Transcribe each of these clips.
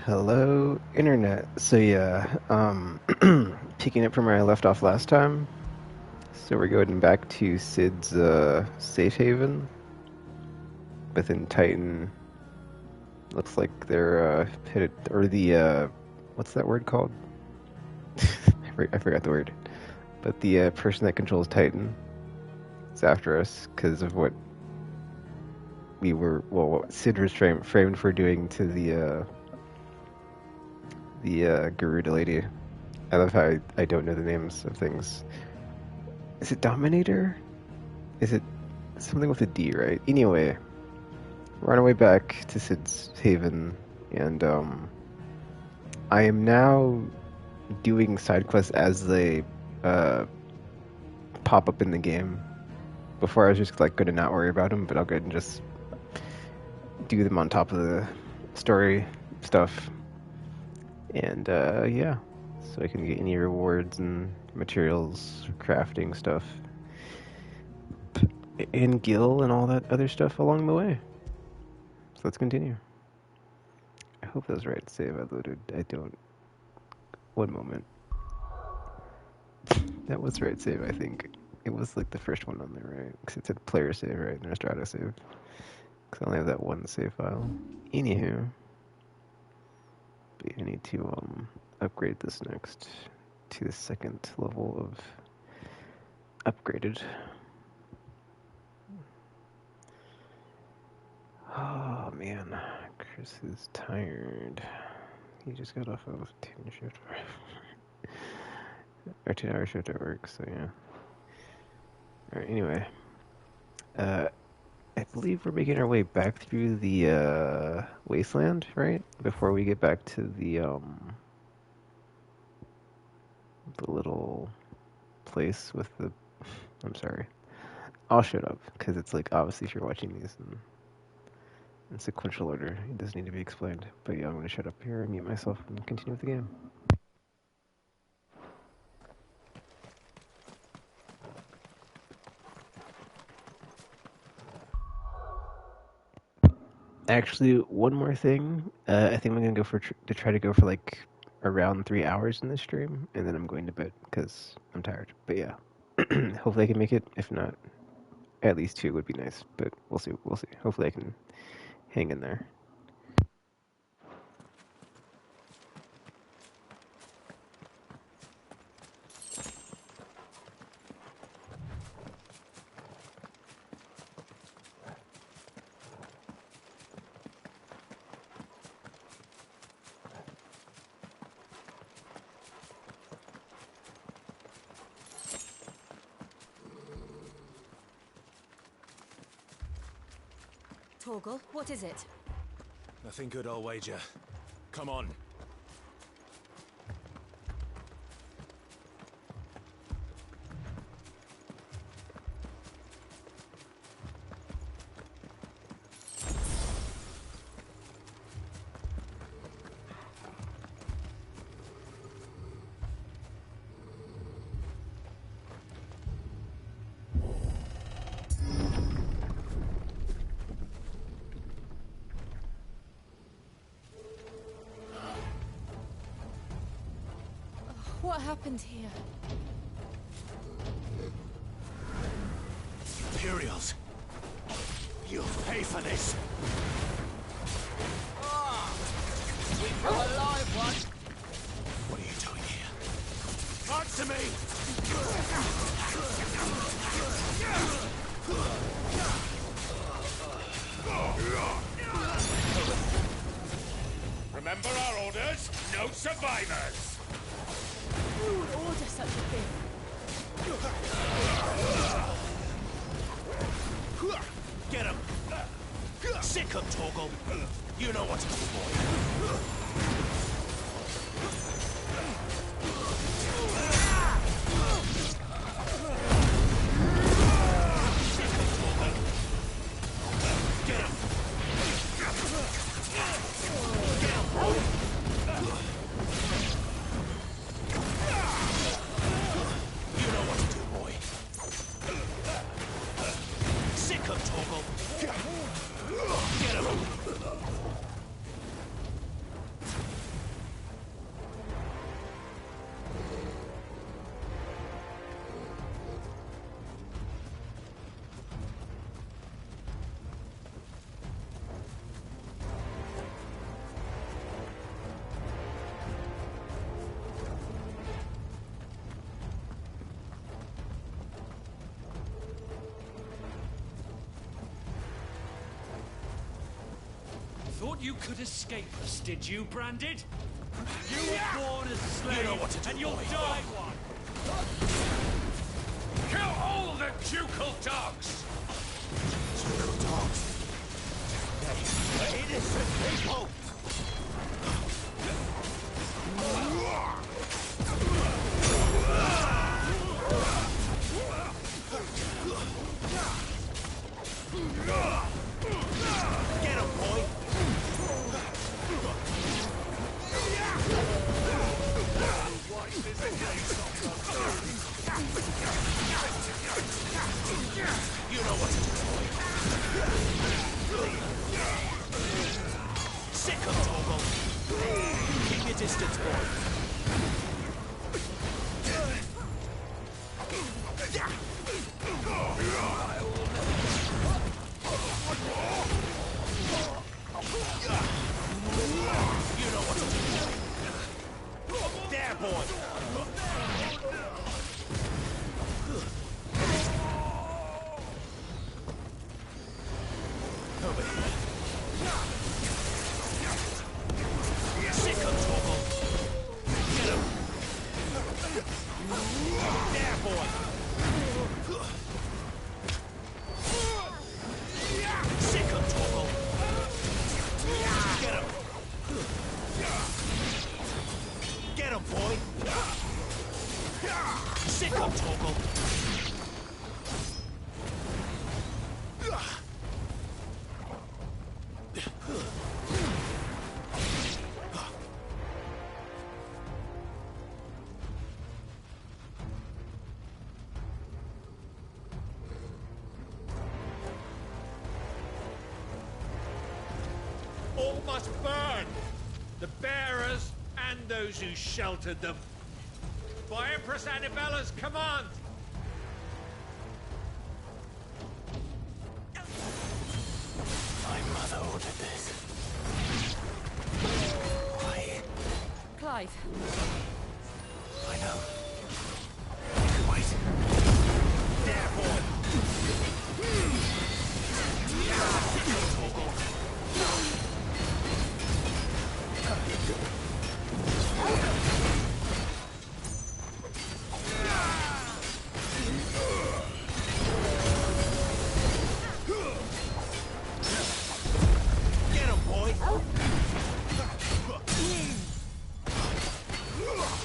Hello, Internet. So yeah, picking up from where I left off last time. So we're going back to Sid's safe haven within Titan. Looks like they're headed, or the what's that word called? I forgot the word. But the person that controls Titan is after us because of what what Sid was framed for doing to the Garuda lady. I love how I don't know the names of things. Is it Dominator? Is it something with a D, right? Anyway, we're on our way back to Sid's Haven, and I am now doing side quests as they uh, pop up in the game. Before I was just like going to not worry about them, but I'll go ahead and just do them on top of the story stuff. And yeah, so I can get any rewards and materials, crafting stuff, and Gil and all that other stuff along the way. So let's continue. I hope that was right save I loaded. I don't. One moment. That was right save, I think. It was like the first one on there, right? Because it said player save, right? And there's auto save. Because I only have that one save file. Anywho. But I need to upgrade this next to the second level of upgraded. Oh man, Chris is tired. He just got off of 10 shift or 10-hour shift at work, so yeah. Alright, anyway. I believe we're making our way back through the wasteland, right? Before we get back to the little place with the I'm sorry. I'll shut up, because it's like obviously if you're watching these in sequential order, it does need to be explained. But yeah, I'm gonna shut up here and mute myself and continue with the game. Actually, one more thing. I think I'm gonna go to try to go for like around 3 hours in this stream, and then I'm going to bed because I'm tired. But yeah, hopefully I can make it. If not, at least 2 would be nice. But we'll see. We'll see. Hopefully I can hang in there. Torgal, what is it? Nothing good, I'll wager. Come on. What happened here? Imperials! You'll pay for this! We've got a live one! What are you doing here? Answer me! Remember our orders? No survivors! Who would order such a thing? Get him! Sick him, Torgal! You know what to do, boy. Thought you could escape us, did you, Branded? You were born a slave, You know what to do, and you'll boy. die one. Kill all the ducal dogs! Ducal dogs. They innocent people! Get him, boy! You know what to do, boy. Sick of Toggle. Keep your distance, boy. You know what to do. There, boy. Over here. Sick of Toggle. Get him. There, boy. Sick of Toggle. Get him. Get him, boy. Sick of Toggle. All must burn! The bearers and those who sheltered them. By Empress Annabella's command! My mother ordered this. Why? Clive, I know. You can wait. There, boy. Get him, boy.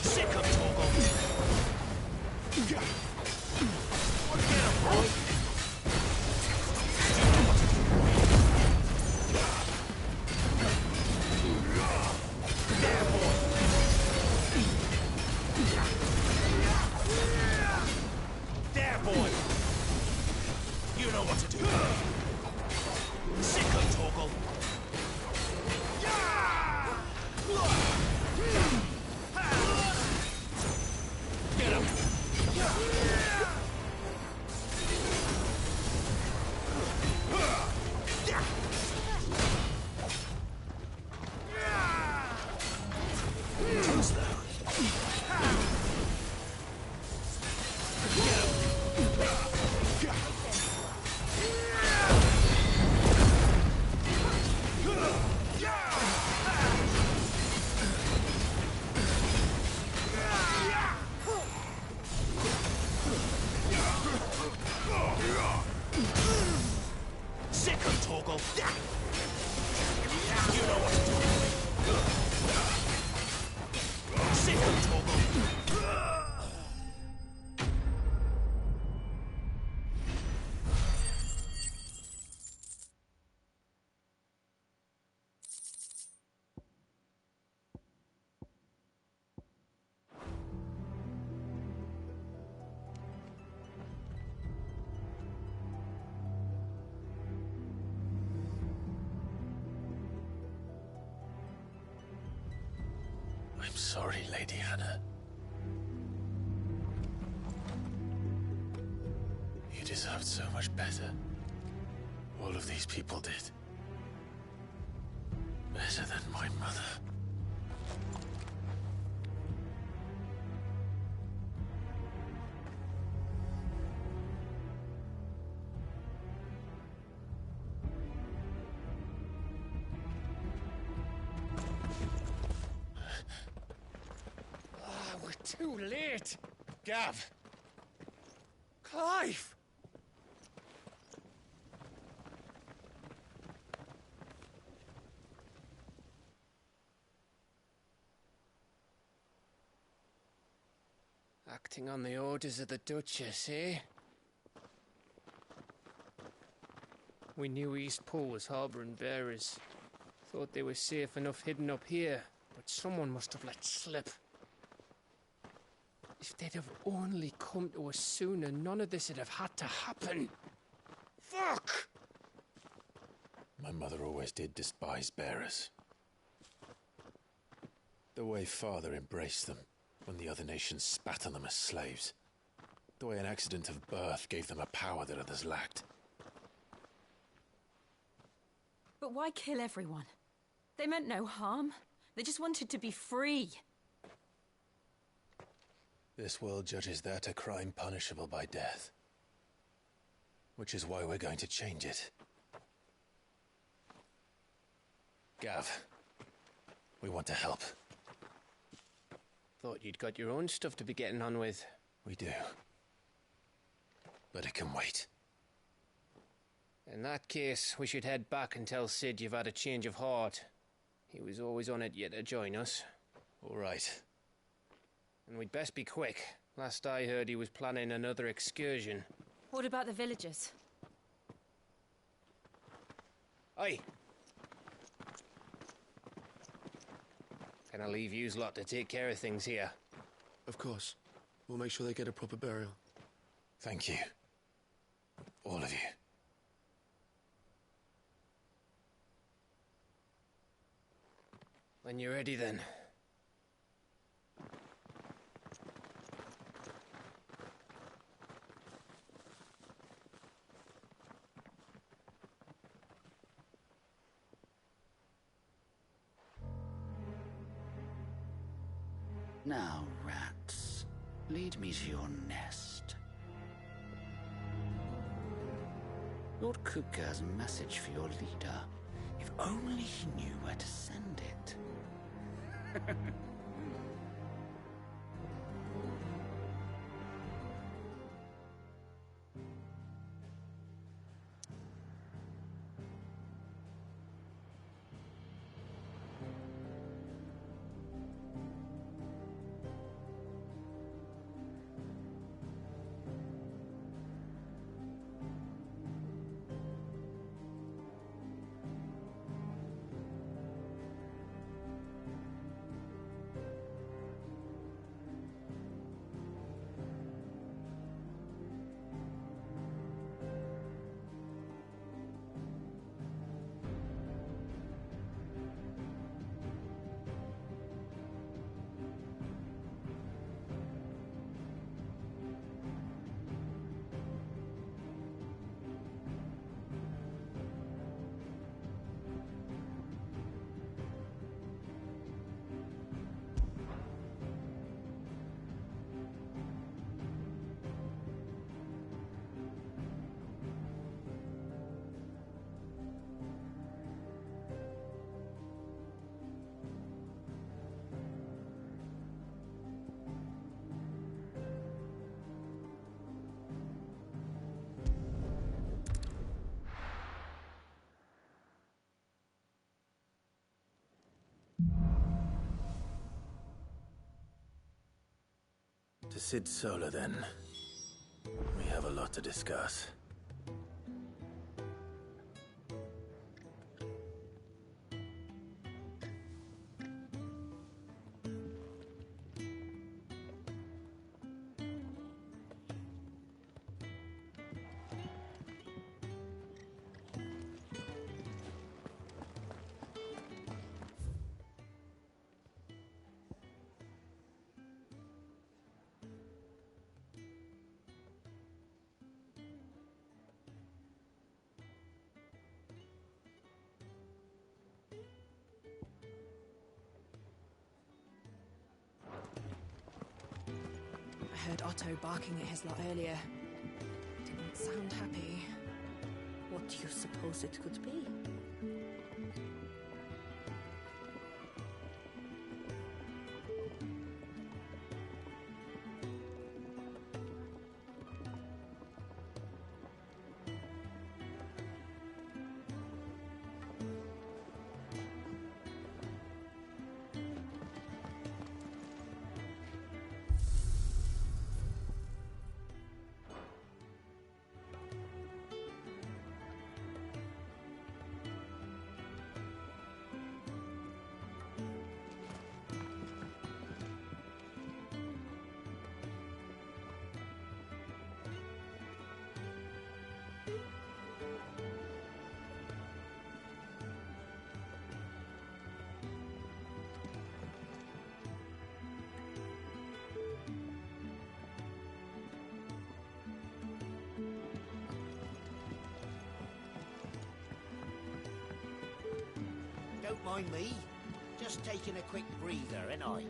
Sick of Toggle. Get him, boy. There, boy. There, boy. You know what to do. Sick of Toggle. Get him. Too slow. Sick of Toggle. You know what to do. Sick of Toggle. I'm sorry, Lady Hannah. You deserved so much better. All of these people did. Better than my mother. Too late! Gav! Clive! Acting on the orders of the Duchess, eh? We knew East Pool was harbouring bearers. Thought they were safe enough hidden up here, but someone must have let slip. If they'd have only come to us sooner, none of this would have had to happen. Fuck! My mother always did despise bearers. The way Father embraced them when the other nations spat on them as slaves. The way an accident of birth gave them a power that others lacked. But why kill everyone? They meant no harm. They just wanted to be free. This world judges that a crime punishable by death. Which is why we're going to change it. Gav, we want to help. Thought you'd got your own stuff to be getting on with. We do. But it can wait. In that case, we should head back and tell Sid you've had a change of heart. He was always on it yet to join us. All right. And we'd best be quick. Last I heard, he was planning another excursion. What about the villagers? Aye. Can I leave yous lot to take care of things here? Of course. We'll make sure they get a proper burial. Thank you. All of you. When you're ready, then. Now, rats, lead me to your nest. Lord Kupka has a message for your leader. If only he knew where to send it. To Sid Solar, then. We have a lot to discuss. I heard Otto barking at his lot earlier. Didn't sound happy. What do you suppose it could be? Don't mind me. Just taking a quick breather, ain't I?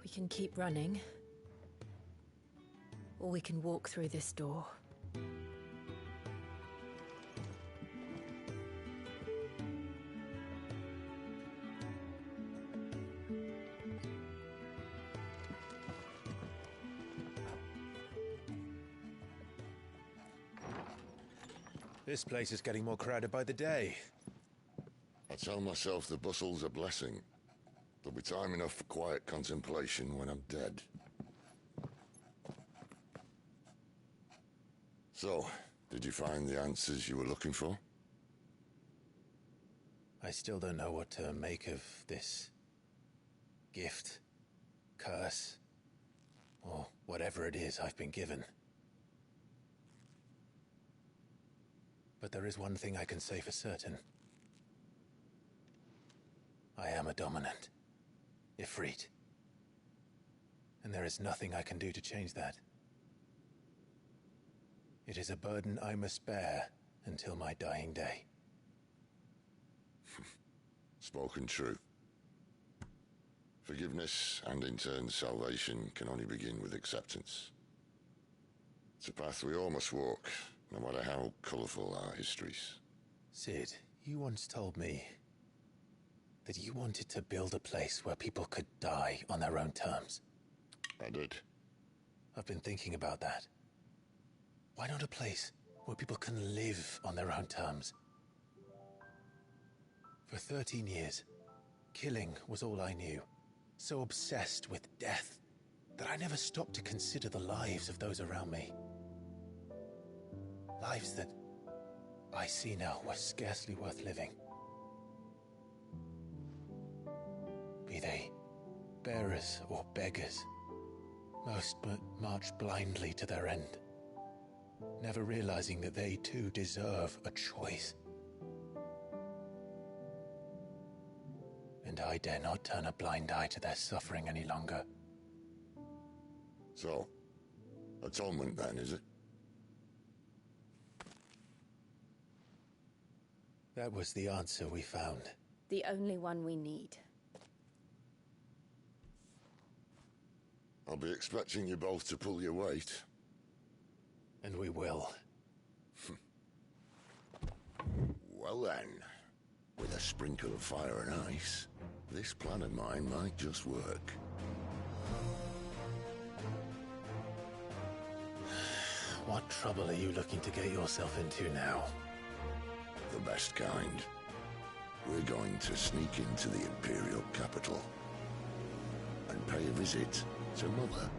We can keep running, or we can walk through this door. This place is getting more crowded by the day. I tell myself the bustle's a blessing. There'll be time enough for quiet contemplation when I'm dead. So, did you find the answers you were looking for? I still don't know what to make of this gift, curse, or whatever it is I've been given. But there is one thing I can say for certain. I am a dominant, Ifrit. And there is nothing I can do to change that. It is a burden I must bear until my dying day. Spoken true. Forgiveness and in turn salvation can only begin with acceptance. It's a path we all must walk, no matter how colourful our histories. Sid, you once told me that you wanted to build a place where people could die on their own terms. I did. I've been thinking about that. Why not a place where people can live on their own terms? For 13 years, killing was all I knew. So obsessed with death that I never stopped to consider the lives of those around me. Lives that I see now were scarcely worth living. Be they bearers or beggars, most march blindly to their end, never realizing that they too deserve a choice. And I dare not turn a blind eye to their suffering any longer. So, atonement then, is it? That was the answer we found. The only one we need. I'll be expecting you both to pull your weight. And we will. Well then, with a sprinkle of fire and ice, this plan of mine might just work. What trouble are you looking to get yourself into now? The best kind. We're going to sneak into the Imperial capital and pay a visit to Mother.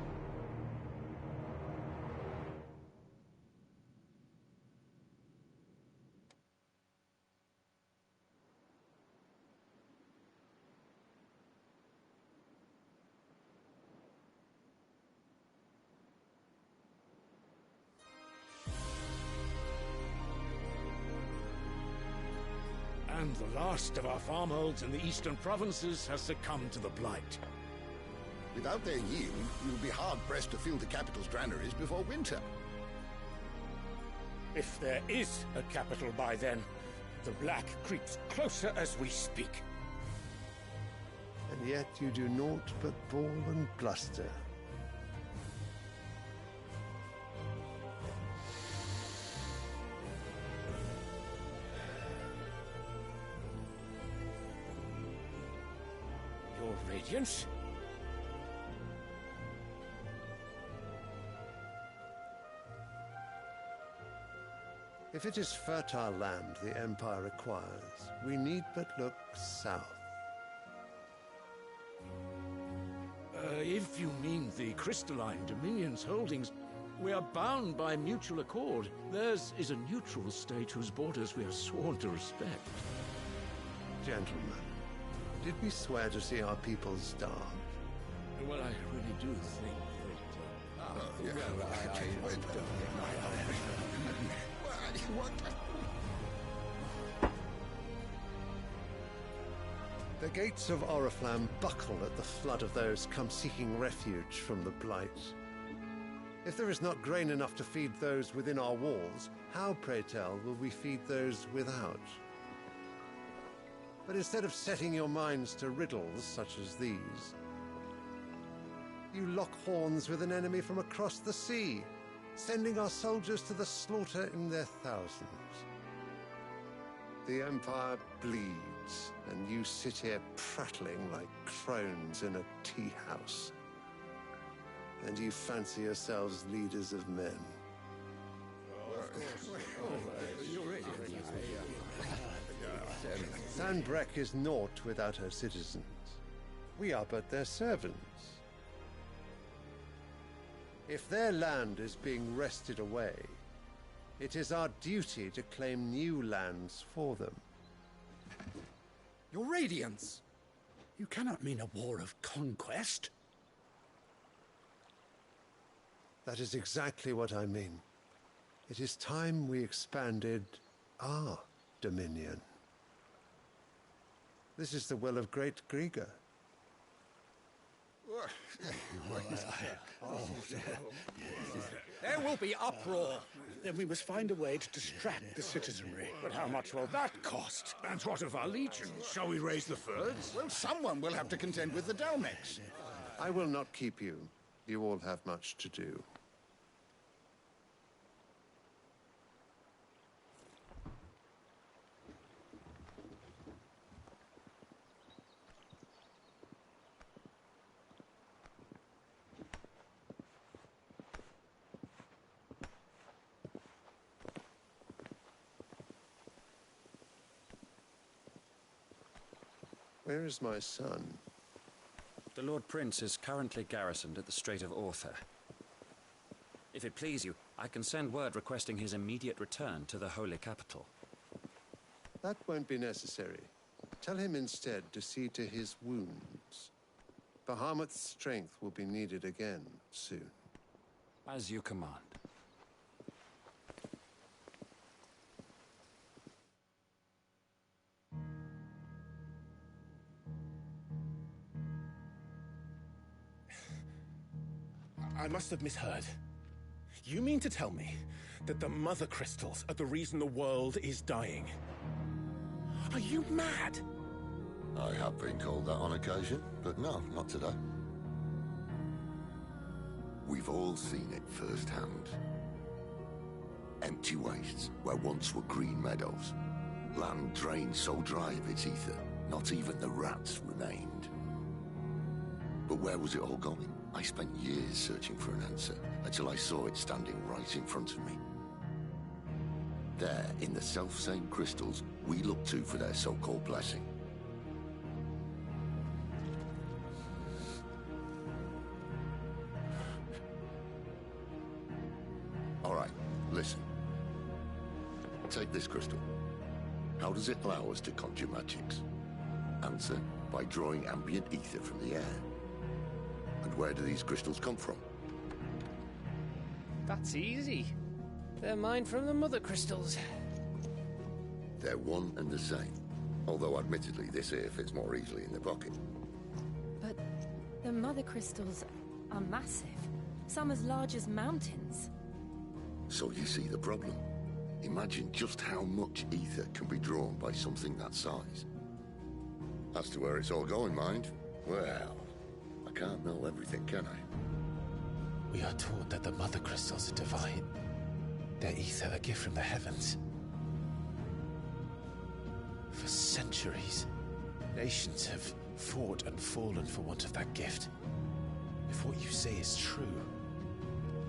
And the last of our farmholds in the eastern provinces has succumbed to the blight. Without their yield, we'll be hard-pressed to fill the capital's granaries before winter. If there is a capital by then, the black creeps closer as we speak. And yet you do naught but bawl and bluster. Radiance? If it is fertile land the Empire requires, we need but look south. If you mean the crystalline Dominion's holdings, we are bound by mutual accord. Theirs is a neutral state whose borders we are sworn to respect. Gentlemen, did we swear to see our people starve? Well, I really do think The gates of Oriflamme buckle at the flood of those come seeking refuge from the Blight. If there is not grain enough to feed those within our walls, how, pray tell, will we feed those without? But instead of setting your minds to riddles such as these, you lock horns with an enemy from across the sea, sending our soldiers to the slaughter in their thousands. The Empire bleeds, and you sit here prattling like crones in a tea house. And you fancy yourselves leaders of men. Sanbreque is naught without her citizens. We are but their servants. If their land is being wrested away, it is our duty to claim new lands for them. Your Radiance! You cannot mean a war of conquest. That is exactly what I mean. It is time we expanded our dominion. This is the will of great Grieger. There will be uproar. Then we must find a way to distract the citizenry. But how much will that cost? And what of our legions? Shall we raise the furs? Well, someone will have to contend with the Dalmex. I will not keep you. You all have much to do. Where is my son? The Lord Prince is currently garrisoned at the Strait of Author. If it please you, I can send word requesting his immediate return to the Holy Capital. That won't be necessary. Tell him instead to see to his wounds. Bahamut's strength will be needed again soon. As you command. I must have misheard. You mean to tell me that the Mother Crystals are the reason the world is dying? Are you mad? I have been called that on occasion, but no, not today. We've all seen it firsthand. Empty wastes where once were green meadows. Land drained so dry of its ether, not even the rats remained. But where was it all going? I spent years searching for an answer, until I saw it standing right in front of me. There, in the self-same crystals we look to for their so-called blessing. All right, listen. Take this crystal. How does it allow us to conjure magics? Answer, by drawing ambient ether from the air. And where do these crystals come from? That's easy. They're mined from the Mother Crystals. They're one and the same. Although admittedly this here fits more easily in the pocket. But the Mother Crystals are massive. Some as large as mountains. So you see the problem. Imagine just how much ether can be drawn by something that size. As to where it's all going, mind? Well, I can't know everything, can I? We are taught that the Mother Crystals are divine. Their ether a gift from the heavens. For centuries, nations have fought and fallen for want of that gift. If what you say is true,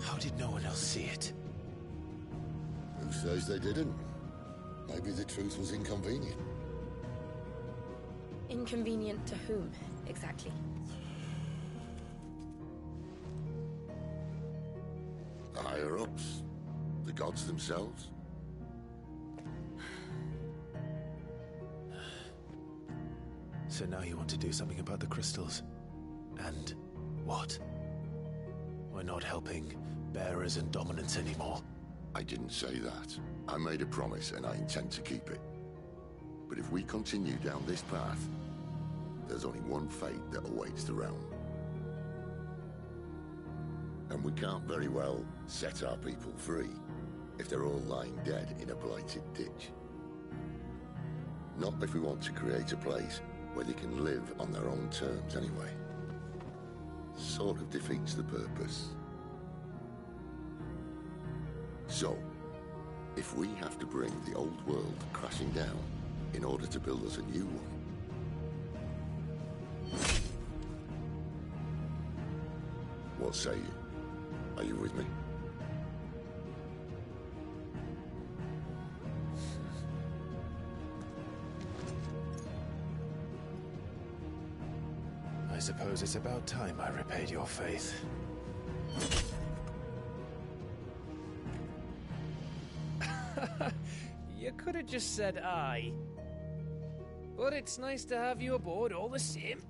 how did no one else see it? Who says they didn't? Maybe the truth was inconvenient. Inconvenient to whom, exactly? The higher-ups? The gods themselves? So now you want to do something about the crystals? And what? We're not helping bearers and dominants anymore. I didn't say that. I made a promise and I intend to keep it. But if we continue down this path, there's only one fate that awaits the realm. And we can't very well set our people free if they're all lying dead in a blighted ditch. Not if we want to create a place where they can live on their own terms anyway. Sort of defeats the purpose. So, if we have to bring the old world crashing down in order to build us a new one, what say you? Are you with me? I suppose it's about time I repaid your faith. You could have just said aye. But it's nice to have you aboard all the same.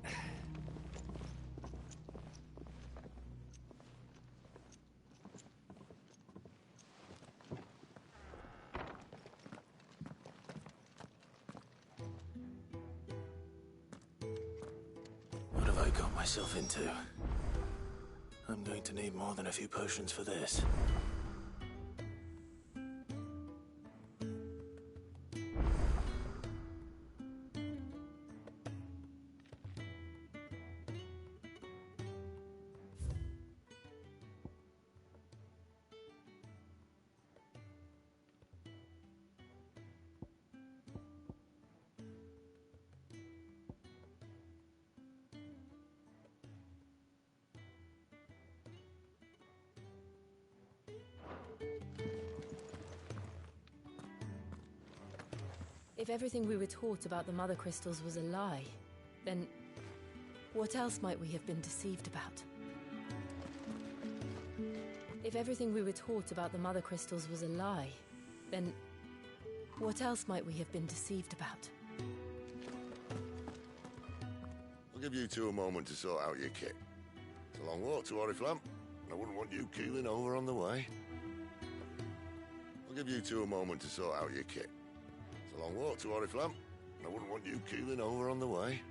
What have I got myself into? I'm going to need more than a few potions for this. If everything we were taught about the Mother Crystals was a lie, then what else might we have been deceived about? If everything we were taught about the Mother Crystals was a lie, then what else might we have been deceived about? I'll give you two a moment to sort out your kit. It's a long walk to Oriflamme, and I wouldn't want you keeling over on the way. I'll give you two a moment to sort out your kit. It's a long walk to Oriflamme, and I wouldn't want you keeling over on the way.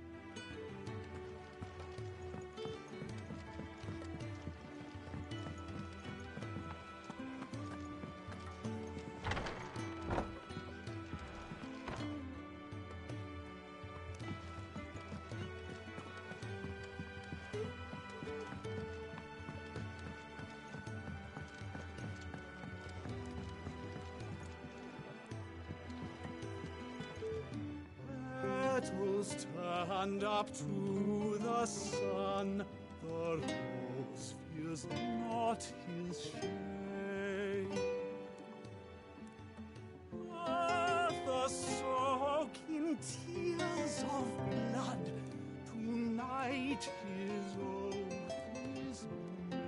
Petals stand up to the sun, the rose feels not his shade. Earth soak in tears of blood, tonight his oath is made.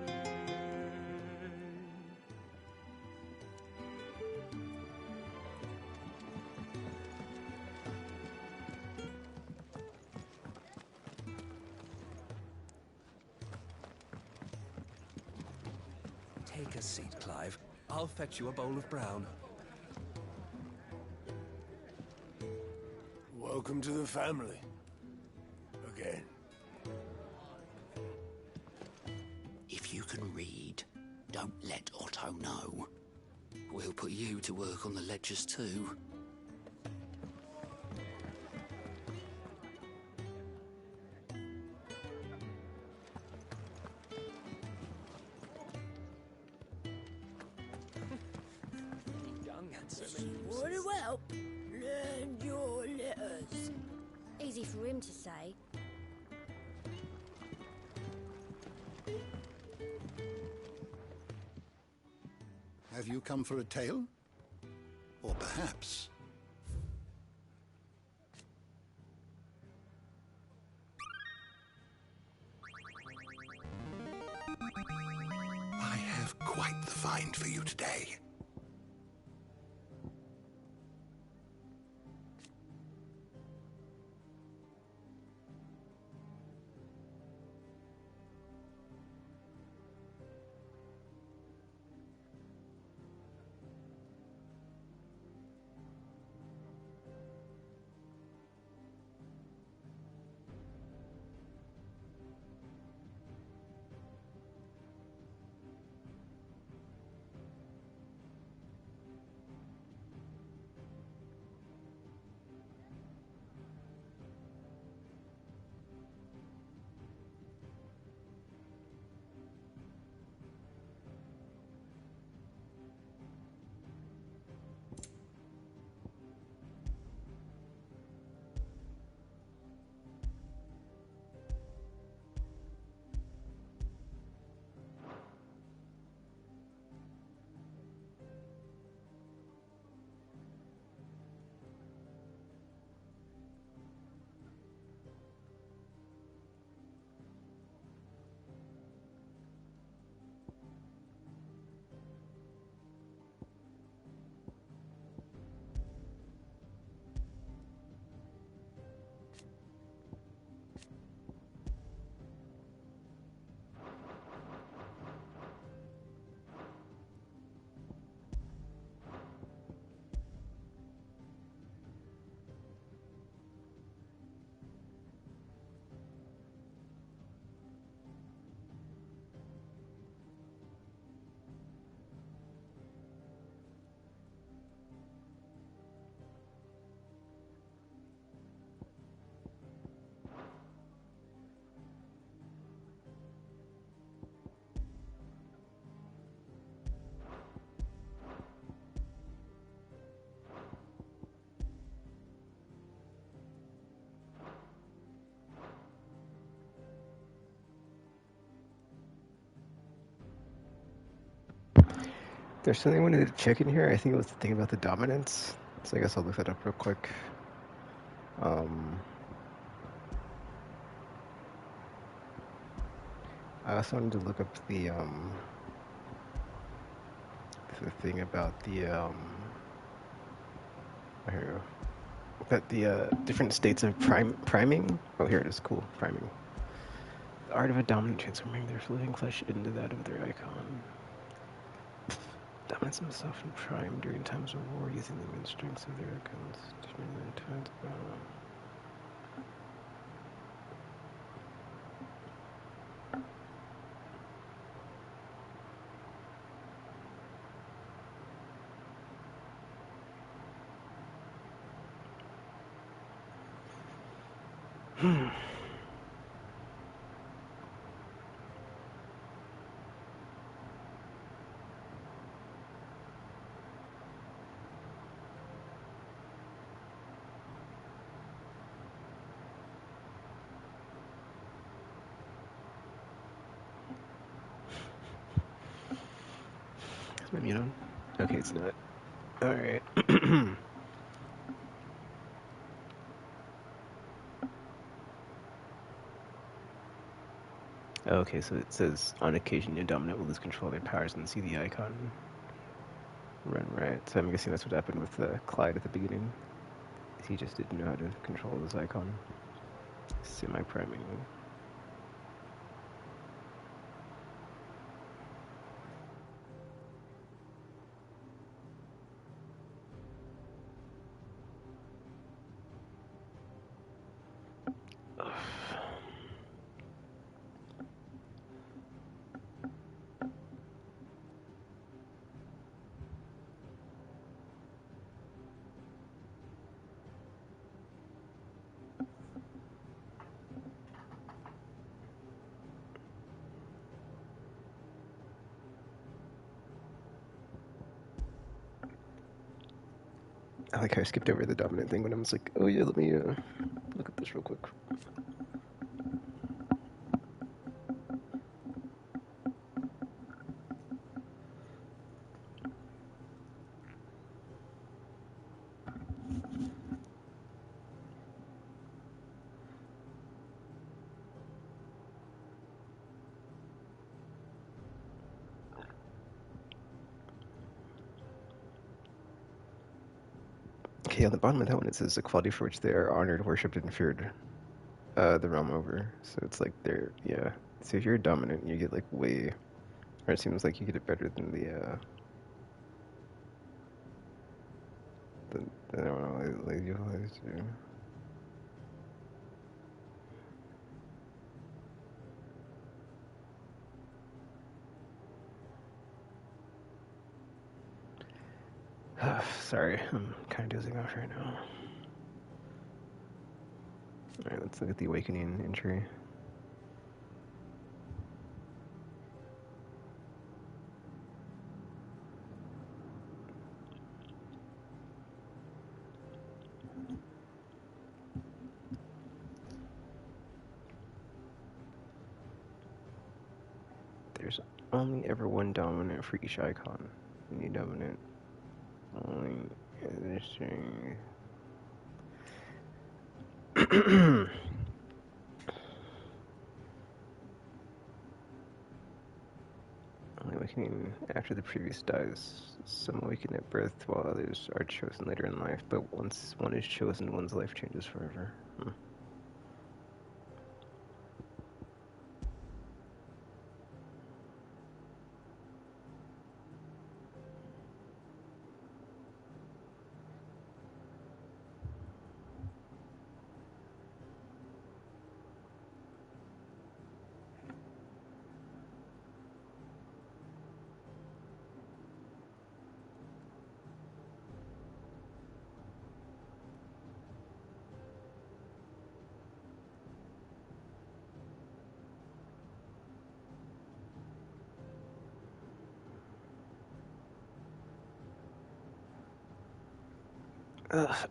Take a seat, Clive. I'll fetch you a bowl of brown. Welcome to the family. Again. If you can read, don't let Otto know. We'll put you to work on the ledgers too. Very well. Learn your letters. Easy for him to say. Have you come for a tale? Or perhaps... I have quite the find for you today. There's something I wanted to check in here. I think it was the thing about the dominance. So I guess I'll look that up real quick. I also wanted to look up the thing about the here we go. About the different states of priming. Oh, here it is. Cool, priming. The art of a dominant transforming their living flesh into that of their icon. Dominance himself in prime during times of war, using the immune strengths of their icons. Is my mute on? Okay, it's not. Alright. Okay, so it says, on occasion, your dominant will lose control of their powers and see the icon run right. So I'm guessing that's what happened with Clyde at the beginning. He just didn't know how to control his icon. Semi-priming. I like how I skipped over the dominant thing when I was like, oh yeah, let me look at this real quick. Okay, on the bottom of that one it says the quality for which they are honored, worshipped, and feared the realm over. So it's like they're, yeah. So if you're dominant, you get like way, or it seems like you get it better than I don't know, like you guys do. Sorry, I'm kind of dozing off right now. Alright, let's look at the awakening entry. There's only ever one dominant for each icon. Any dominant only interesting. Only awakening after the previous dies. Some awaken at birth, while others are chosen later in life. But once one is chosen, one's life changes forever.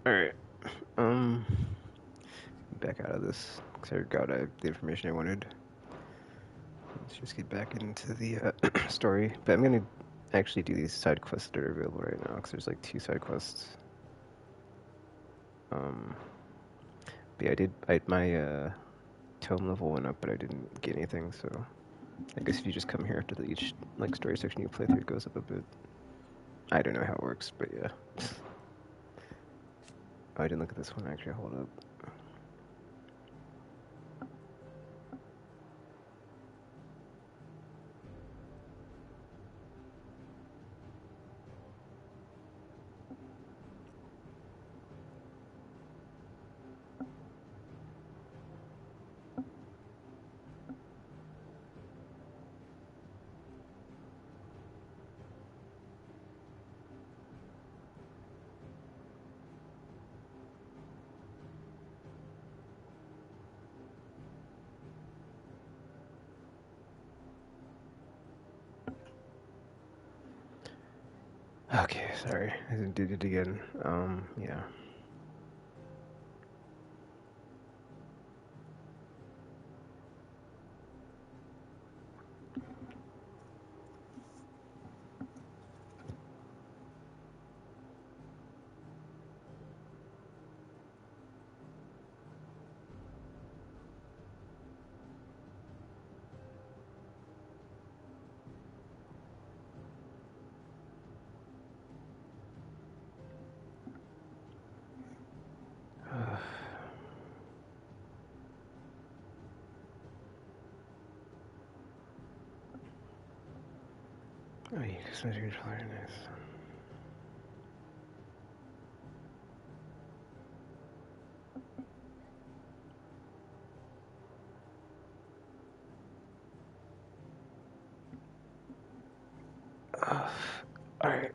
Alright. Back out of this, because I got the information I wanted. Let's just get back into the story. But I'm going to actually do these side quests that are available right now, because there's like 2 side quests. But yeah, I had my tome level went up, but I didn't get anything, so I guess if you just come here after each like story section you play through, it goes up a bit. I don't know how it works, but yeah. Oh, I didn't look at this one, actually. Hold up. Okay, sorry. I did it again. Yeah. Oh, you can your awareness. Alright.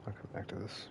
I'll come back to this.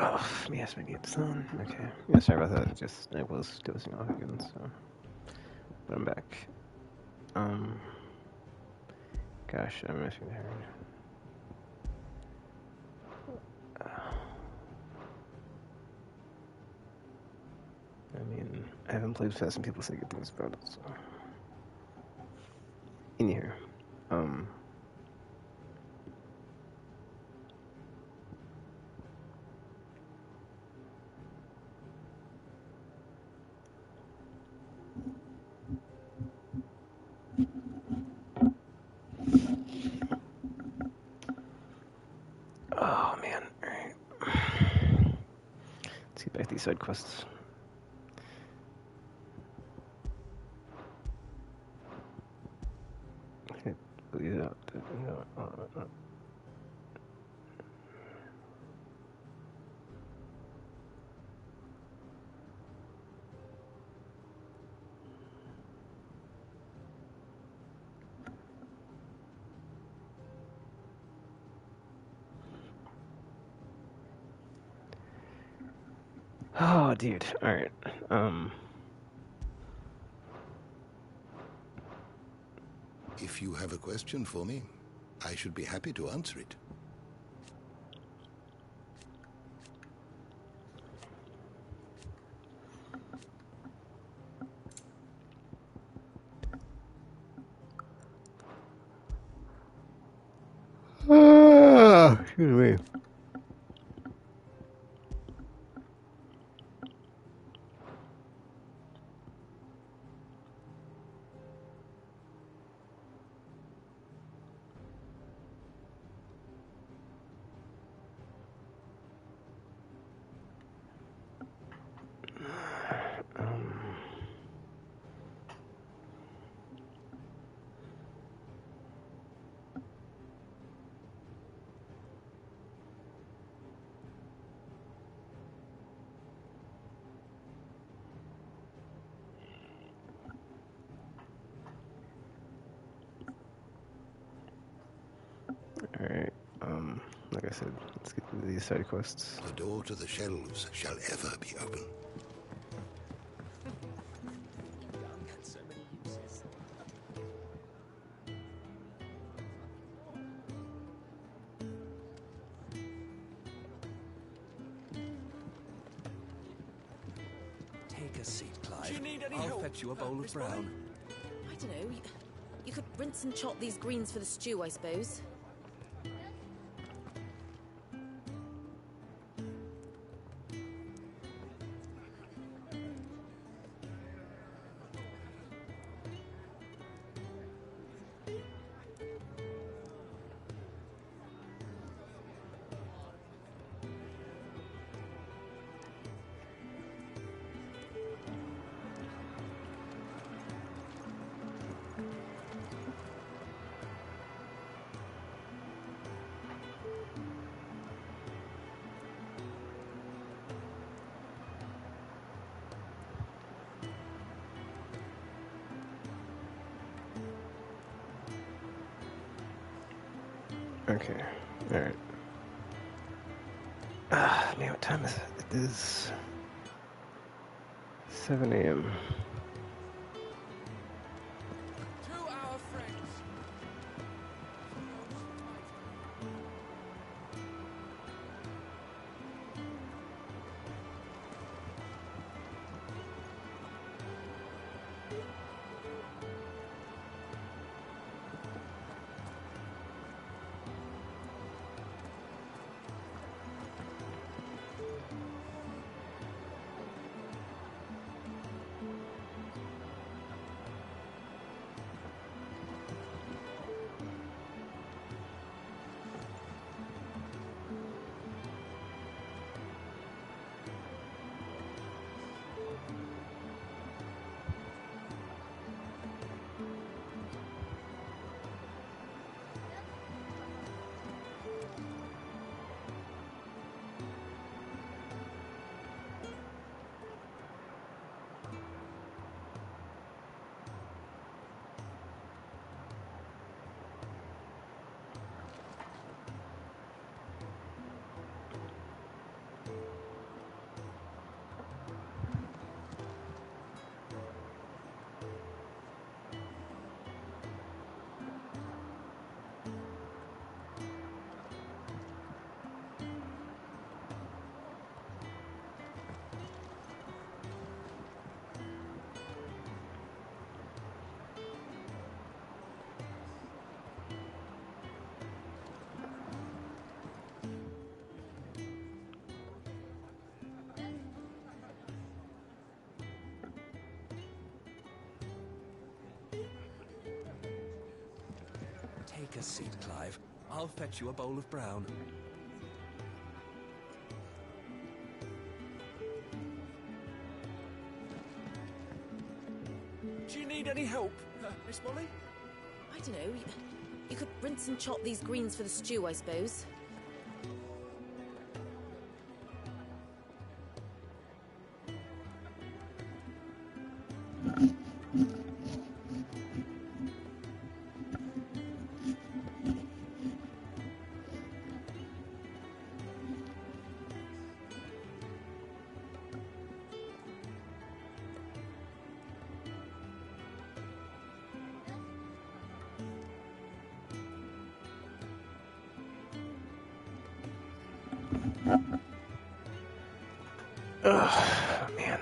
Oh, yes, maybe it's on. Okay. Yeah, sorry about that. Just I was dozing off again, so. But I'm back. Gosh, I'm missing tired. I mean, I haven't played Fast and people say good things about it, so. In here. Oh man, alright. Let's get back to these side quests. Oh, dude. Alright. If you have a question for me, I should be happy to answer it. Excuse me. Alright, like I said, let's get into these side quests. The door to the shelves shall ever be open. Take a seat, Clive. I'll fetch you a bowl of brown. I don't know. You could rinse and chop these greens for the stew, I suppose. Okay, alright. Ah, man, what time is it? It is 7 a.m. To our friends. Take a seat, Clive. I'll fetch you a bowl of brown. Do you need any help, Miss Molly? I don't know. You could rinse and chop these greens for the stew, I suppose. Ugh, man.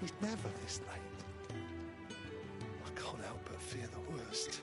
He's never this late. I can't help but fear the worst.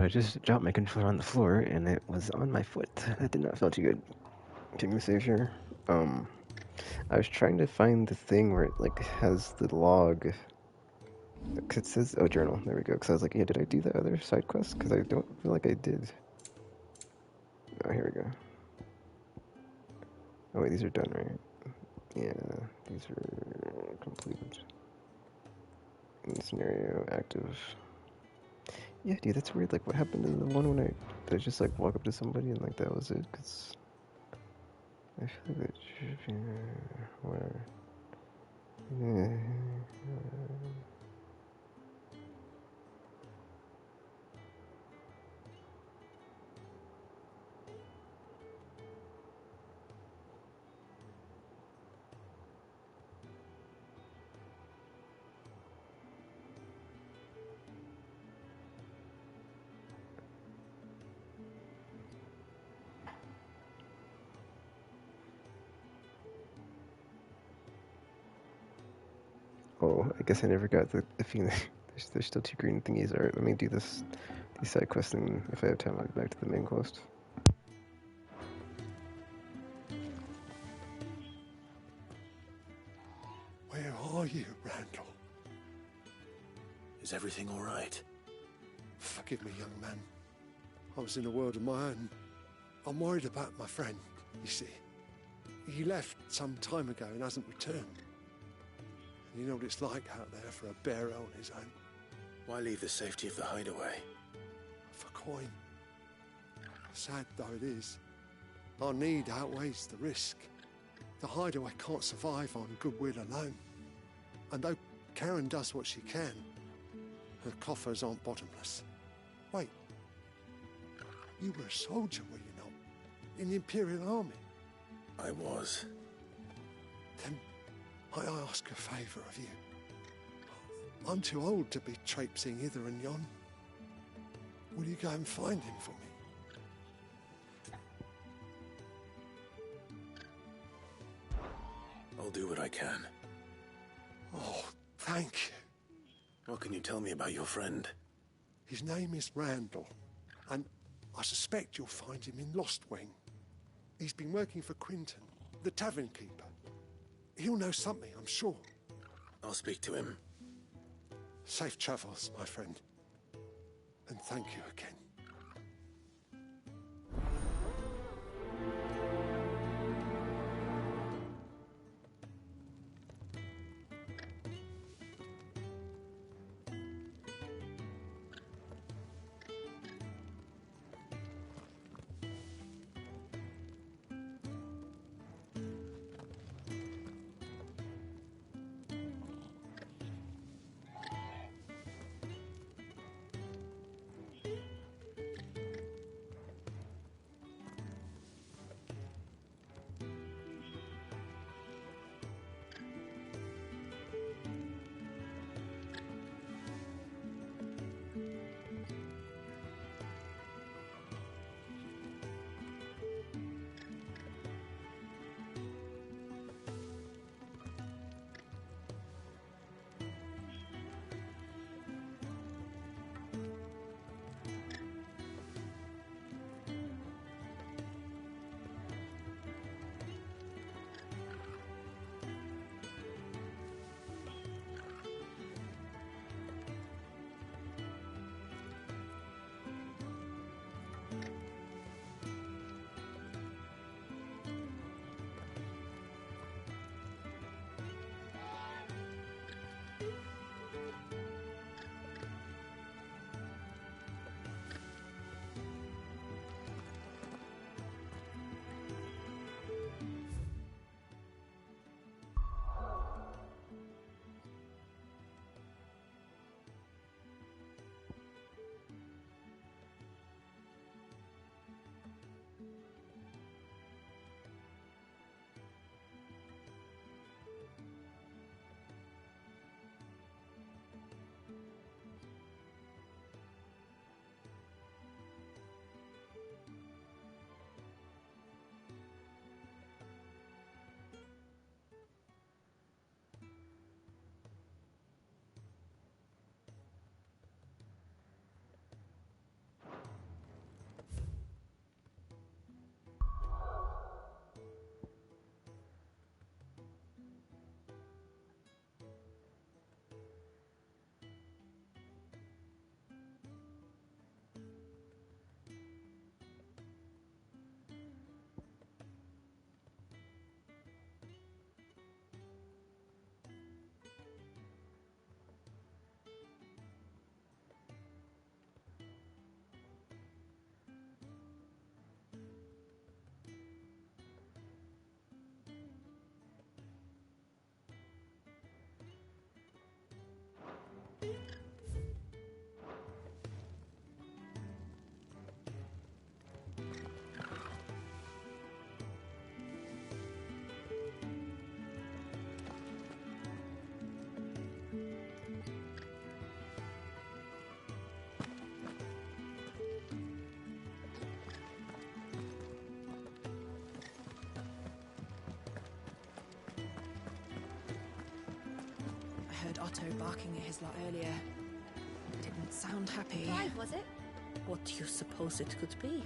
I just dropped my controller on the floor and it was on my foot. That did not feel too good. Taking the save here. I was trying to find the thing where it like has the log. Cause it says, oh, journal. There we go. Cause I was like, yeah, did I do the other side quest? Cause I don't feel like I did. Oh, here we go. Oh wait, these are done, right? Yeah, these are completed. In scenario active. Yeah, dude, that's weird. Like, what happened to the one when I just like walk up to somebody and like that was it? Cause I feel like that should be whatever. Yeah. Oh, I guess I never got the feeling. There's still two green thingies. Alright, let me do these side quests, and if I have time, I'll get back to the main quest. Where are you, Randall? Is everything all right? Forgive me, young man. I was in a world of my own. I'm worried about my friend, you see. He left some time ago and hasn't returned. And you know what it's like out there for a bearer on his own. Why leave the safety of the hideaway? For coin. Sad though it is, our need outweighs the risk. The hideaway can't survive on goodwill alone. And though Karen does what she can, her coffers aren't bottomless. Wait, you were a soldier, were you not? In the Imperial Army? I was. Then I ask a favour of you. I'm too old to be traipsing hither and yon. Will you go and find him for me? I'll do what I can. Oh, thank you. What can you tell me about your friend? His name is Randall, and I suspect you'll find him in Lost Wing. He's been working for Quinton, the tavern keeper. He'll know something, I'm sure. I'll speak to him. Safe travels, my friend. And thank you again. Otto barking at his lot earlier. Didn't sound happy. Clive, was it? What do you suppose it could be?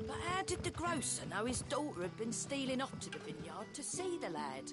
But how did the grocer know his daughter had been stealing off to the vineyard to see the lad?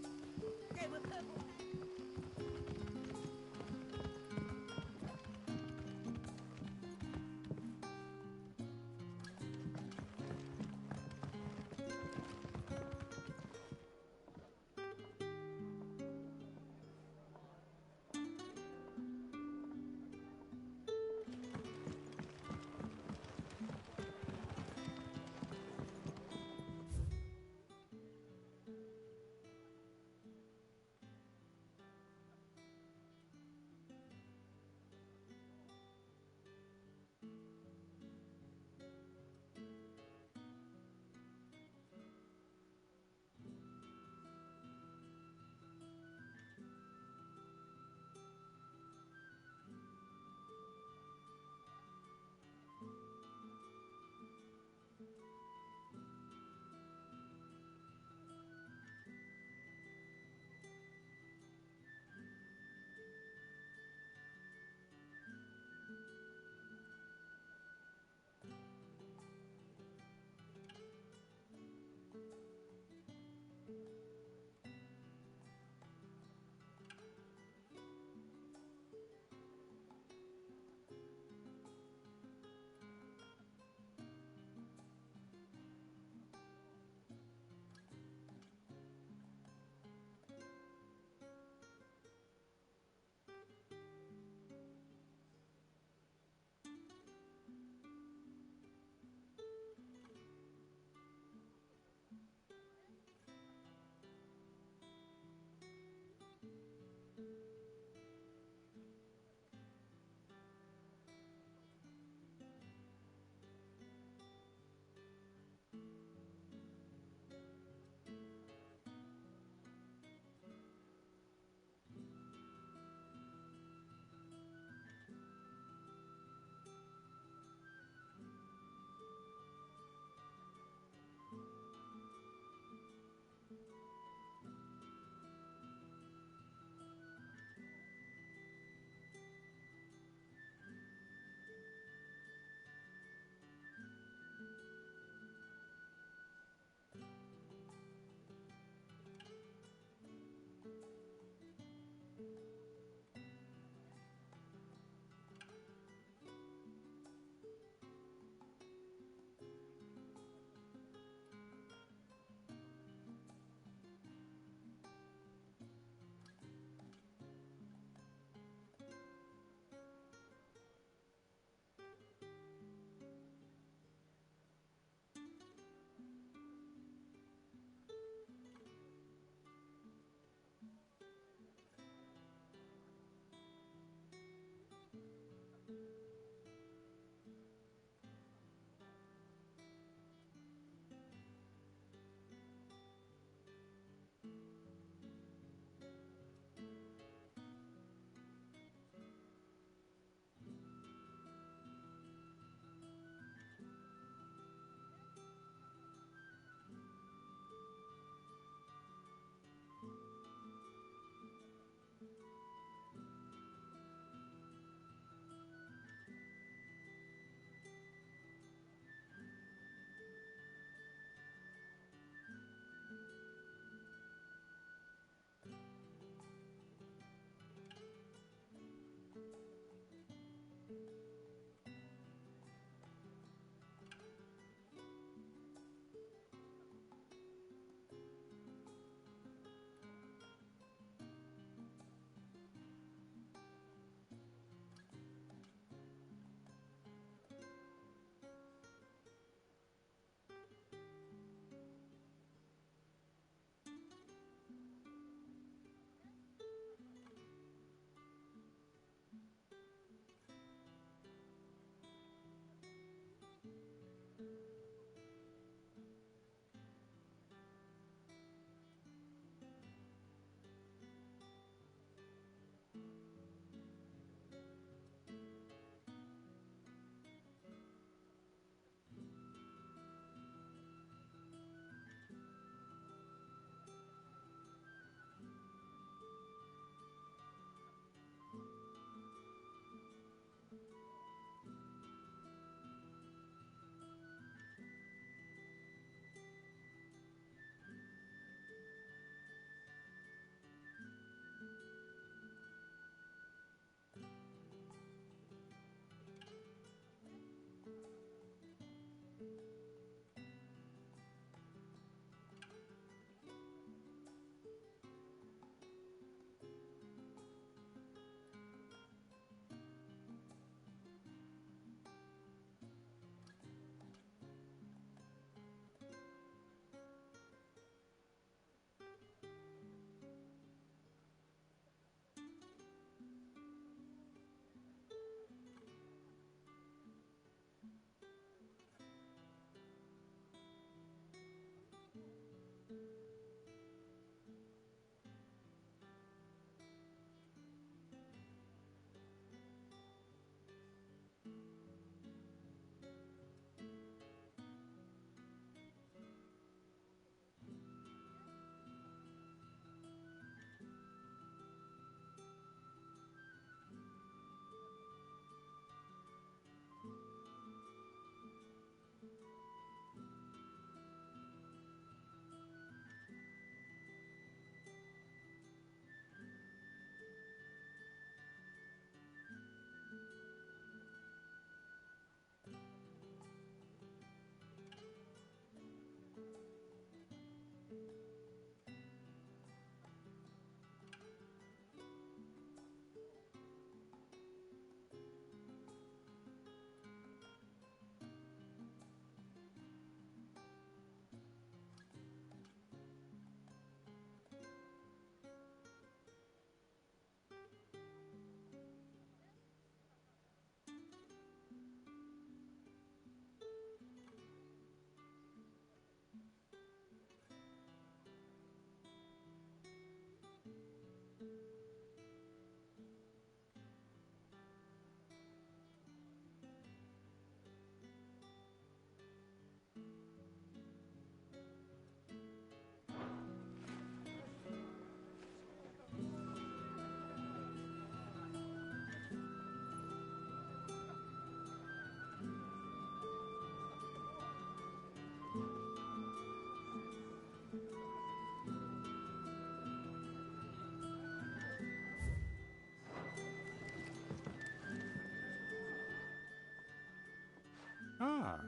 Ah,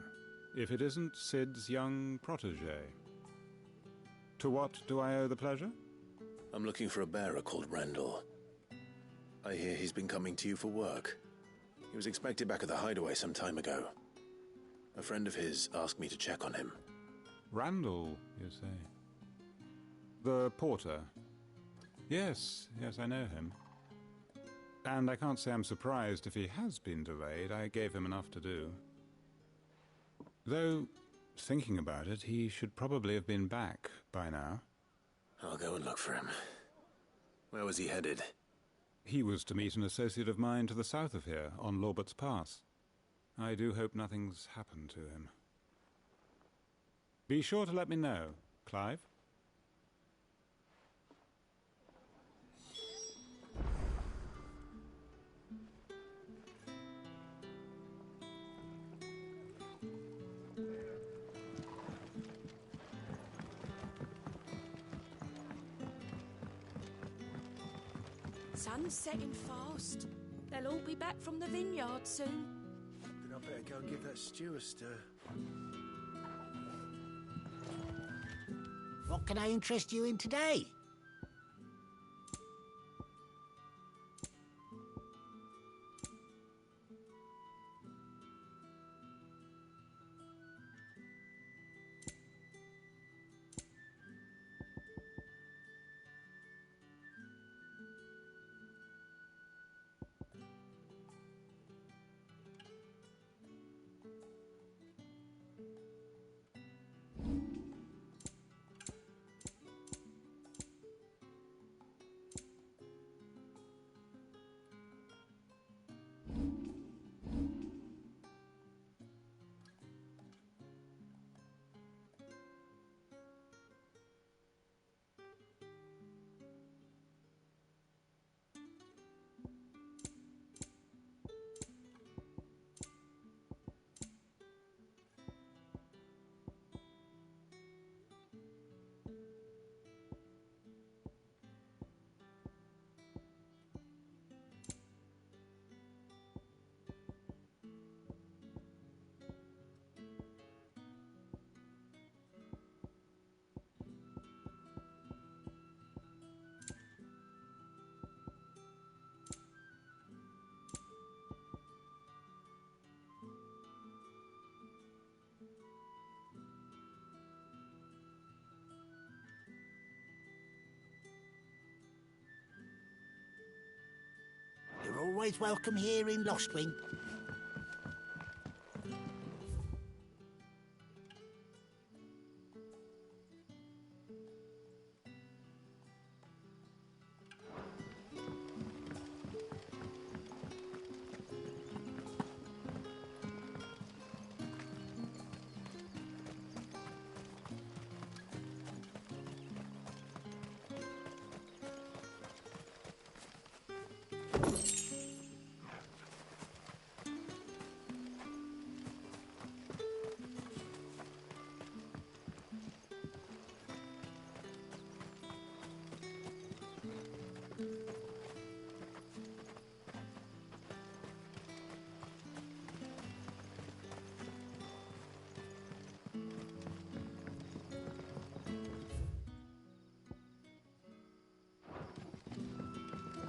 if it isn't Sid's young protege. To what do I owe the pleasure? I'm looking for a bearer called Randall. I hear he's been coming to you for work. He was expected back at the hideaway some time ago. A friend of his asked me to check on him. Randall, you say? The porter? Yes, I know him. And I can't say I'm surprised if he has been delayed. I gave him enough to do. Though, thinking about it, he should probably have been back by now. I'll go and look for him. Where was he headed? He was to meet an associate of mine to the south of here, on Lorbert's Pass. I do hope nothing's happened to him. Be sure to let me know, Clive. Sun's setting fast. They'll all be back from the vineyard soon. Then I better go and give that stew a stir. What can I interest you in today? You're always welcome here in Lostwing.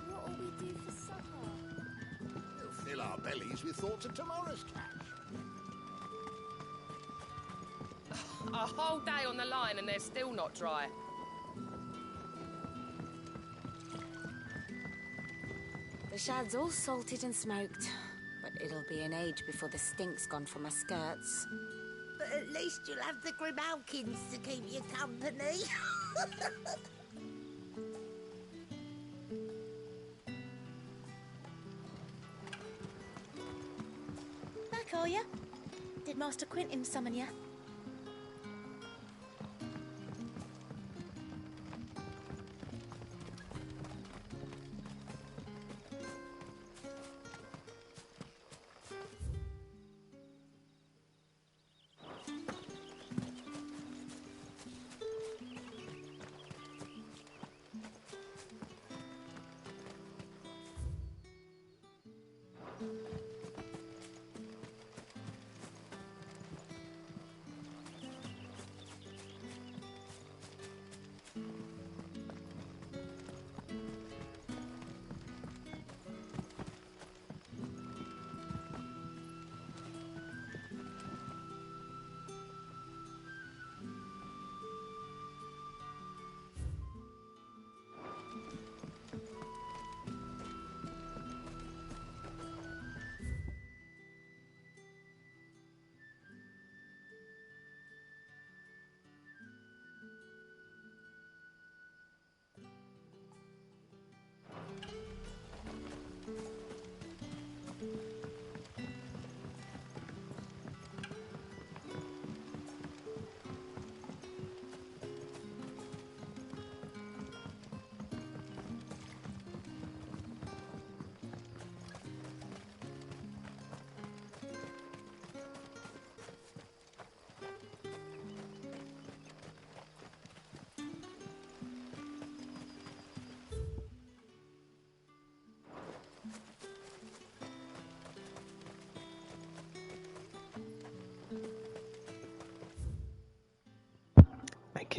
What'll we do for supper? We'll fill our bellies with thoughts of tomorrow's catch. A whole day on the line and they're still not dry. The shad's all salted and smoked, but it'll be an age before the stink's gone from my skirts. But at least you'll have the Grimalkins to keep you company. Back, are you? Did Master Quentin summon you?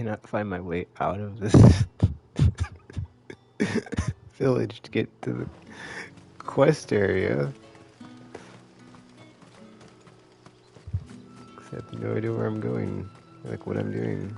cannot find my way out of this village to get to the quest area. I have no idea where I'm going, like what I'm doing.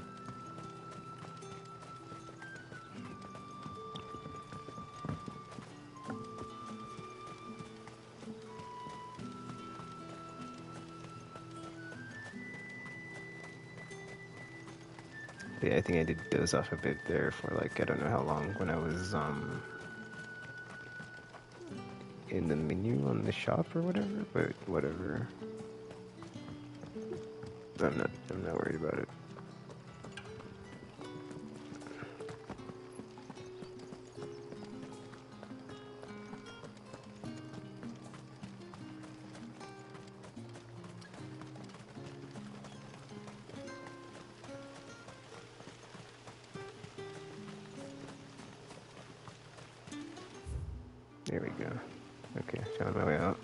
Yeah, I think I did doze off a bit there for like, I don't know how long when I was in the menu on the shop or whatever, but whatever. I'm not worried about it. There we go. Okay, found my way out.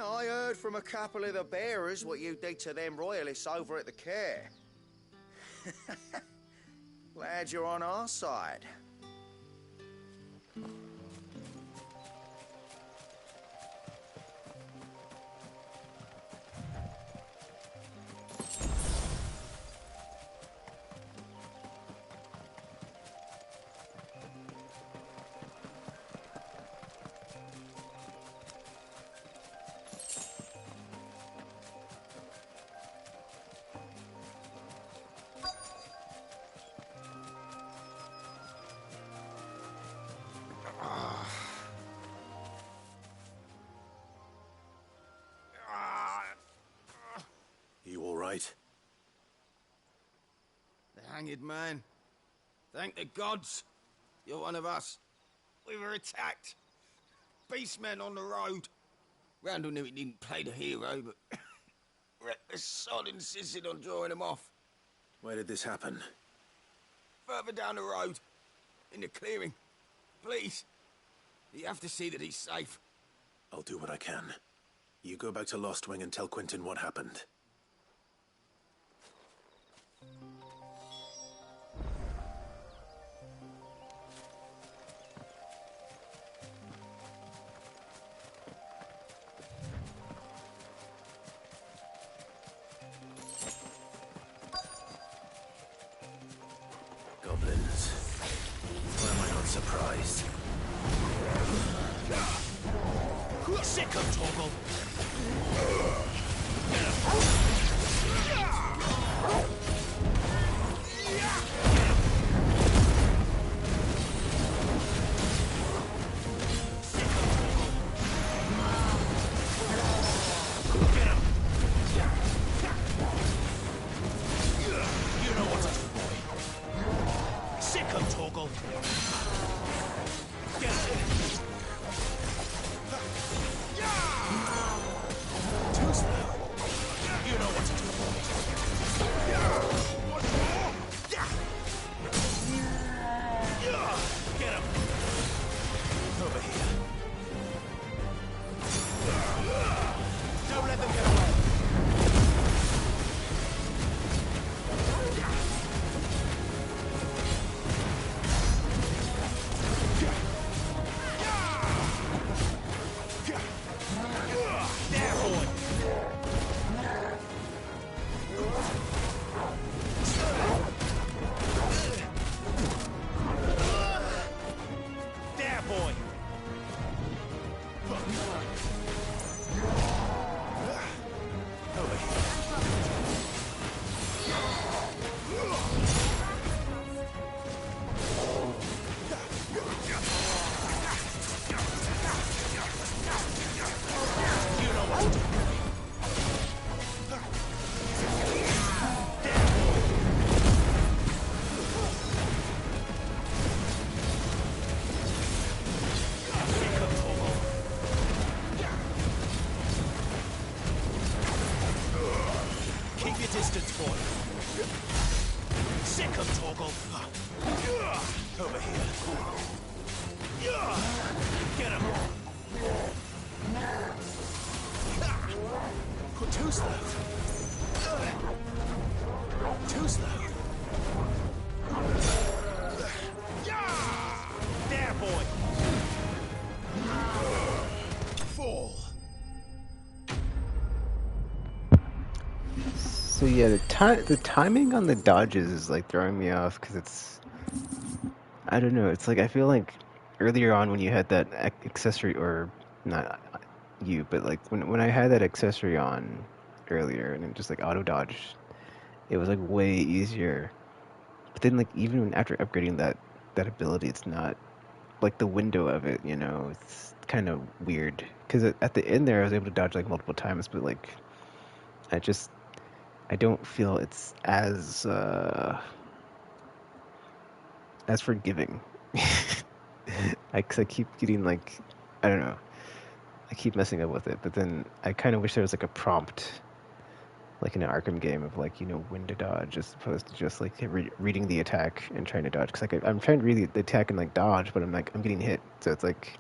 I heard from a couple of the bearers what you did to them royalists over at the care. Glad you're on our side. You all right? The hanged man. Thank the gods. You're one of us. We were attacked. Beastmen on the road. Randall knew he didn't play the hero, but the sod insisted on drawing him off. Where did this happen? Further down the road. In the clearing. Please. You have to see that he's safe. I'll do what I can. You go back to Lost Wing and tell Quentin what happened. Goblins. Why am I not surprised? Sick of Toggle! You know what to do, boy. Sick of Toggle! Get him! Too slow. You know what to do, boy. Get him! Over here. Don't let them get away. There, boy. There, boy. Over here. You know what to do. Keep your distance, boy. Sick of Toggle. Over here. Get him. Too slow. There, boy! Fall! So yeah, the timing on the dodges is like throwing me off because I don't know. It's like I feel like earlier on when you had that accessory, or not you, but like when I had that accessory on earlier and it just like auto dodge, it was like way easier. But then like even after upgrading that ability, it's not like the window of it. You know, it's kind of weird because at the end there I was able to dodge like multiple times, but like I just I don't feel it's as forgiving. Cause I keep getting like, I don't know, I keep messing up with it. But then I kind of wish there was like a prompt, like in an Arkham game, of like, you know, when to dodge, as opposed to just like reading the attack and trying to dodge. Cause like I'm trying to read the attack and like dodge, but I'm getting hit. So it's like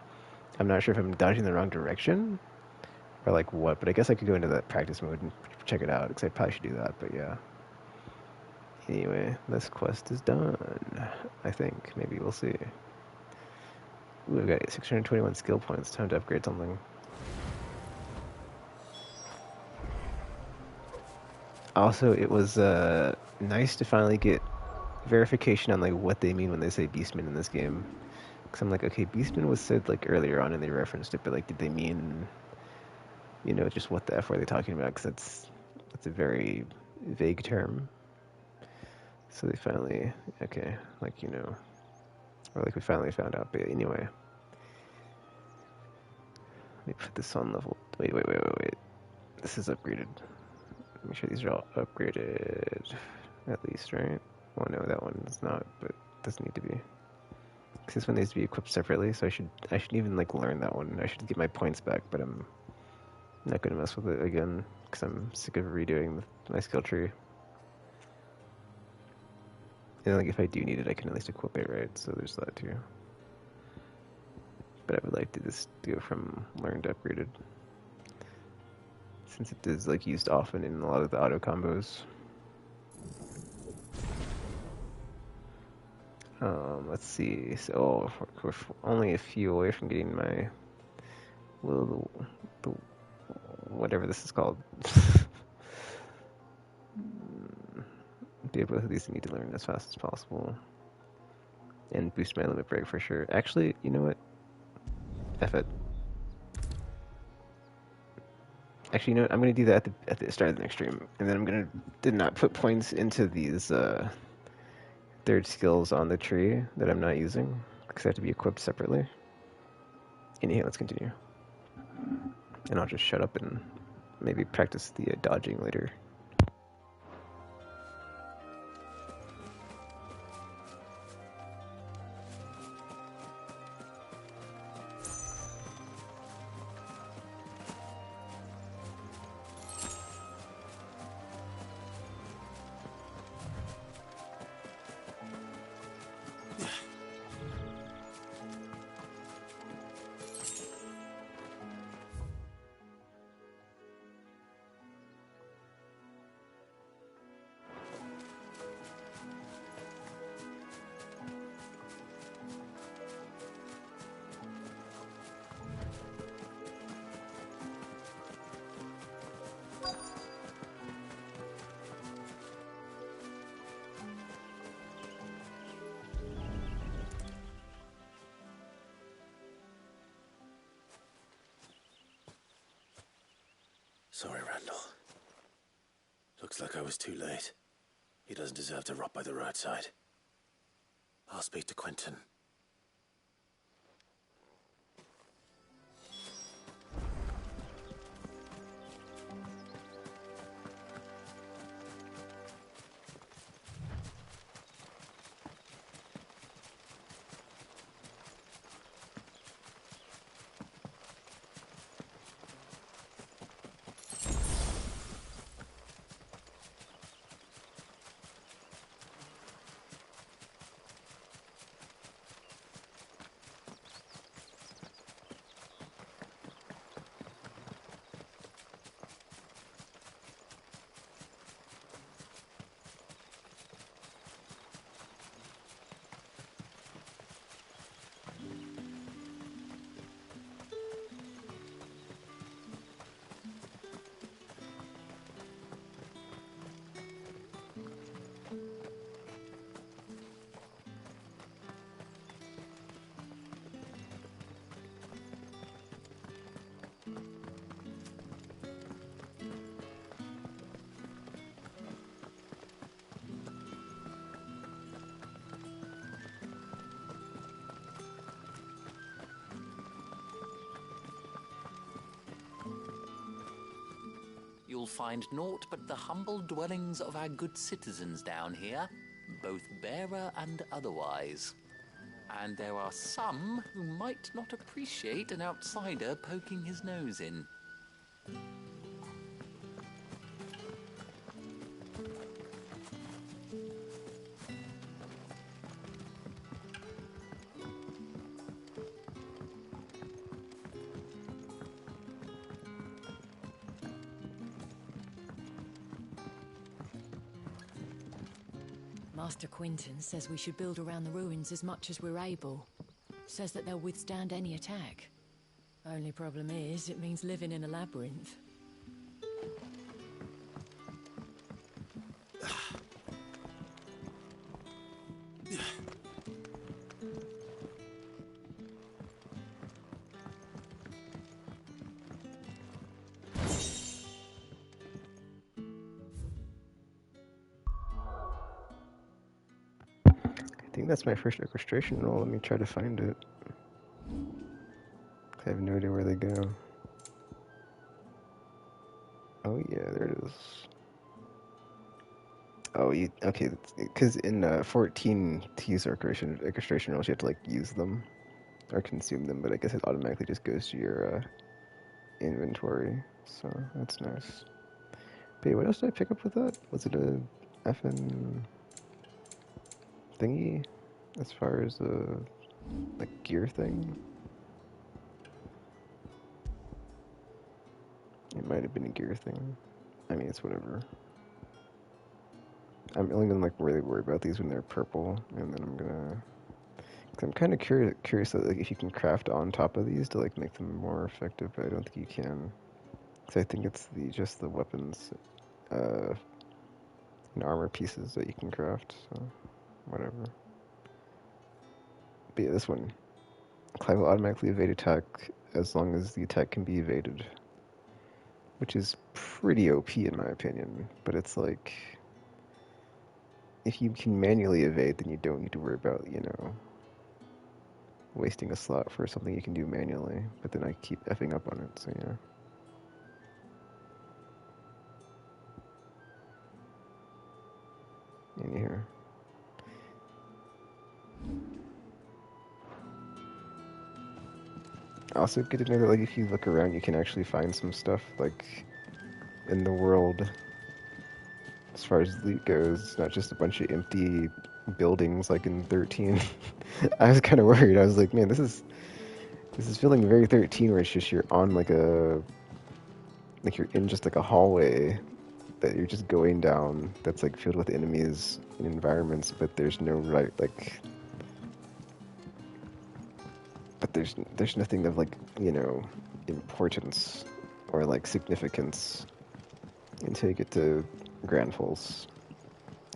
I'm not sure if I'm dodging the wrong direction or like what. But I guess I could go into that practice mode and check it out. Cause I probably should do that. But yeah. Anyway, this quest is done. I think. Maybe we'll see. Ooh, I've got 621 skill points. Time to upgrade something. Also, it was nice to finally get verification on like what they mean when they say Beastman in this game. Because I'm like, okay, Beastman was said like earlier on and they referenced it, but like, did they mean, you know, just what the F were they talking about? Because that's a very vague term. So they finally, okay, like, you know, or like we finally found out. But anyway, let me put this on level. Wait. This is upgraded. Make sure these are all upgraded, at least, right? Well, no, that one's not, but it doesn't need to be. Because this one needs to be equipped separately, so I should even like learn that one. I should get my points back, but I'm not gonna mess with it again because I'm sick of redoing my skill tree. And like if I do need it, I can at least equip it, right? So there's that too. But I would like to just go from learned to upgraded, since it is like used often in a lot of the auto combos. Let's see. So we're only a few away from getting my the whatever this is called. Both of these need to learn as fast as possible, and boost my limit break for sure. Actually, you know what? F it. Actually, you know what? I'm gonna do that at the start of the next stream, and then I'm gonna did not put points into these third skills on the tree that I'm not using because they have to be equipped separately. Anyhow, let's continue, and I'll just shut up and maybe practice the dodging later. Sorry, Randall. Looks like I was too late. He doesn't deserve to rot by the roadside. I'll speak to Quentin. you'll find naught but the humble dwellings of our good citizens down here, both bearer and otherwise. And there are some who might not appreciate an outsider poking his nose in. Master Quinton says we should build around the ruins as much as we're able. Says that they'll withstand any attack. Only problem is, it means living in a labyrinth. I think that's my first orchestration roll. Let me try to find it. I have no idea where they go. Oh yeah, there it is. Oh, okay? Because in 14 to use orchestration rolls, you have to like use them or consume them. But I guess it automatically just goes to your inventory, so that's nice. But yeah, what else did I pick up with that? Was it a effing thingy as far as a like gear thing? It might have been a gear thing. I mean, it's whatever. I'm only gonna like really worry about these when they're purple, and then I'm gonna. Cause I'm kind of curious that, like, if you can craft on top of these to like make them more effective, but I don't think you can. Cause I think it's just the weapons, and armor pieces that you can craft. So, whatever. But yeah, this one. Clive will automatically evade attack as long as the attack can be evaded. Which is pretty OP in my opinion, but it's like, if you can manually evade, then you don't need to worry about, wasting a slot for something you can do manually, but then I keep effing up on it, so yeah. In here. Also good to know that, like, if you look around, you can actually find some stuff, like, in the world. As far as loot goes, it's not just a bunch of empty buildings like in 13. I was kind of worried. I was like, man, this is feeling very 13, where it's just you're on like you're in just like a hallway that you're just going down that's like filled with enemies and environments, but there's no but there's nothing of like, importance or like significance until you get to Grand Falls,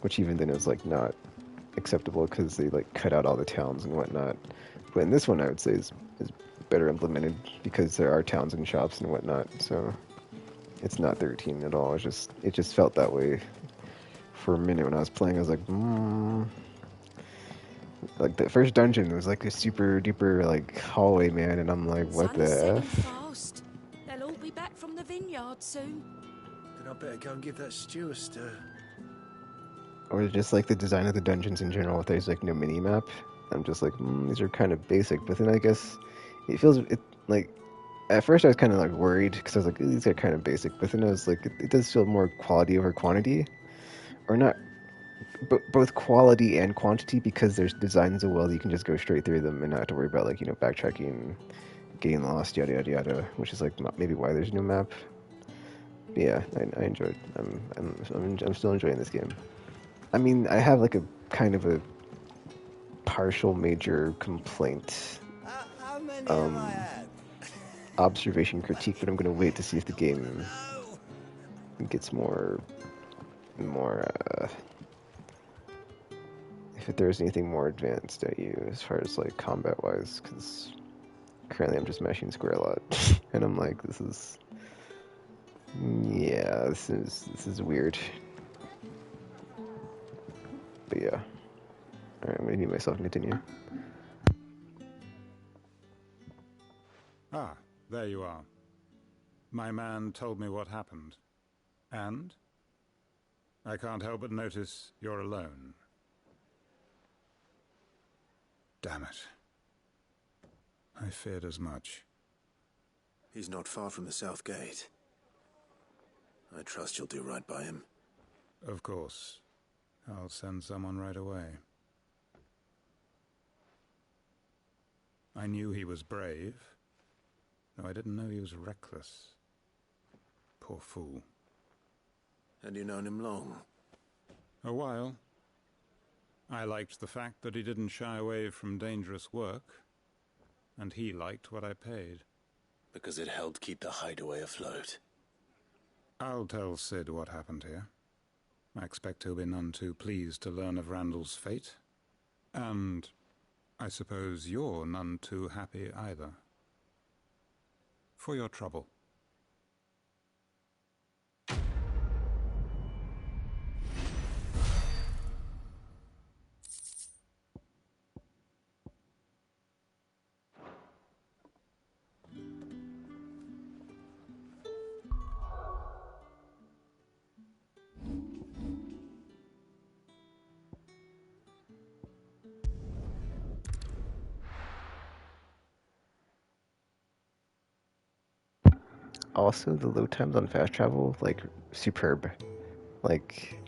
which even then is like not acceptable because they like cut out all the towns and whatnot. But in this one, I would say is better implemented because there are towns and shops and whatnot. So it's not 13 at all. It just felt that way for a minute when I was playing. I was like, like the first dungeon was like a super duper like hallway, man, and I'm like, what the F? Fast. They'll all be back from the vineyard soon. Then I better go and give that stew a stir. Or just like the design of the dungeons in general, if there's like no mini map. I'm just like, these are kind of basic. But then I guess it feels like, at first I was kind of like worried because I was like, these are kind of basic. But then I was like, it does feel more quality over quantity, or not, both quality and quantity, because there's designed so well that you can just go straight through them and not have to worry about like backtracking, getting lost, yada yada yada. Which is like maybe why there's no map. But yeah, I enjoyed. I'm still enjoying this game. I mean, I have like a kind of a partial major complaint, observation critique, but I'm gonna wait to see if the game gets more, if there's anything more advanced at you as far as like combat wise, because currently I'm just mashing square a lot, and I'm like, this is weird. But yeah. Alright, I'm gonna mute myself and continue. Ah, there you are. My man told me what happened. And? I can't help but notice you're alone. Damn it. I feared as much. He's not far from the South Gate. I trust you'll do right by him. Of course. I'll send someone right away. I knew he was brave, though I didn't know he was reckless. Poor fool. And you've known him long? A while. I liked the fact that he didn't shy away from dangerous work, and he liked what I paid. Because it helped keep the hideaway afloat. I'll tell Sid what happened here. I expect he'll be none too pleased to learn of Randall's fate. And I suppose you're none too happy either. For your trouble. Also, the load times on fast travel, like, superb. Like,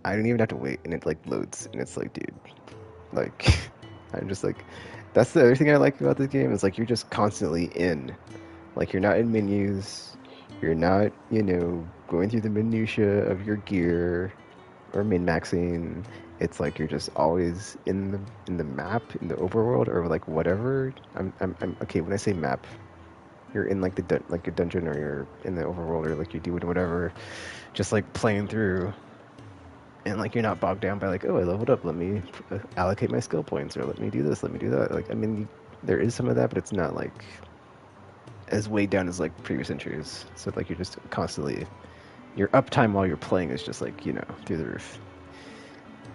I don't even have to wait, and it, like, loads, and it's like, dude, like, I'm just like, that's the other thing I like about this game, is, like, you're just constantly in. Like, you're not in menus, you're not, you know, going through the minutiae of your gear, or min-maxing. It's like you're just always in the map, in the overworld, or, like, whatever. I'm okay, when I say map, you're in like like a dungeon, or you're in the overworld, or like you're doing whatever, just like playing through, and like you're not bogged down by like, oh, I leveled up, let me allocate my skill points, or let me do this, let me do that. Like, I mean, there is some of that, but it's not like as weighed down as like previous entries. So like you're just constantly, your uptime while you're playing is just like, you know, through the roof.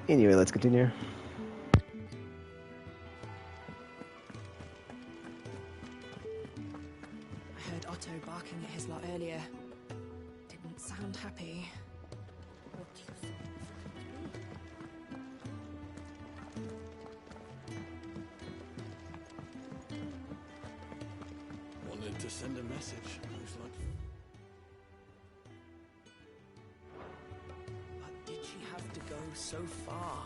Anyway, let's continue. I heard Otto barking at his lot earlier. Didn't sound happy. What do you think Wanted to send a message. I was like, But did she have to go so far?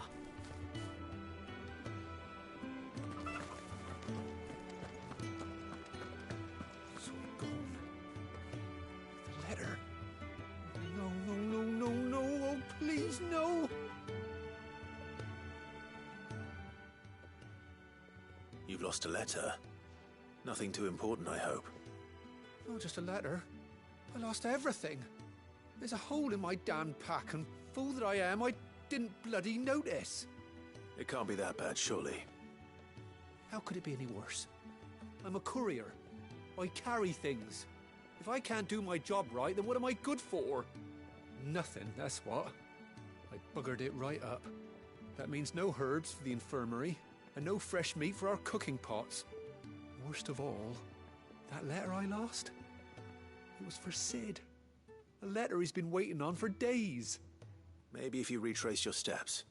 it's all gone. The letter. No, no, no, no, no. Oh, please, no. You've lost a letter. Nothing too important, I hope. Not just a letter. I lost everything. There's a hole in my damn pack, and fool that I am, I didn't bloody notice. It can't be that bad, surely. How could it be any worse? I'm a courier. I carry things. If I can't do my job right, then what am I good for? Nothing, that's what. I buggered it right up. That means no herbs for the infirmary, and no fresh meat for our cooking pots. Worst of all, that letter I lost, it was for Sid. A letter he's been waiting on for days. Maybe if you retrace your steps.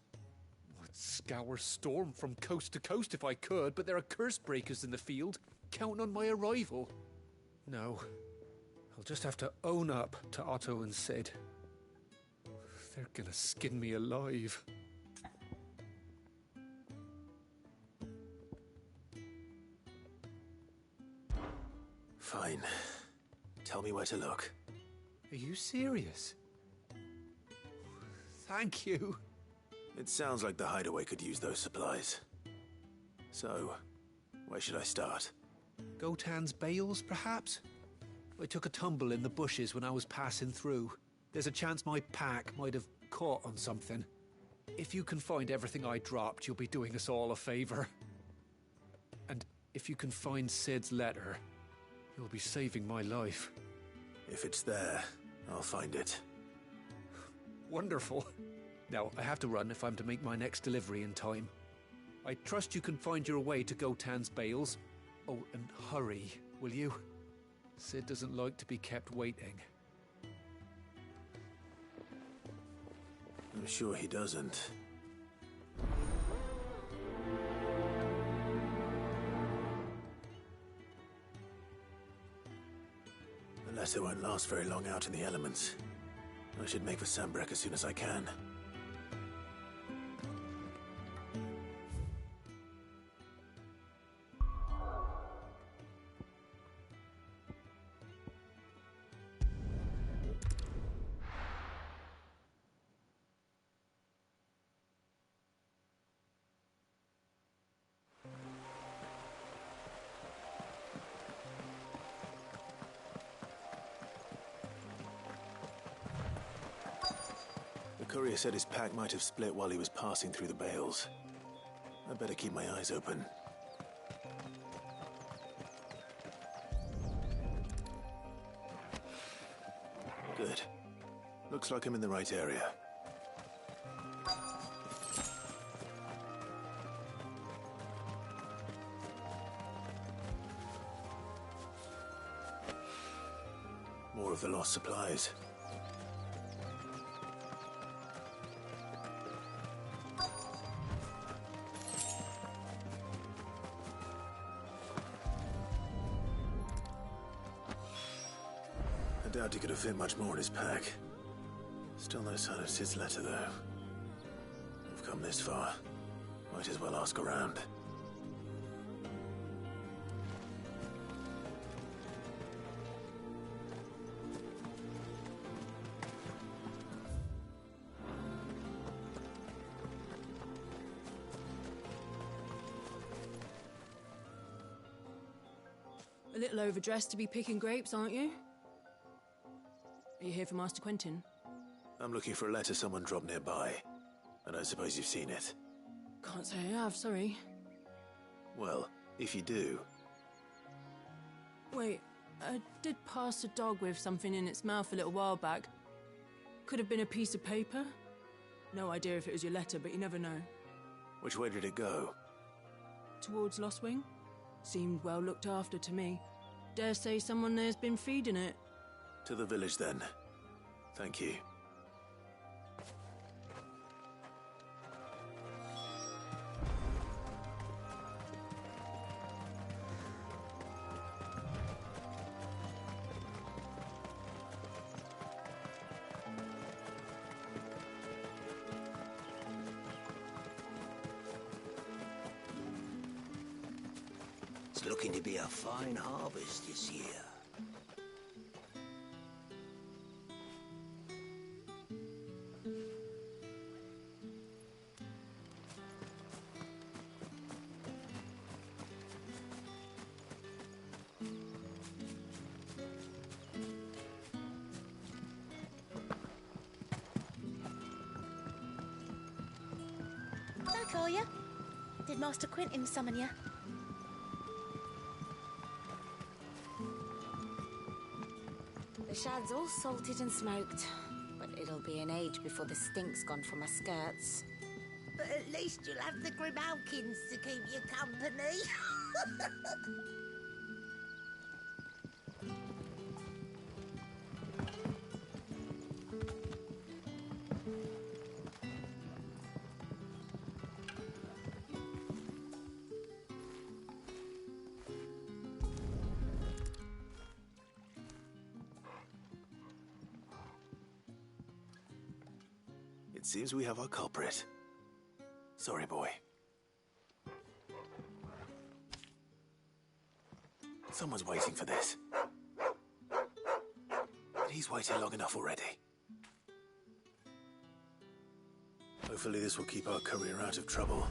I'd scour Storm from coast to coast if I could, but there are curse breakers in the field, counting on my arrival. No, I'll just have to own up to Otto and Sid. They're gonna skin me alive. Fine. Tell me where to look. Are you serious? Thank you. It sounds like the hideaway could use those supplies. So, where should I start? Gotan's bales, perhaps? I took a tumble in the bushes when I was passing through. There's a chance my pack might have caught on something. If you can find everything I dropped, you'll be doing us all a favor. And if you can find Sid's letter, you'll be saving my life. If it's there, I'll find it. Wonderful. Now, I have to run if I'm to make my next delivery in time. I trust you can find your way to Gotan's bales. Oh, and hurry, will you? Sid doesn't like to be kept waiting. I'm sure he doesn't. The letter won't last very long out in the elements. I should make for Sambrek as soon as I can. The courier said his pack might have split while he was passing through the bales. I'd better keep my eyes open. Good. Looks like I'm in the right area. More of the lost supplies. I doubt he could have fit much more in his pack. Still no sign of Sid's letter, though. We've come this far. Might as well ask around. A little overdressed to be picking grapes, aren't you? Are you here for Master Quentin? I'm looking for a letter someone dropped nearby. I don't suppose you've seen it. Can't say I have, sorry. Well, if you do... Wait, I did pass a dog with something in its mouth a little while back. Could have been a piece of paper. No idea if it was your letter, but you never know. Which way did it go? Towards Lost Wing? Seemed well looked after to me. Dare say someone there's been feeding it. To the village, then. Thank you. It's looking to be a fine harvest this year. Back, are you? Did Master Quentin summon you? The shad's all salted and smoked, but it'll be an age before the stink's gone from my skirts. But at least you'll have the Grimalkins to keep you company. It seems we have our culprit. Sorry, boy. Someone's waiting for this. But he's waited long enough already. Hopefully this will keep our courier out of trouble.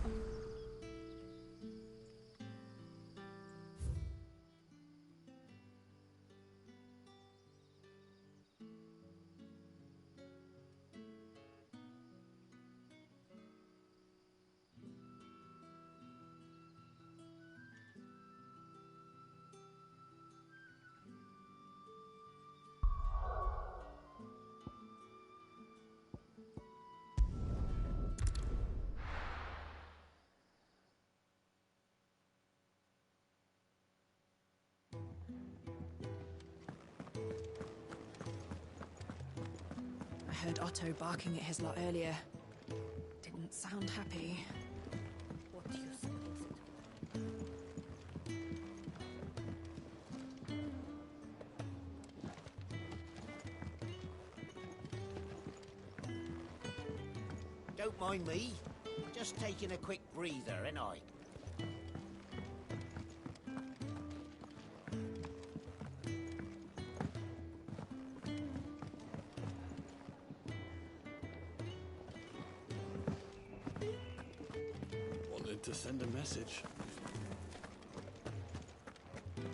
I heard Otto barking at his lot earlier. doesn't sound happy. What do you suppose it Don't mind me. Just taking a quick breather, ain't I? Wanted to send a message.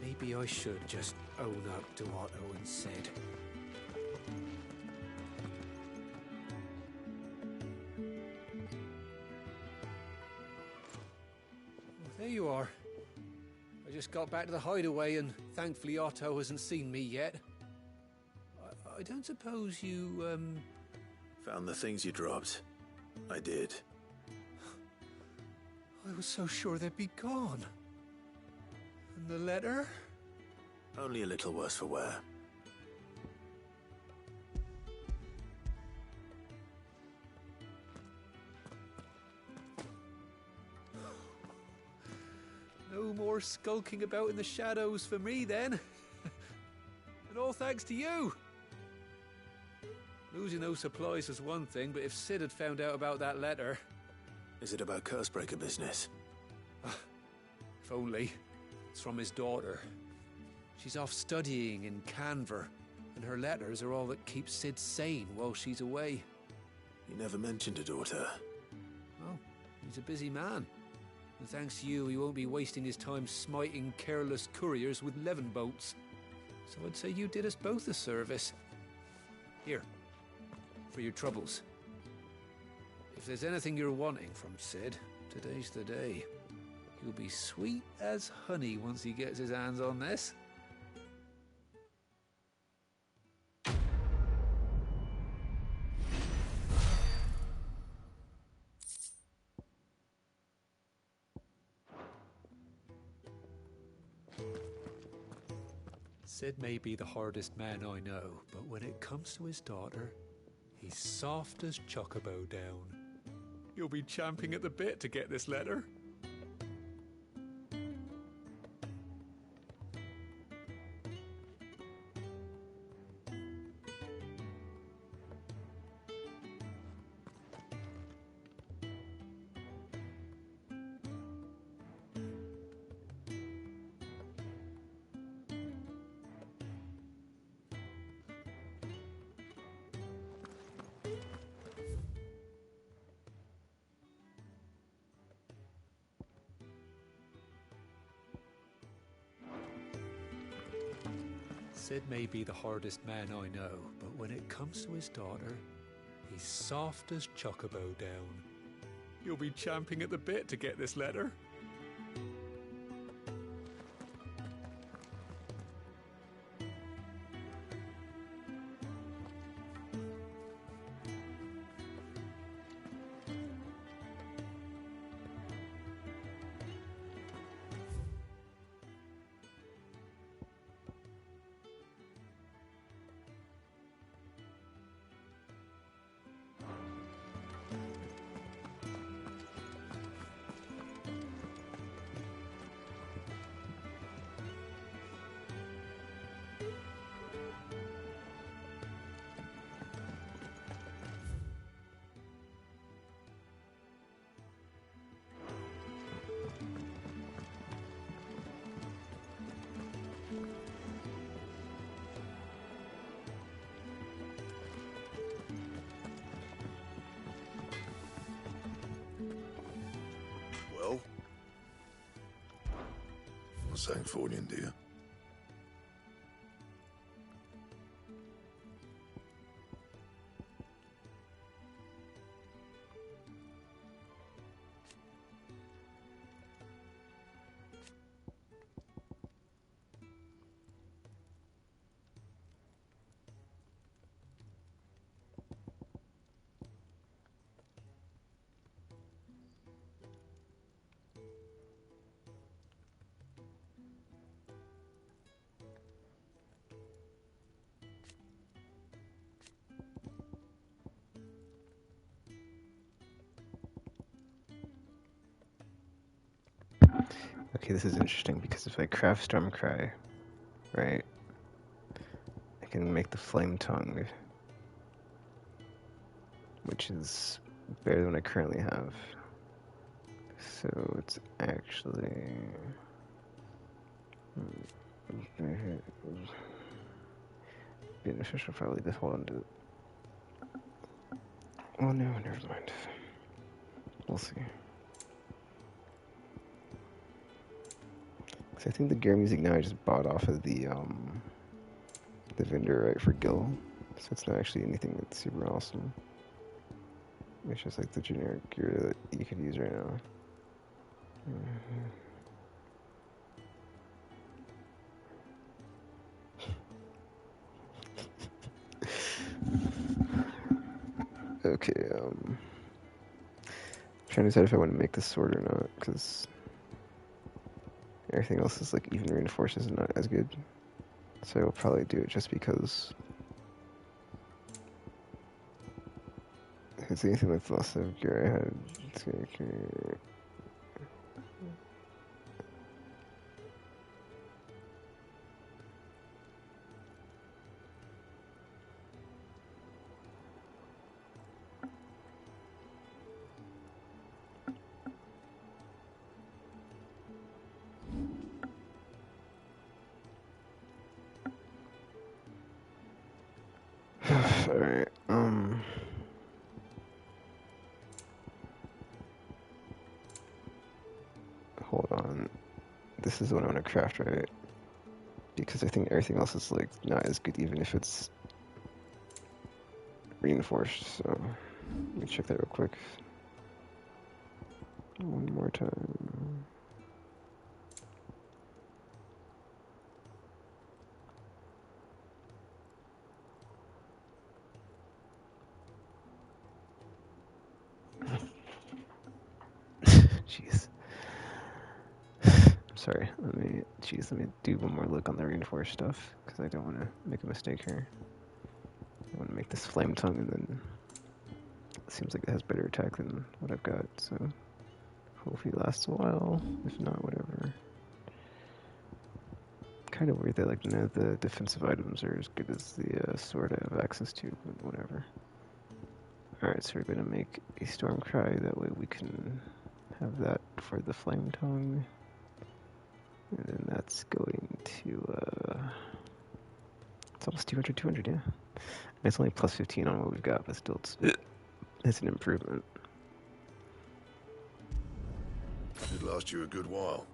Maybe I should just own up to what Owen said. There you are. I just got back to the hideaway and thankfully Otto hasn't seen me yet. I don't suppose you, Found the things you dropped. I did. I was so sure they'd be gone. And the letter? Only a little worse for wear. No more skulking about in the shadows for me, then. And all thanks to you. Losing those supplies was one thing, but if Sid had found out about that letter... Is it about Cursebreaker business? If only. It's from his daughter. She's off studying in Canver, and her letters are all that keep Sid sane while she's away. You never mentioned a daughter. Oh, he's a busy man. And thanks to you, he won't be wasting his time smiting careless couriers with levin boats. So I'd say you did us both a service. Here, for your troubles. If there's anything you're wanting from Sid, today's the day. He'll be sweet as honey once he gets his hands on this. Sid may be the hardest man I know, but when it comes to his daughter, he's soft as Chocobo down. You'll be champing at the bit to get this letter. Sid may be the hardest man I know, but when it comes to his daughter, he's soft as Chocobo down. You'll be champing at the bit to get this letter. Well? Not saying Fordian, do you? Okay, this is interesting because if I craft Stormcry, right, I can make the Flame Tongue, which is better than I currently have. So it's actually beneficial. Probably to hold on to it. Oh no, never mind. We'll see. Cause I think the gear music now I just bought off of the vendor, right, for Gil. So it's not actually anything that's super awesome. It's just like the generic gear that you could use right now. Okay, trying to decide if I want to make this sword or not, because everything else is like even reinforces and not as good. So I'll probably do it just because. If it's anything that's less of gear I had, it's gonna carry. Alright, hold on. This is what I want to craft, right? Because I think everything else is like not as good even if it's reinforced, so let me check that real quick. One more time. Jeez. Sorry, let me do one more look on the reinforced stuff, because I don't want to make a mistake here. I want to make this Flame Tongue, and then it seems like it has better attack than what I've got, so hopefully it lasts a while. If not, whatever. Kind of weird that like none of the defensive items are as good as the sword I have access to, but whatever. Alright, so we're gonna make a Stormcry, that way we can have that for the Flame Tongue. And then that's going to, it's almost 200, yeah. And it's only plus 15 on what we've got, but still it's an improvement. Should last you a good while.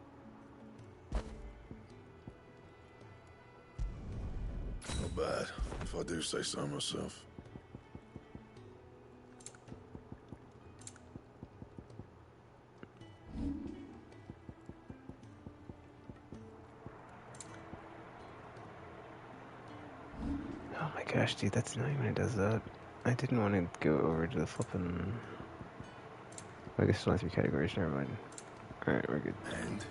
Not bad, if I do say so myself. Oh my gosh, dude, that's not even when it does that. I didn't want to go over to the flippin'... I guess it's only 3 categories, never mind. Alright, we're good. And?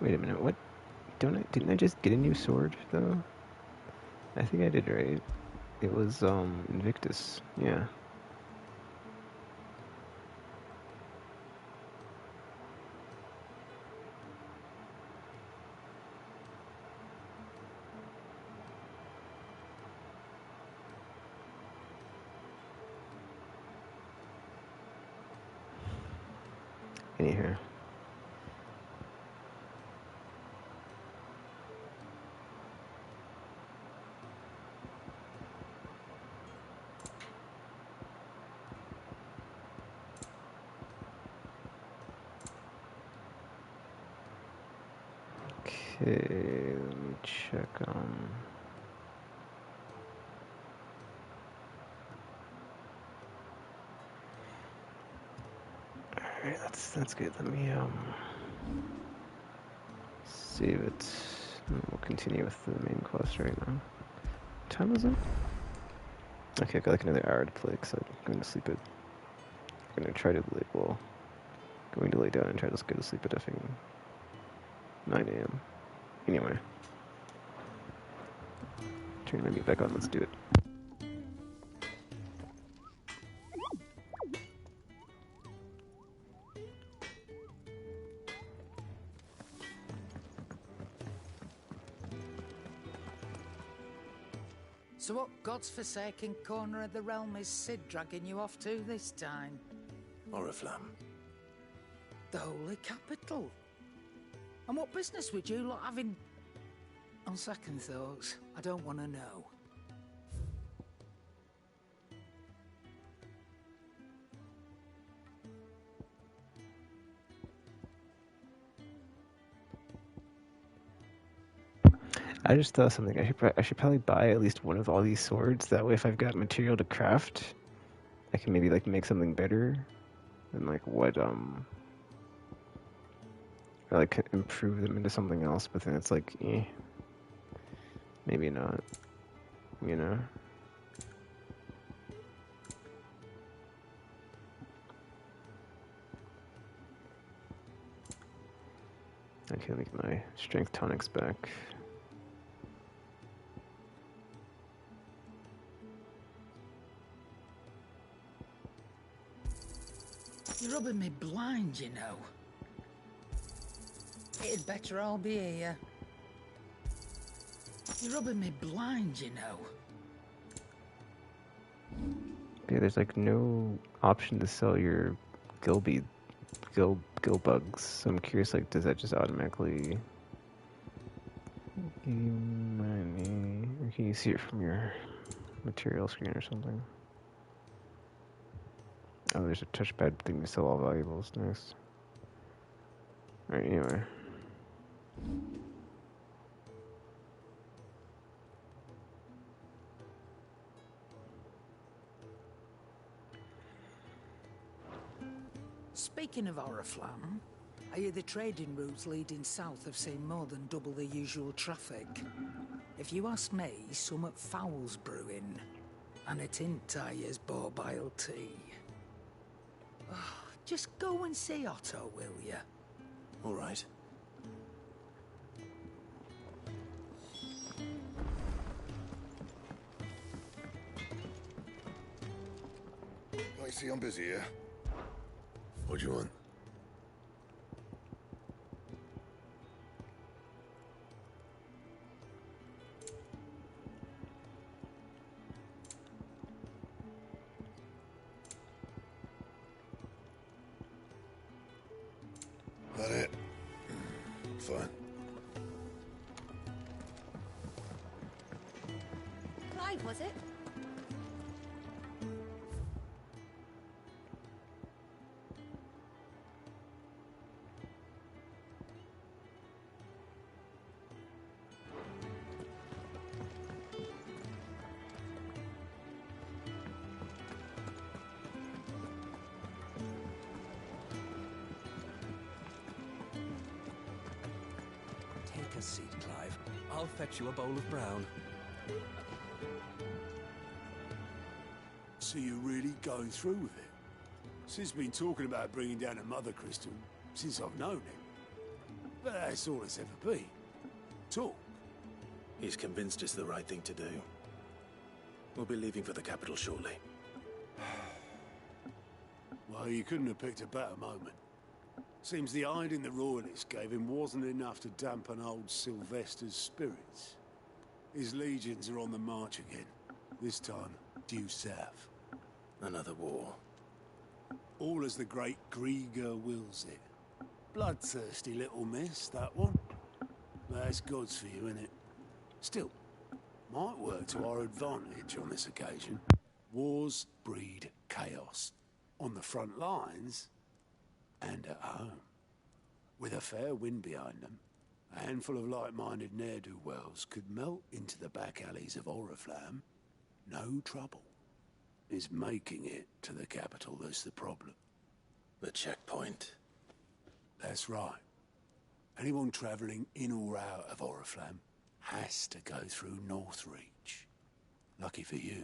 Wait a minute, what? Didn't I just get a new sword, though? I think I did, right? It was, Invictus, yeah. Anyhow. Okay, let me check on... Alright, that's good. Let me, save it. And we'll continue with the main quest right now. What time is it? Okay, I've got like another hour to play, because I'm going to sleep it. I'm going to try to, like, well... Going to lay down and try to go to sleep at effing 9 a.m. Anyway. Turn my mute back on, let's do it. So what god's-forsaken corner of the realm is Sid dragging you off to this time? Oriflamme. The holy capital. And what business would you lot having... On second thoughts, I don't want to know. I just thought something. I should probably buy at least one of all these swords. That way, if I've got material to craft, I can maybe like make something better than like what or like improve them into something else. But then it's like, maybe not. You know. Okay, let me get my strength tonics back. You're rubbing me blind, you know. It'd better all be here. You're rubbing me blind, you know. Okay, there's like no option to sell your gill bugs. So I'm curious, like, does that just automatically give you money? Or can you see it from your material screen or something? Oh, there's a touchpad thing to sell all valuables. Nice. Alright, anyway. Speaking of Oriflamme, I hear the trading routes leading south have seen more than double the usual traffic. If you ask me, summat foul's brewing, and it ain't Tyre's borbile tea. Just go and see Otto, will you? All right. I see I'm busy here. What do you want? That it? Fine. Clyde, was it? Take a seat, Clive. I'll fetch you a bowl of brown. So you're really going through with it? Sid's been talking about bringing down a mother crystal since I've known him. But that's all it's ever been. Talk. He's convinced it's the right thing to do. We'll be leaving for the capital shortly. Well, you couldn't have picked a better moment. Seems the hiding the royalists gave him wasn't enough to dampen old Sylvester's spirits. His legions are on the march again, this time due south. Another war. All as the great Grieger wills it. Bloodthirsty little miss, that one. That's God's for you, innit? Still, might work to our advantage on this occasion. Wars breed chaos. On the front lines, and at home. With a fair wind behind them, a handful of like-minded ne'er-do-wells could melt into the back alleys of Oriflamme. No trouble. Is making it to the capital that's the problem. The checkpoint. That's right. Anyone travelling in or out of Oriflamme has to go through Northreach. Lucky for you,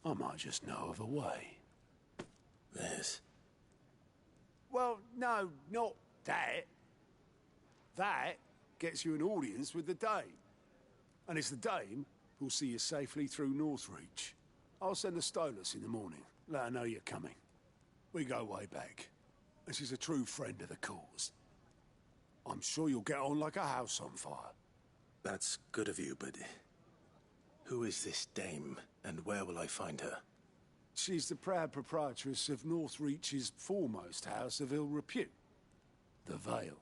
I might just know of a way. This? Well, no, not that. That gets you an audience with the Dame. And it's the Dame who'll see you safely through Northreach. I'll send a Stolas in the morning. Let her know you're coming. We go way back. And she's a true friend of the cause. I'm sure you'll get on like a house on fire. That's good of you, but who is this Dame, and where will I find her? She's the proud proprietress of Northreach's foremost house of ill repute, the Vale.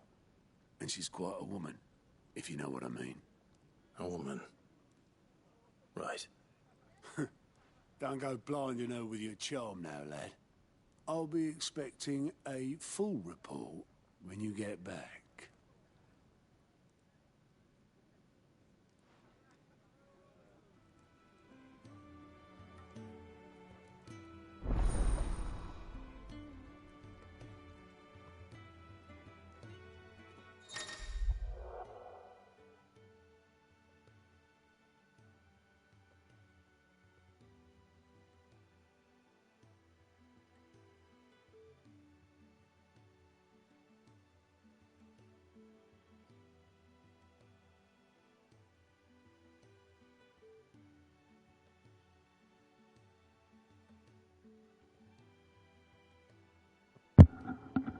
And she's quite a woman, if you know what I mean. A woman? Right. Don't go blinding her with your charm now, lad. I'll be expecting a full report when you get back.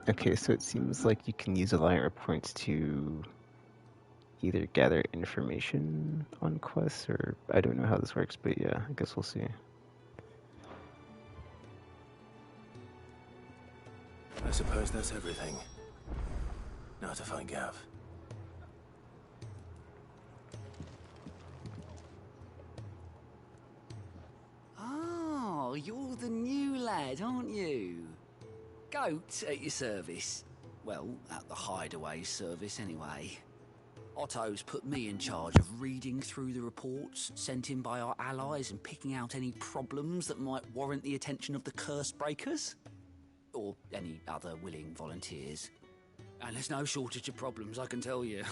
Okay, so it seems like you can use Alliant points to either gather information on quests, or I don't know how this works, but yeah, I guess we'll see. I suppose that's everything. Now to find Gav. Oh, you're the new lad, aren't you? Goat at your service. Well, at the hideaway service, anyway. Otto's put me in charge of reading through the reports sent in by our allies and picking out any problems that might warrant the attention of the curse breakers. Or any other willing volunteers. And there's no shortage of problems, I can tell you.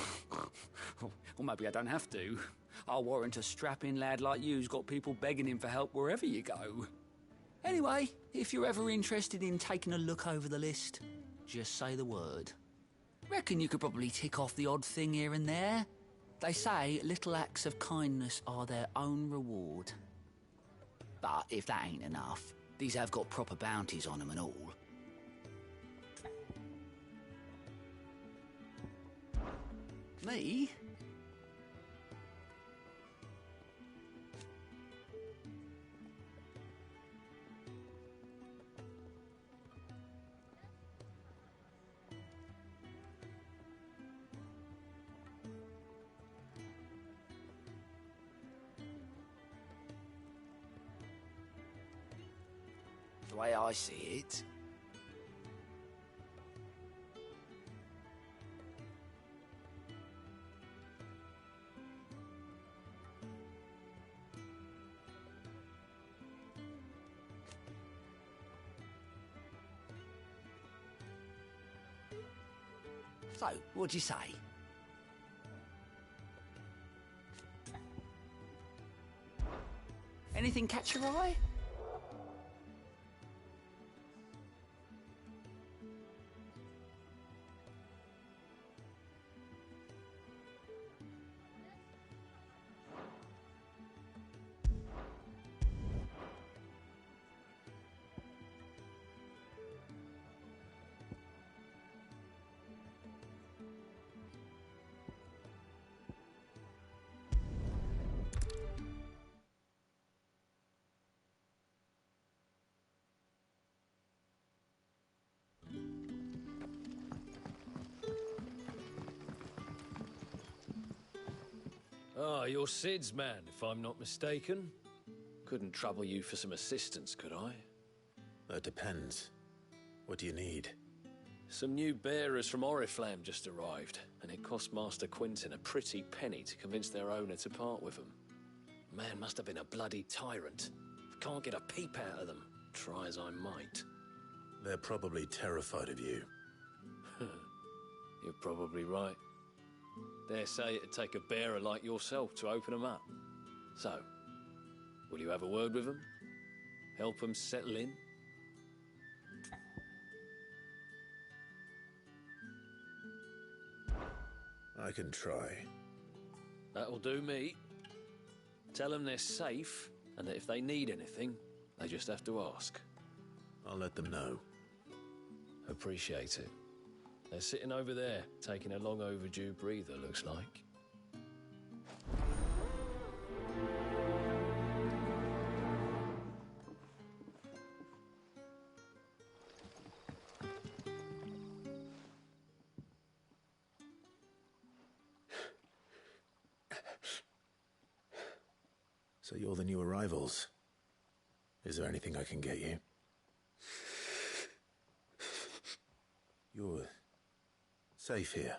Or maybe I don't have to. I'll warrant a strapping lad like you's got people begging him for help wherever you go. Anyway, if you're ever interested in taking a look over the list, just say the word. Reckon you could probably tick off the odd thing here and there. They say little acts of kindness are their own reward. But if that ain't enough, these have got proper bounties on them and all. Me? The way I see it, so, what'd you say? Anything catch your eye? Ah, you're Sid's man, if I'm not mistaken. Couldn't trouble you for some assistance, could I? That depends. What do you need? Some new bearers from Oriflamme just arrived, and it cost Master Quintin a pretty penny to convince their owner to part with them. Man must have been a bloody tyrant. Can't get a peep out of them, try as I might. They're probably terrified of you. You're probably right. Dare say it'd take a bearer like yourself to open them up. So, will you have a word with them? Help them settle in? I can try. That'll do me. Tell them they're safe, and that if they need anything, they just have to ask. I'll let them know. Appreciate it. They're sitting over there, taking a long overdue breather, looks like. So you're the new arrivals. Is there anything I can get you? You're safe here.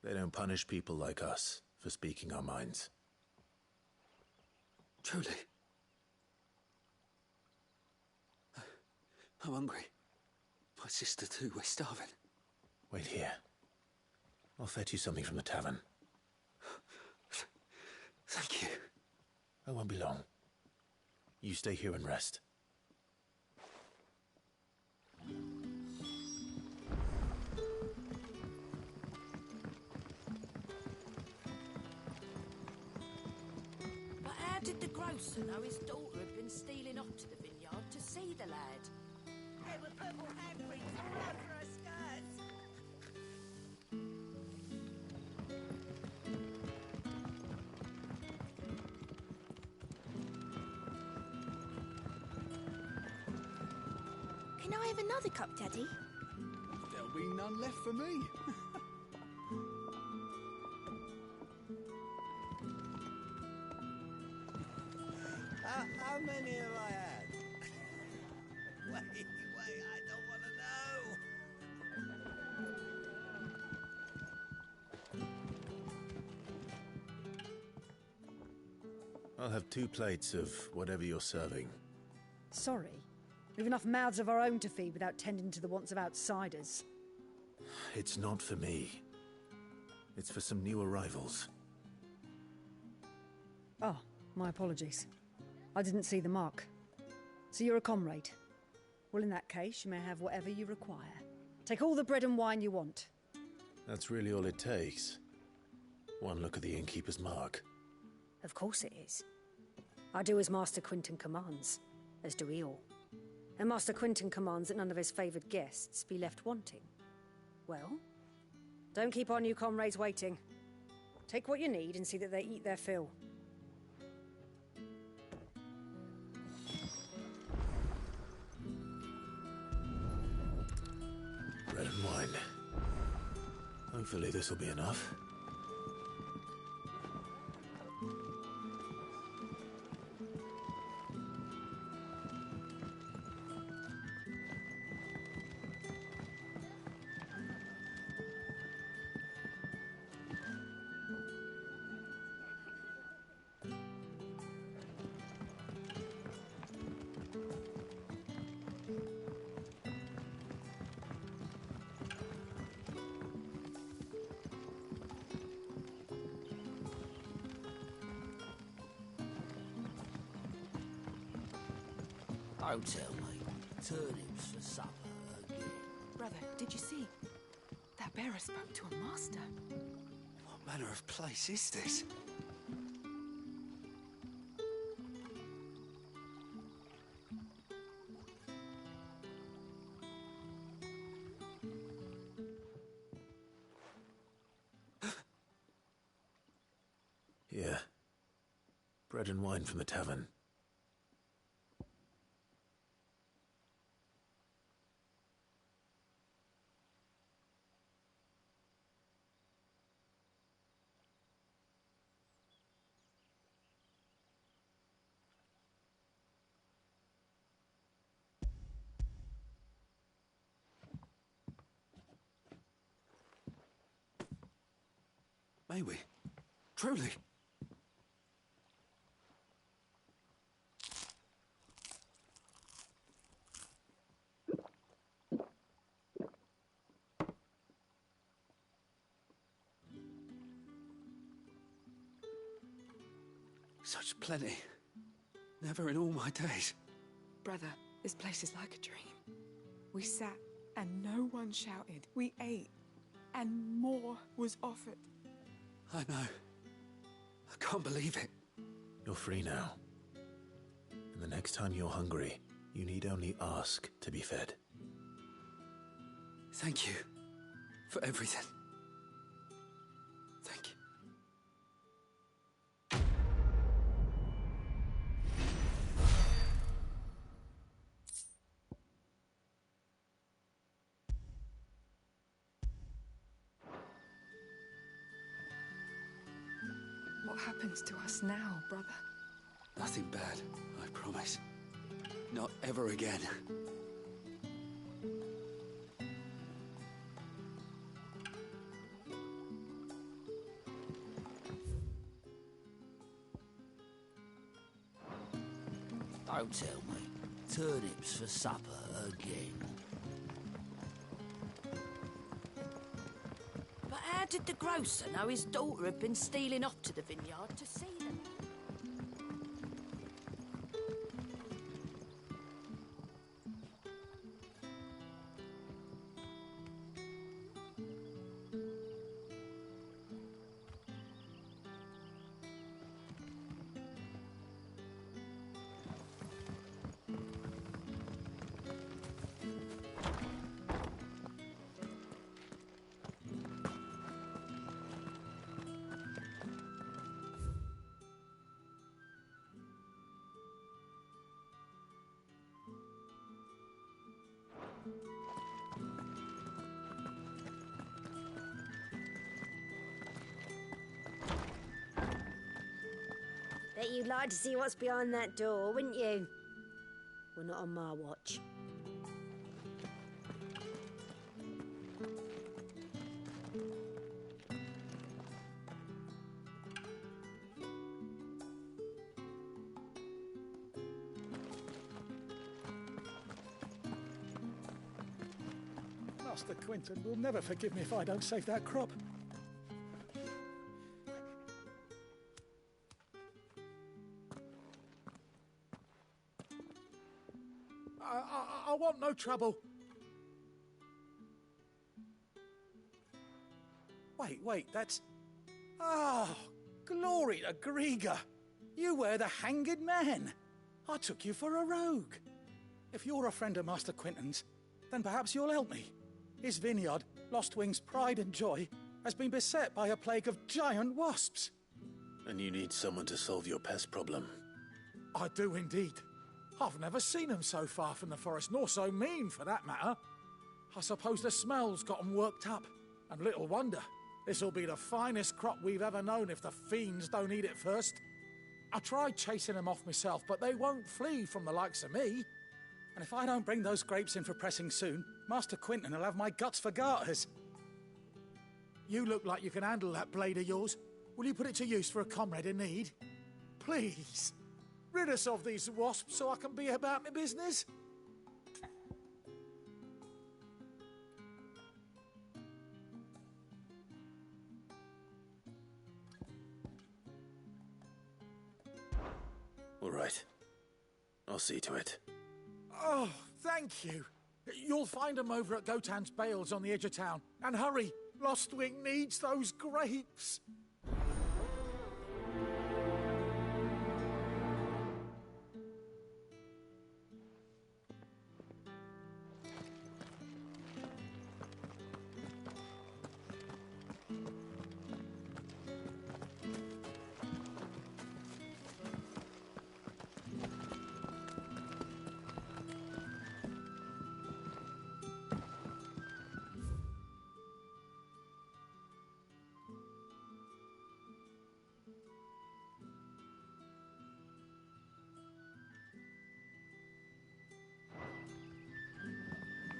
They don't punish people like us for speaking our minds. Truly. I'm hungry. My sister too, we're starving. Wait here. I'll fetch you something from the tavern. Thank you. I won't be long. You stay here and rest. But how did the grocer know his daughter had been stealing off to the vineyard to see the lad? There were purple handprints all over her skirts. Can I have another cup, Daddy? There'll be none left for me. How many have I had? wait, I don't want to know. I'll have 2 plates of whatever you're serving. Sorry. We've enough mouths of our own to feed without tending to the wants of outsiders. It's not for me. It's for some new arrivals. Oh, my apologies. I didn't see the mark. So you're a comrade. Well, in that case, you may have whatever you require. Take all the bread and wine you want. That's really all it takes. One look at the innkeeper's mark. Of course it is. I do as Master Quinton commands, as do we all. And Master Quinton commands that none of his favoured guests be left wanting. Well, don't keep our new comrades waiting. Take what you need and see that they eat their fill. Bread and wine. Hopefully this will be enough. Don't tell me. Turnips for supper again. Brother, did you see? That bearer spoke to a master. What manner of place is this? Here. Bread and wine from the tavern. May we? Truly? Such plenty. Never in all my days. Brother, this place is like a dream. We sat and no one shouted. We ate And more was offered. I know. I can't believe it. You're free now. And the next time you're hungry, you need only ask to be fed. Thank you for everything. Thank you. What happens to us now, brother? Nothing bad, I promise. Not ever again. Don't tell me. Turnips for supper again. But how did the grocer know his daughter had been stealing off to the vineyard to see them? Bet you'd like to see what's behind that door, wouldn't you? Well, not on my watch. Master Quinton will never forgive me if I don't save that crop. I want no trouble. Wait, that's... Oh, glory to Grieger. You were the hanged man. I took you for a rogue. If you're a friend of Master Quinton's, then perhaps you'll help me. His vineyard, Lostwing's pride and joy, has been beset by a plague of giant wasps. And you need someone to solve your pest problem. I do indeed. I've never seen them so far from the forest, nor so mean, for that matter. I suppose the smell's got them worked up. And little wonder. This'll be the finest crop we've ever known if the fiends don't eat it first. I tried chasing them off myself, but they won't flee from the likes of me. And if I don't bring those grapes in for pressing soon, Master Quinton will have my guts for garters. You look like you can handle that blade of yours. Will you put it to use for a comrade in need? Please. Rid us of these wasps so I can be about my business. All right. I'll see to it. Oh, thank you. You'll find them over at Gotan's Bales on the edge of town. And hurry, Lostwing needs those grapes.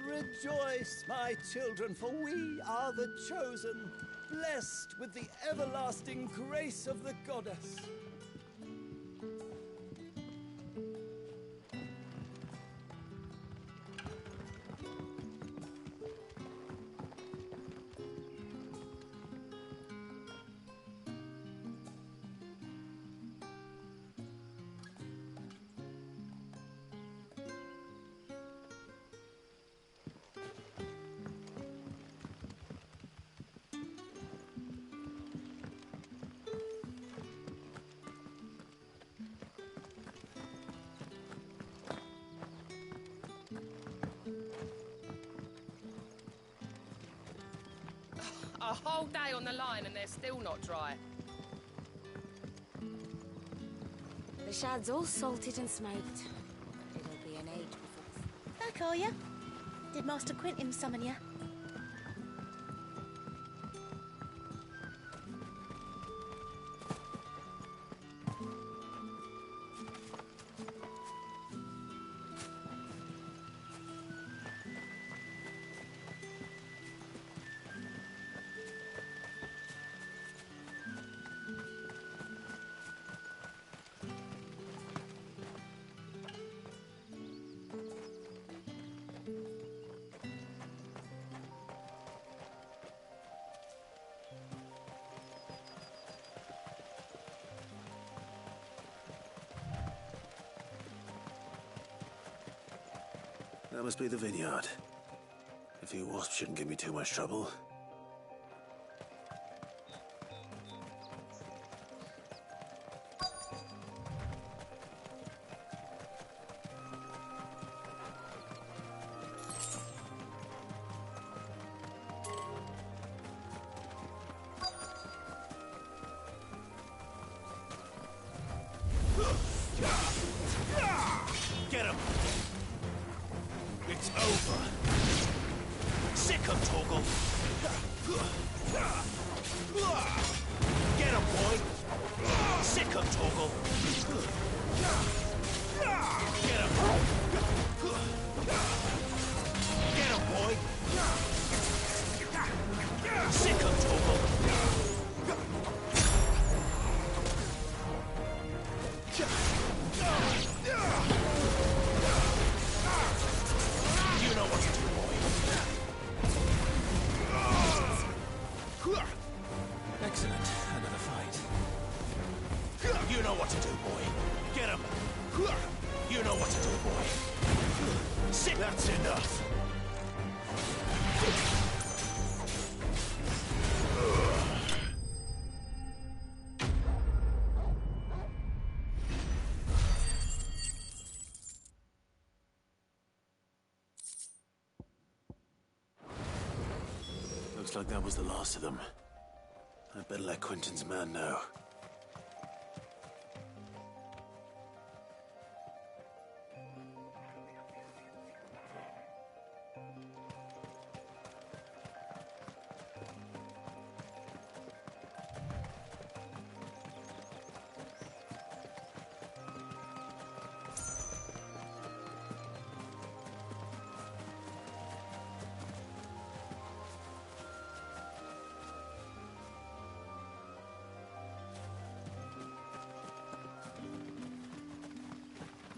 Rejoice, my children, for we are the chosen, blessed with the everlasting grace of the goddess. a whole day on the line and they're still not dry. The shad's all salted and smoked. It'll be an age before... Back, are ya? Did Master Quentin summon ya? That must be the vineyard. A few wasps shouldn't give me too much trouble. Get him! It's over. Sick him, Torgal. Get him, boy. Sick him, Torgal. Get him. Get him, boy. Sick him, Torgal. You know what to do, boy. Excellent. Another fight. You know what to do, boy. Get him. You know what to do, boy. Sick. That's enough. Looks like that was the last of them. I'd better let Quentin's man know.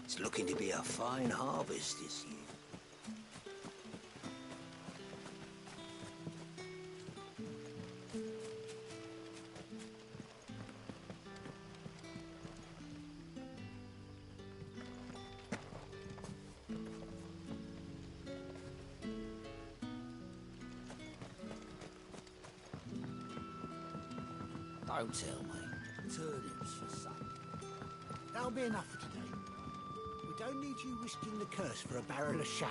It's looking to be a fine harvest this year. Don't tell me. Turnips for sale. That'll be enough for today. We don't need you risking the curse for a barrel of shad.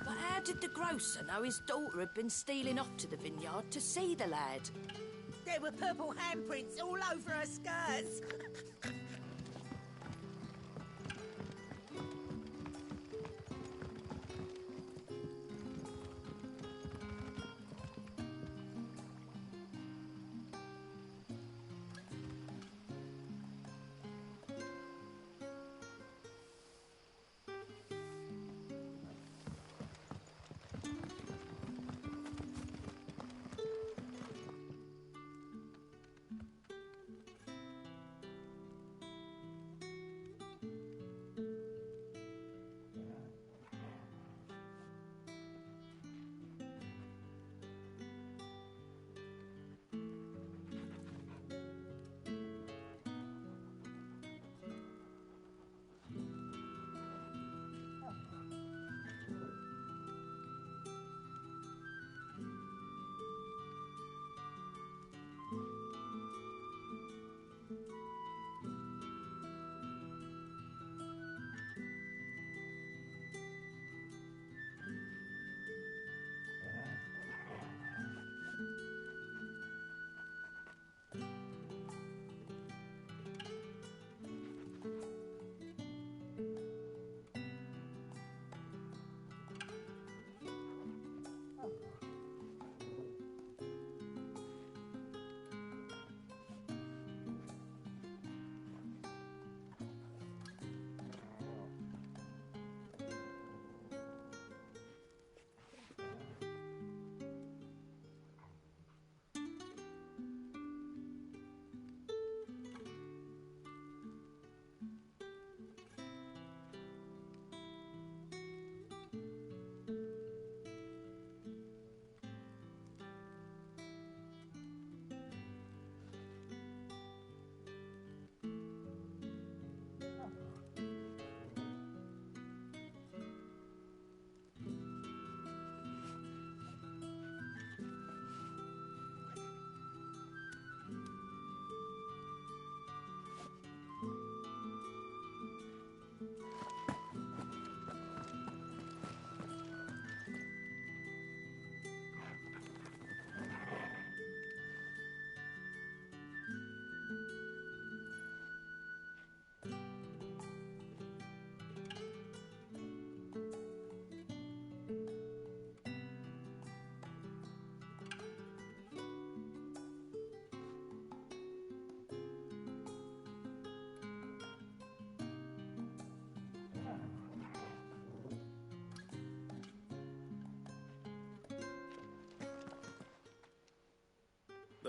But how did the grocer know his daughter had been stealing off to the vineyard to see the lad? There were purple handprints all over her skirts.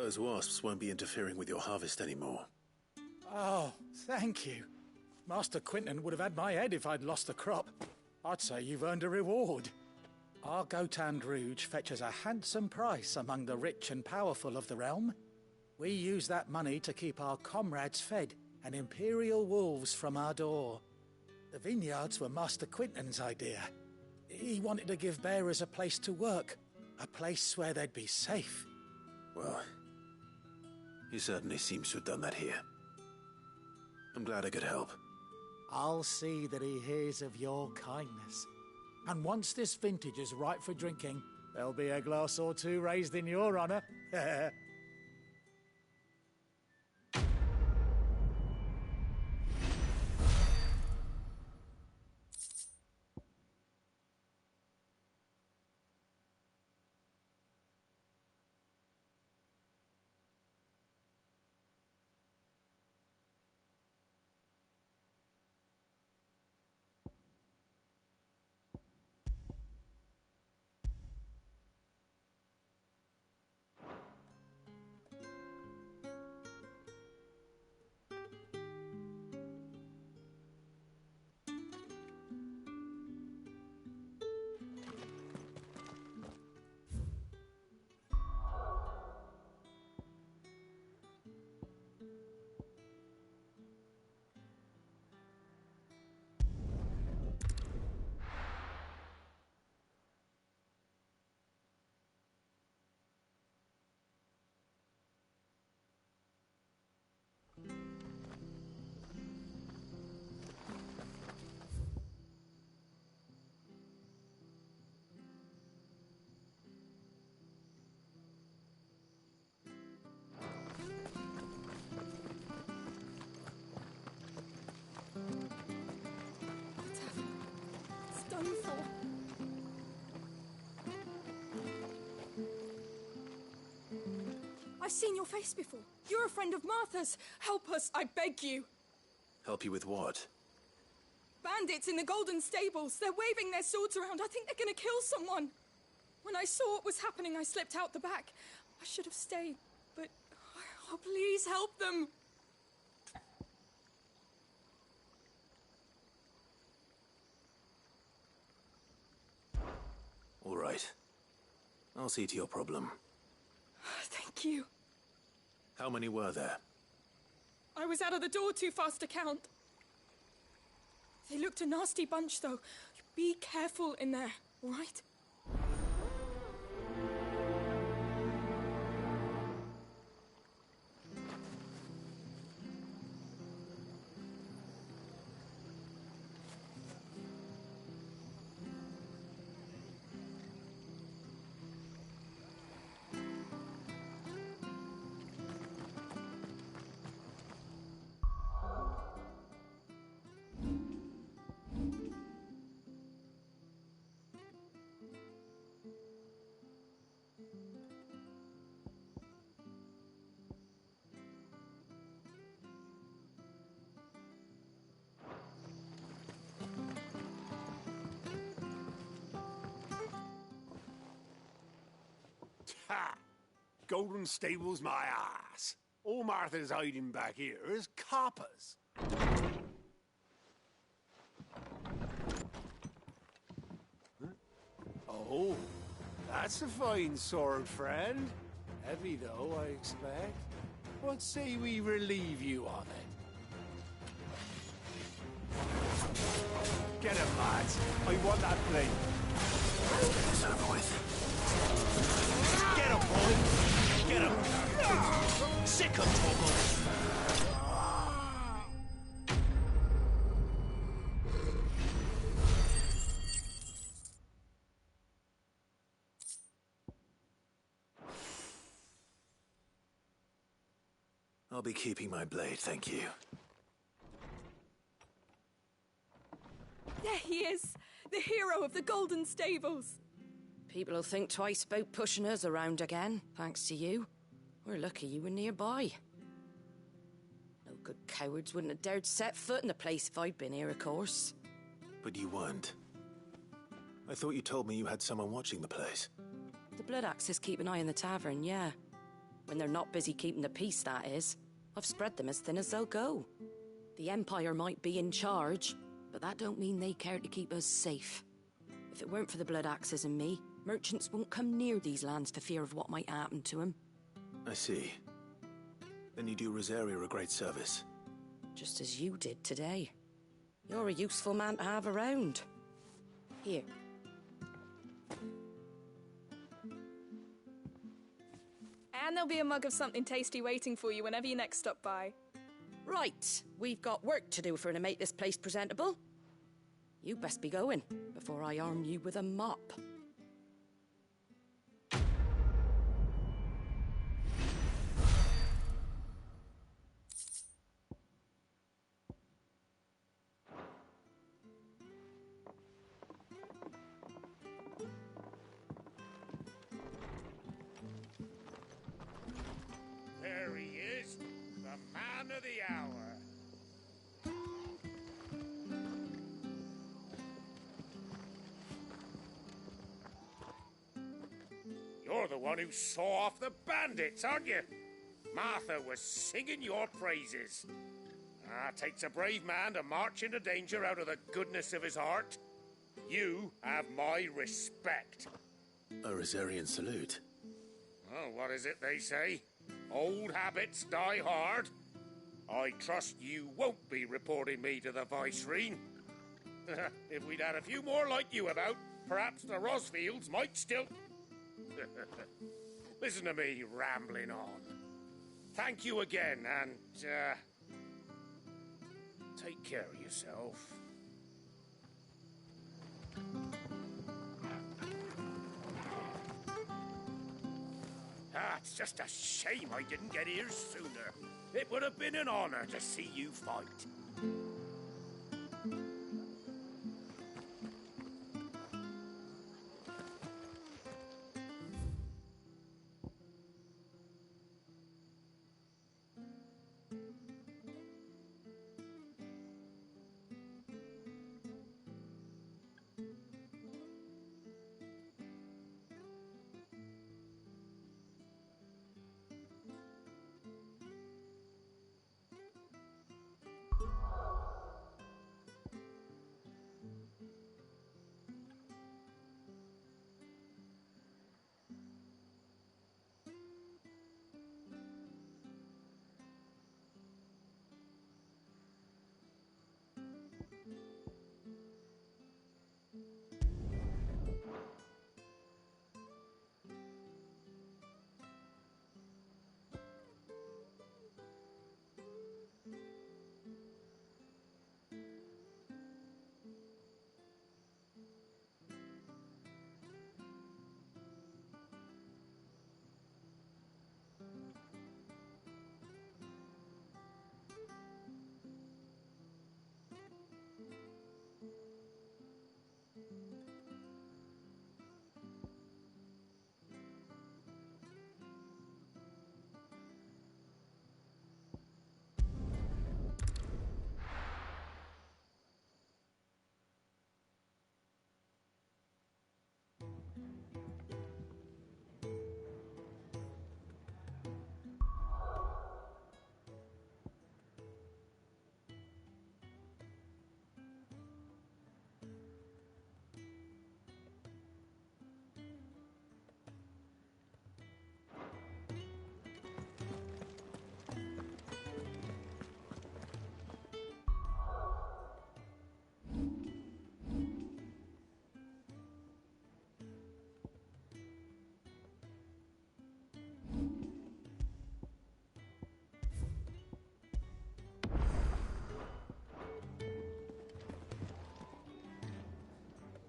Those wasps won't be interfering with your harvest anymore. Oh, thank you. Master Quinton would have had my head if I'd lost the crop. I'd say you've earned a reward. Our Gotand Rouge fetches a handsome price among the rich and powerful of the realm. We use that money to keep our comrades fed and Imperial wolves from our door. The vineyards were Master Quinton's idea. He wanted to give bearers a place to work, a place where they'd be safe. Well, he certainly seems to have done that here. I'm glad I could help. I'll see that he hears of your kindness. And once this vintage is ripe for drinking, there'll be a glass or two raised in your honor. I've seen your face before. You're a friend of Martha's. Help us, I beg you. Help you with what? Bandits in the Golden Stables. They're waving their swords around. I think they're gonna kill someone. When I saw what was happening, I slipped out the back. I should have stayed, but... Oh, please help them. All right. I'll see to your problem. Thank you. How many were there? I was out of the door too fast to count. They looked a nasty bunch, though. Be careful in there, all right? Ha! Golden Stables my ass. All Martha's hiding back here is coppers. Huh? Oh, that's a fine sword, friend. Heavy though, I expect. What say we relieve you of it? Get him, lads. I want that blade. Let's get this over with. Get him, boy! Get him! Sick of trouble! I'll be keeping my blade, thank you. There he is! The hero of the Golden Stables! People will think twice about pushing us around again, thanks to you. We're lucky you were nearby. No good cowards wouldn't have dared set foot in the place if I'd been here, of course. But you weren't. I thought you told me you had someone watching the place. The Blood Axes keep an eye on the tavern, yeah. When they're not busy keeping the peace, that is. I've spread them as thin as they'll go. The Empire might be in charge, but that don't mean they care to keep us safe. If it weren't for the Blood Axes and me, merchants won't come near these lands for fear of what might happen to them. I see. Then you do Rosaria a great service. Just as you did today. You're a useful man to have around. Here. And there'll be a mug of something tasty waiting for you whenever you next stop by. Right, we've got work to do for to make this place presentable. You best be going, before I arm you with a mop. There he is, the man of the hour. You're the one who saw off the bandits, aren't you? Martha was singing your praises. Takes a brave man to march into danger out of the goodness of his heart. You have my respect. A Rosarian salute. Oh, what is it they say? Old habits die hard. I trust you won't be reporting me to the Viceroy. If we'd had a few more like you about, perhaps the Rosfields might still... Listen to me rambling on. Thank you again, and, take care of yourself. It's just a shame I didn't get here sooner. It would have been an honor to see you fight.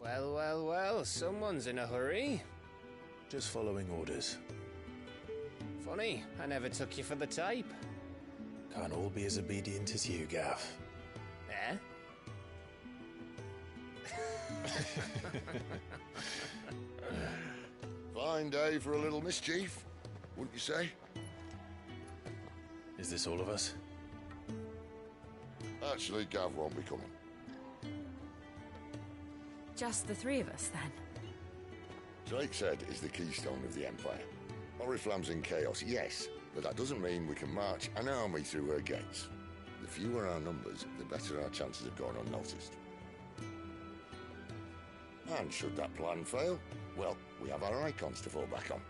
Well, well, well, someone's in a hurry. Just following orders. Funny, I never took you for the type. Can't all be as obedient as you, Gaff. Eh? Fine day for a little mischief, wouldn't you say? Is this all of us? Actually, Gav won't be coming. Just the three of us, then? Drake said is the keystone of the Empire. Oriflamme's in chaos, yes, but that doesn't mean we can march an army through her gates. The fewer our numbers, the better our chances of going unnoticed. And should that plan fail, well, we have our icons to fall back on.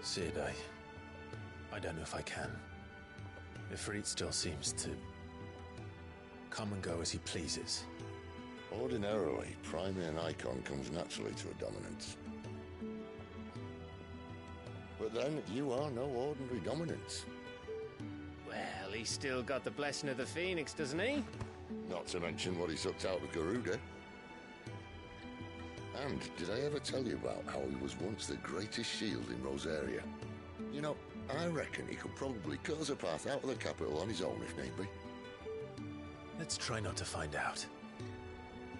Sid, I don't know if I can. Ifrit still seems to come and go as he pleases. Ordinarily, priming an icon comes naturally to a dominance. But then, you are no ordinary dominance. Well, he's still got the blessing of the Phoenix, doesn't he? Not to mention what he sucked out of Garuda. And did I ever tell you about how he was once the greatest shield in Rosaria? You know, I reckon he could probably cut us a path out of the capital on his own if need be. Let's try not to find out.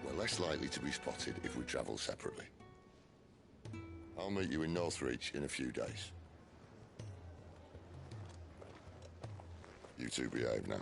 We're less likely to be spotted if we travel separately. I'll meet you in Northreach in a few days. You two behave now.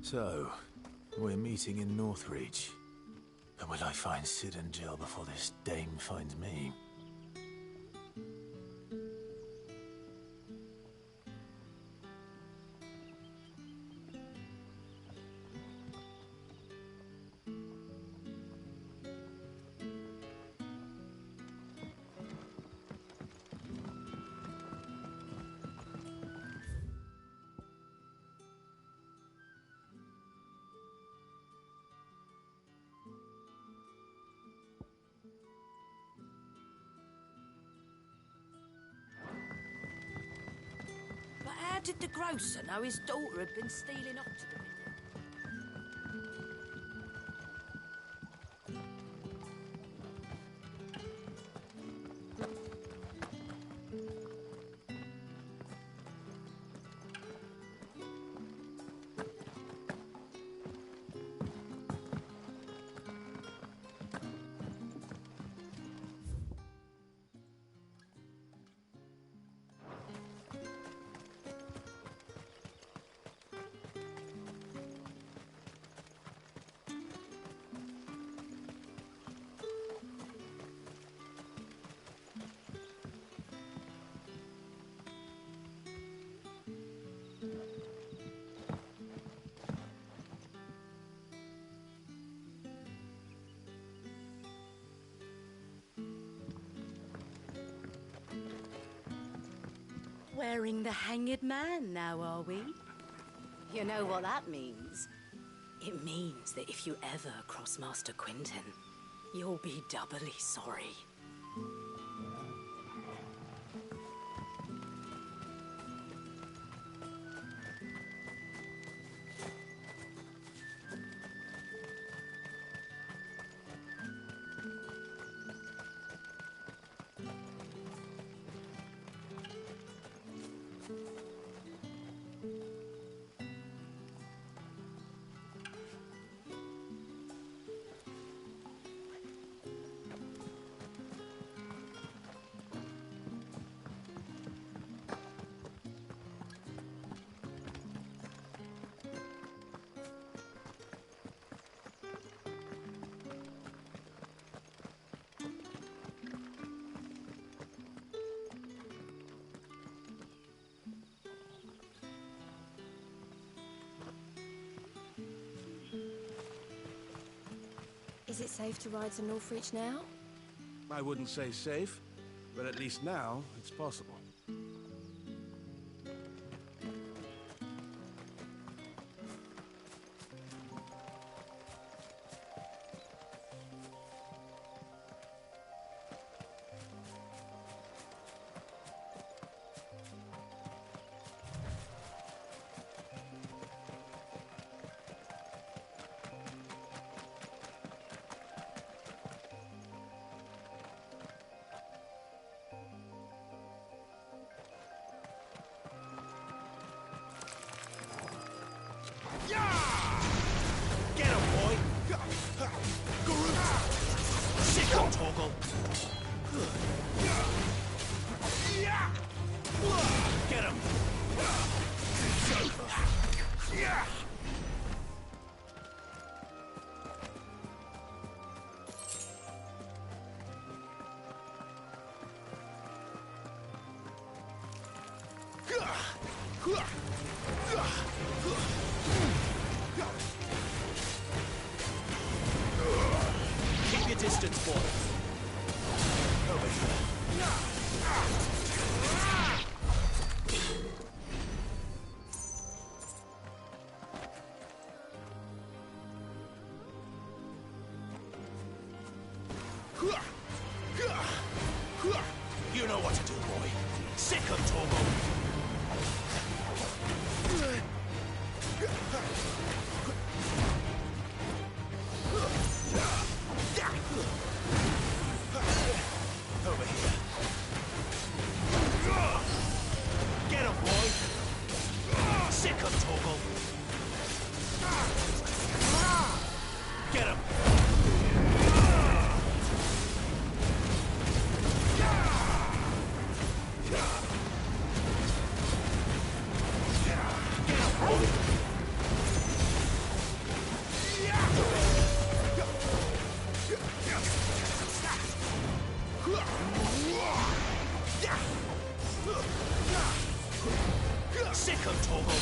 So, we're meeting in Northreach. But will I find Sid and Jill before this dame finds me? How did the grocer know his daughter had been stealing up to the Wearing the hanged man now, are we? You know what that means? It means that if you ever cross Master Quinton, you'll be doubly sorry. Is it safe to ride to Northreach now? I wouldn't say safe, but at least now it's possible. Get him, boy! Sick him, Torgal! Get him! It's over. Keep your distance, boy. Over here. You know what to do, boy. Sick him, Torgal. Over here. Get him, boy. Sick him, Torgal. Get him. Sick him, Torgal.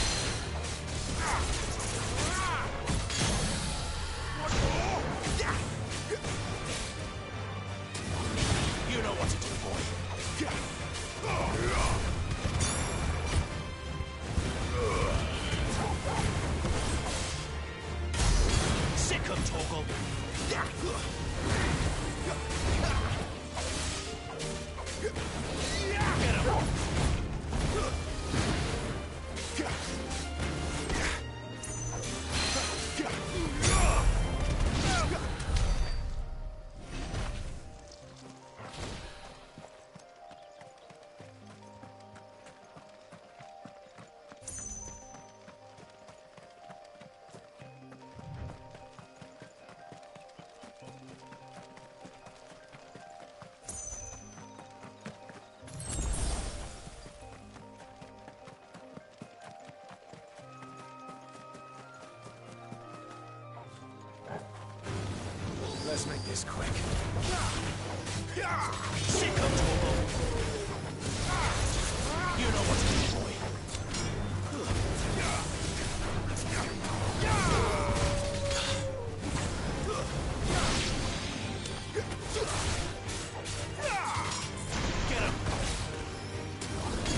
You know what to do, boy. Sick him, Torgal. Get him. Let's make this quick. Sick him, Torgal. You know what to do, boy. Get him.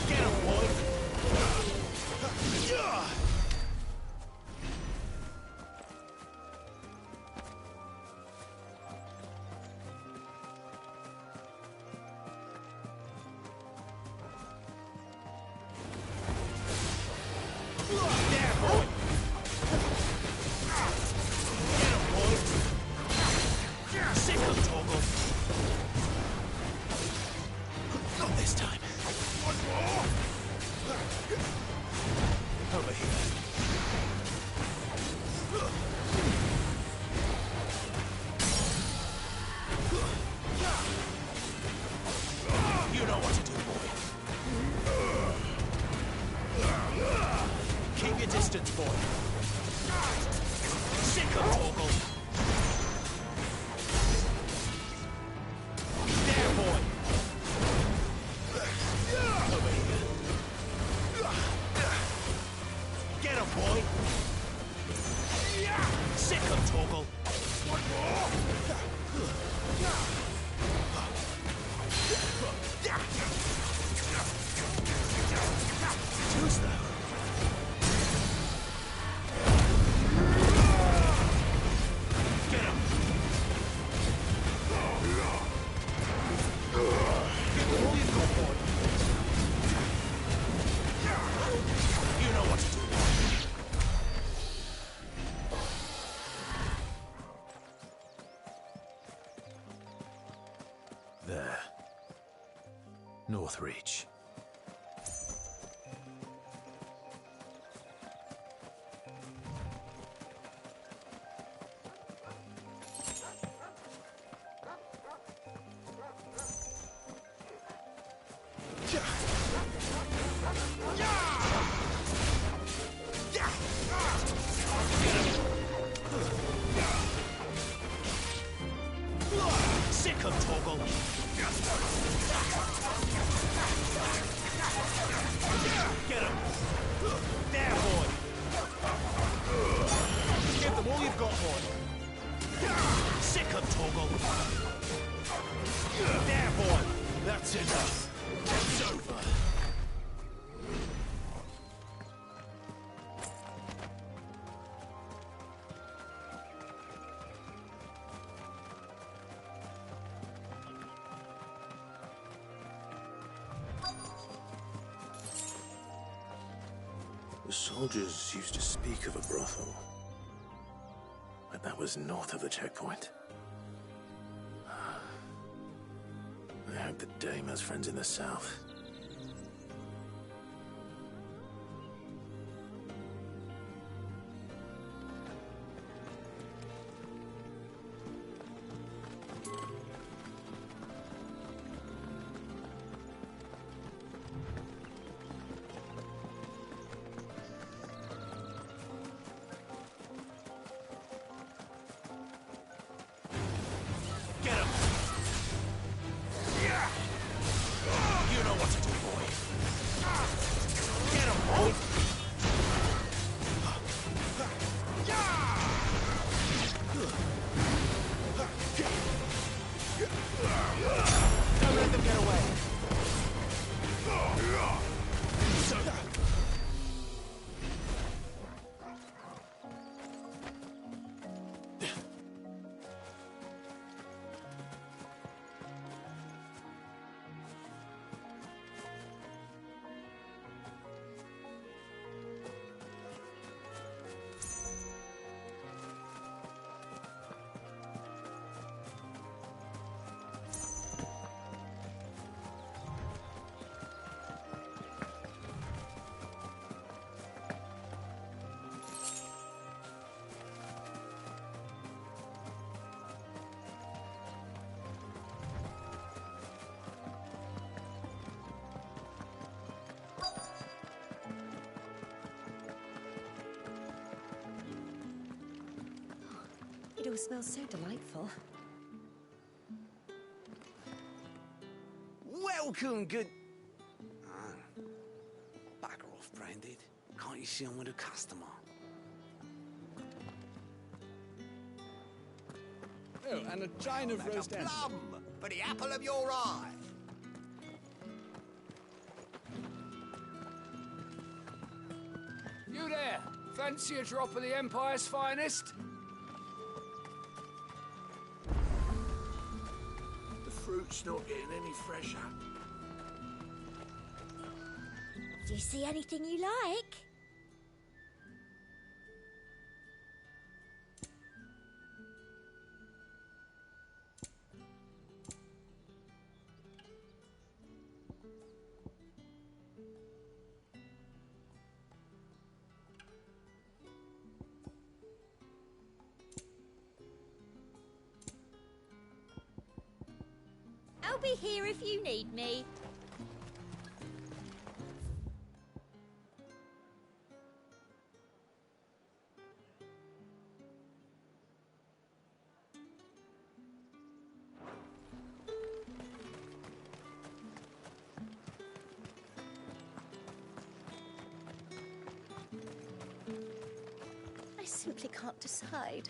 Get him, boy. There, boy. Get him, boy. Sick him, Torgal. Not this time. One more. Over here. You know what to do, boy. Keep your distance, boy. Sick him, Torgal. There, boy. Over here. Get him, boy. Sick him, Torgal. One more. choose though. Get him! Give them all you've got, boy. You know what to do. There. North Reach. Sick of Toggle. Get him. There, boy. Give them all you've got, boy. Sick of Toggle. There, boy. That's enough. It's over. The soldiers used to speak of a brothel. But that was north of the checkpoint. I hope the dame has friends in the south. Get him! You know what to do, boy. Get him, boy! Don't let them get away. It all smells so delightful. Welcome, good... Bugger off, Branded. Can't you see I'm with a customer? Oh, and a chine of roast a apple. plum for the apple of your eye. You there? Fancy a drop of the Empire's finest? The fruit's not getting any fresher. Do you see anything you like? I'll be here if you need me. I simply can't decide.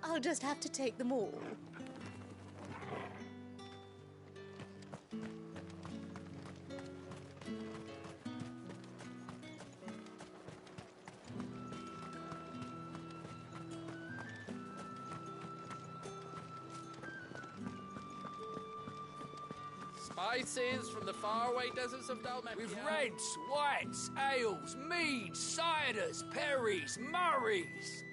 I'll just have to take them all. Spices from the faraway deserts of Dalmatia. With reds, whites, ales, meads, ciders, perries, murrays.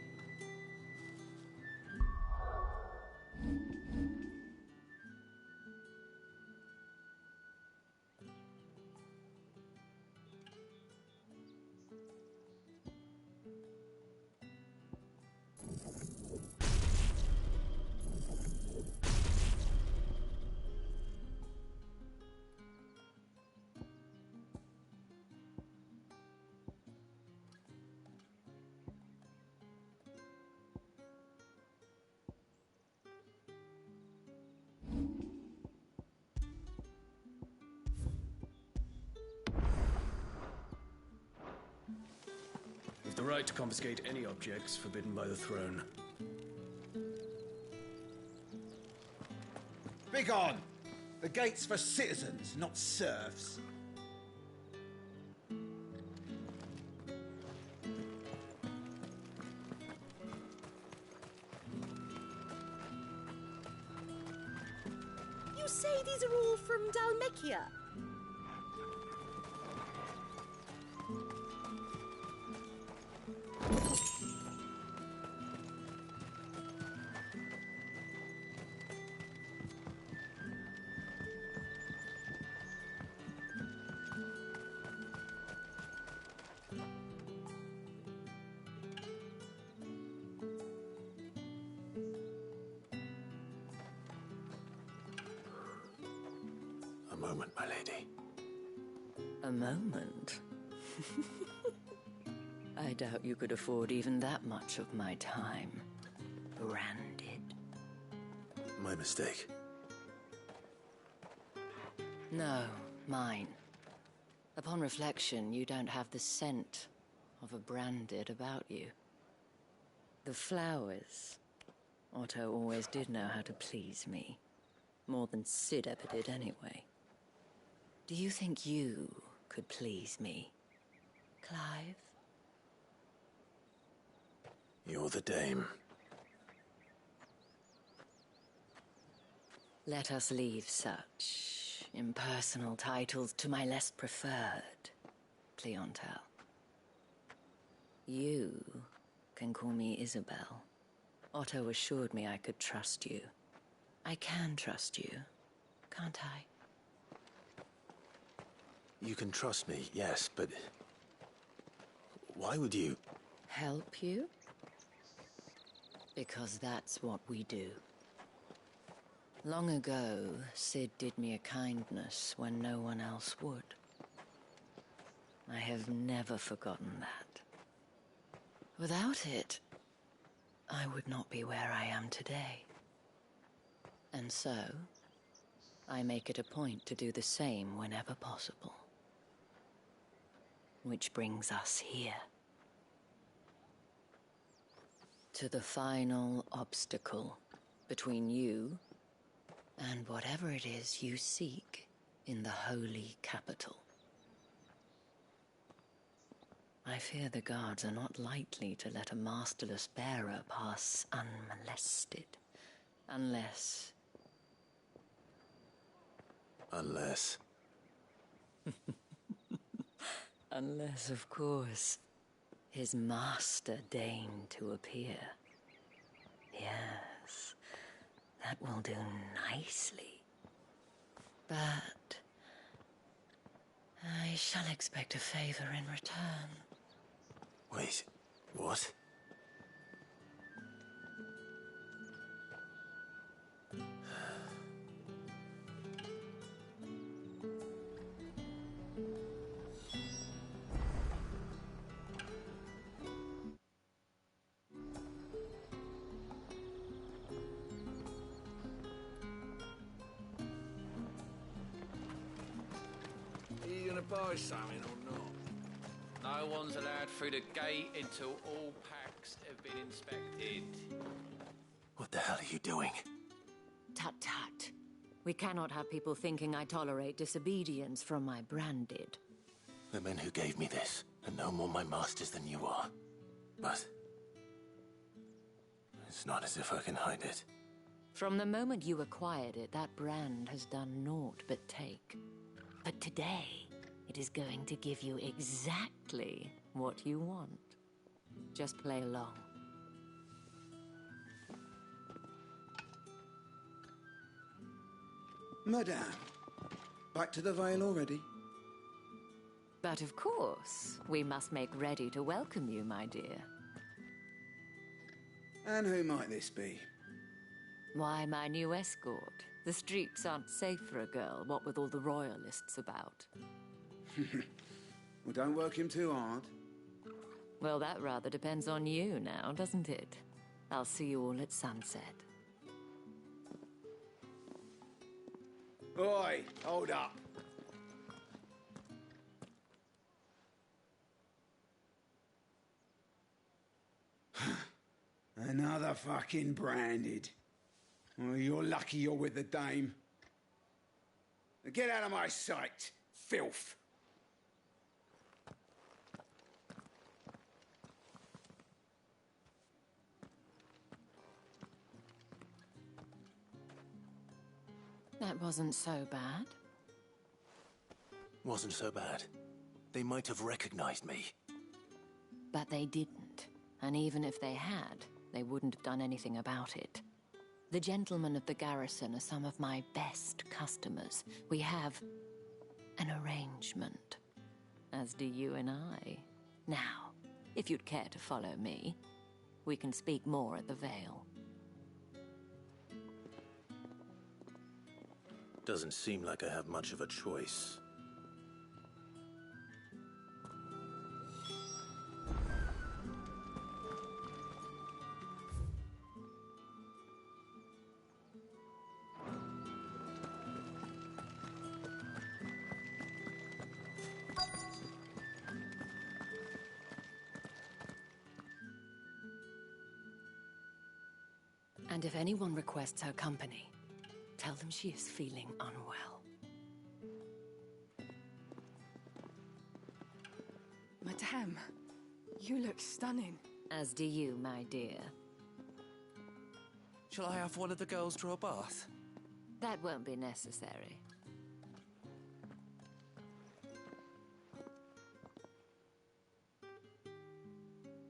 We've the right to confiscate any objects forbidden by the throne. Begone! The gate's for citizens, not serfs. You say these are all from Dalmatia? A moment, my lady. A moment? I doubt you could afford even that much of my time. Branded. My mistake. No, mine. Upon reflection, you don't have the scent of a branded about you. The flowers. Otto always did know how to please me. More than Sid ever did anyway. Do you think you could please me, Clive? You're the dame. Let us leave such impersonal titles to my less preferred clientele. You can call me Isabel. Otto assured me I could trust you. I can trust you, can't I? You can trust me, yes, but... why would you... Help you? Because that's what we do. Long ago, Sid did me a kindness when no one else would. I have never forgotten that. Without it, I would not be where I am today. And so, I make it a point to do the same whenever possible. Which brings us here. To the final obstacle between you and whatever it is you seek in the holy capital. I fear the guards are not likely to let a masterless bearer pass unmolested. Unless... Unless... Unless, of course, his master deigned to appear. Yes, that will do nicely. But I shall expect a favor in return. Wait, what? Are you gonna buy something or not? No one's allowed through the gate until all packs have been inspected. What the hell are you doing? Tut tut. We cannot have people thinking I tolerate disobedience from my branded. The men who gave me this are no more my masters than you are. But... it's not as if I can hide it. From the moment you acquired it, that brand has done naught but take. But today, it is going to give you exactly what you want. Just play along. Madame, back to the Vale already? But of course, we must make ready to welcome you, my dear. And who might this be? Why, my new escort. The streets aren't safe for a girl, what with all the royalists about. Well, don't work him too hard. Well, that rather depends on you now, doesn't it? I'll see you all at sunset. Oi, hold up. Another fucking branded. Well, you're lucky you're with the dame. Get out of my sight, filth. That wasn't so bad. Wasn't so bad. They might have recognized me. But they didn't. And even if they had, they wouldn't have done anything about it. The gentlemen of the garrison are some of my best customers. We have an arrangement, as do you and I. Now, if you'd care to follow me, we can speak more at the Vale. Doesn't seem like I have much of a choice. And if anyone requests her company, tell them she is feeling unwell. Madame, you look stunning. As do you, my dear. Shall I have one of the girls draw a bath? That won't be necessary.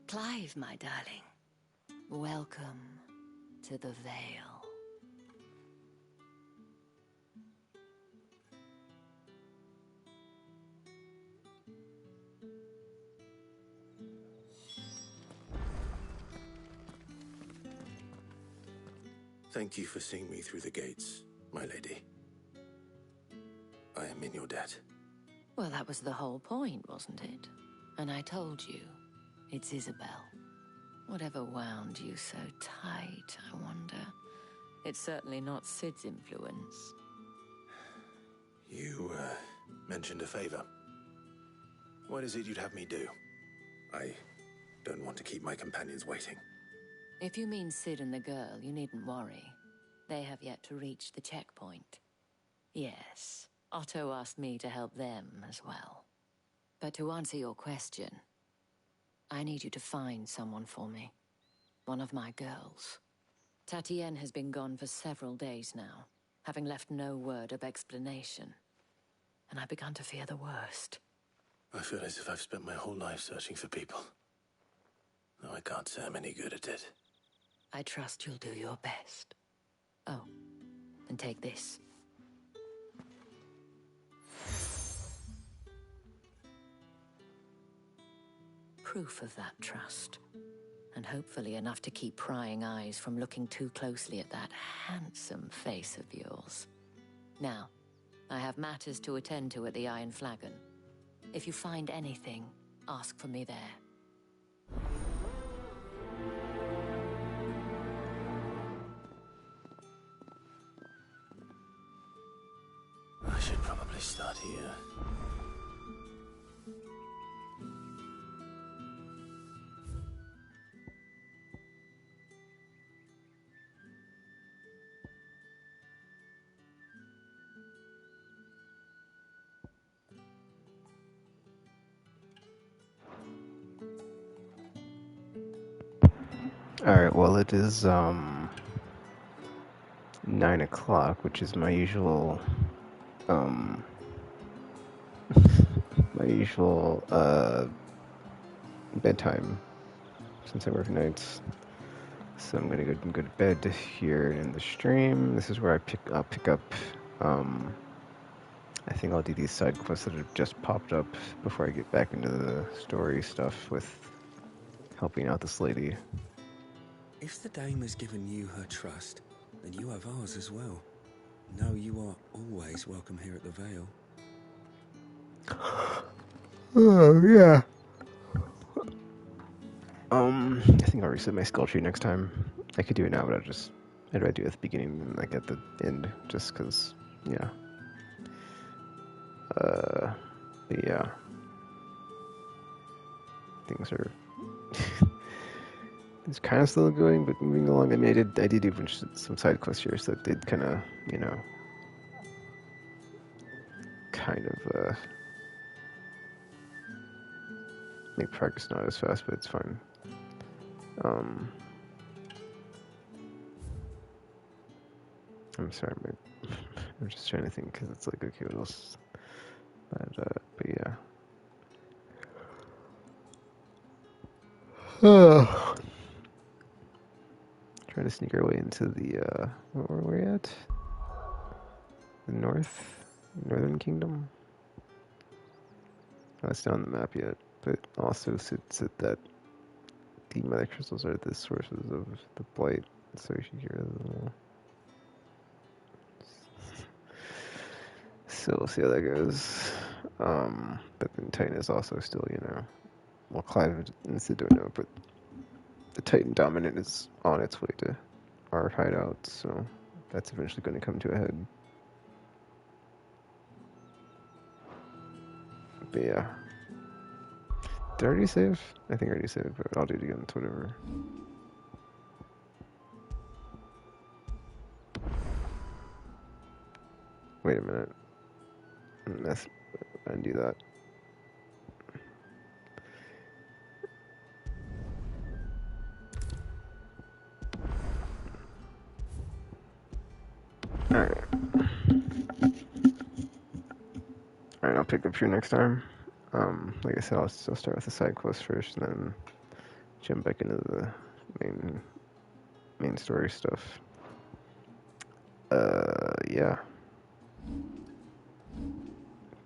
Clive, my darling. Welcome to the Vale. Thank you for seeing me through the gates, my lady. I am in your debt. Well, that was the whole point, wasn't it? And I told you, it's Isabel. Whatever wound you so tight, I wonder. It's certainly not Sid's influence. You, mentioned a favor. What is it you'd have me do? I don't want to keep my companions waiting. If you mean Sid and the girl, you needn't worry. They have yet to reach the checkpoint. Yes, Otto asked me to help them as well. But to answer your question, I need you to find someone for me. One of my girls. Tatienne has been gone for several days now, having left no word of explanation. And I've begun to fear the worst. I feel as if I've spent my whole life searching for people. Though I can't say I'm any good at it. I trust you'll do your best. Oh, and take this. Proof of that trust. And hopefully enough to keep prying eyes from looking too closely at that handsome face of yours. Now, I have matters to attend to at the Iron Flagon. If you find anything, ask for me there. I should probably start here. Alright, well it is, 9 o'clock, which is my usual, bedtime, since I work nights. So I'm gonna go to bed here in the stream. This is where I'll pick up, I think I'll do these side quests that have just popped up before I get back into the story stuff with helping out this lady. If the dame has given you her trust, then you have ours as well. Know you are always welcome here at the Vale. Oh, yeah. I think I'll reset my skull tree next time. I could do it now, but I'd rather do it at the beginning than like at the end, just because, yeah. But yeah. Things are... it's kind of still going, but moving along. I mean, I did do some side quests here, so it did kind of, you know, make progress not as fast, but it's fine. I'm sorry, I'm just trying to think, because it's like, okay, what else? But yeah. Trying to sneak our way into the, where were we at? The Northern Kingdom? Oh, it's not on the map yet, but also sits at that the mother crystals are the sources of the blight, so you should hear them. So we'll see how that goes. But then Titan is also still, you know, well, Clive and Sid don't know, but the Titan Dominant is on its way to our hideout, so that's eventually going to come to a head. But yeah. Did I already save? I think I already saved, but I'll do it again. It's whatever. Wait a minute. Let's undo that. Alright. Alright, I'll pick up here next time. Like I said, I'll start with the side quest first, and then jump back into the main story stuff. Yeah.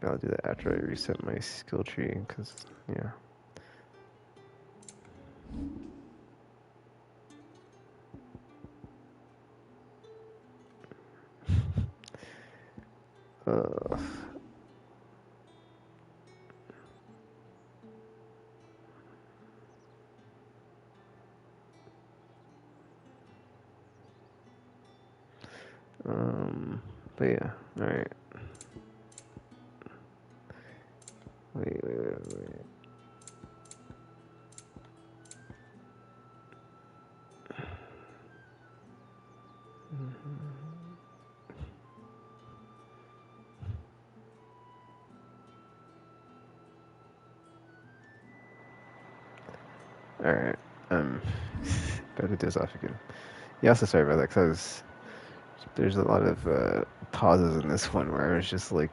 I'll do that after I reset my skill tree, because, yeah. But yeah, alright. Wait. Alright, better to doze off again. Yeah, also sorry about that, because there's a lot of pauses in this one where I was just like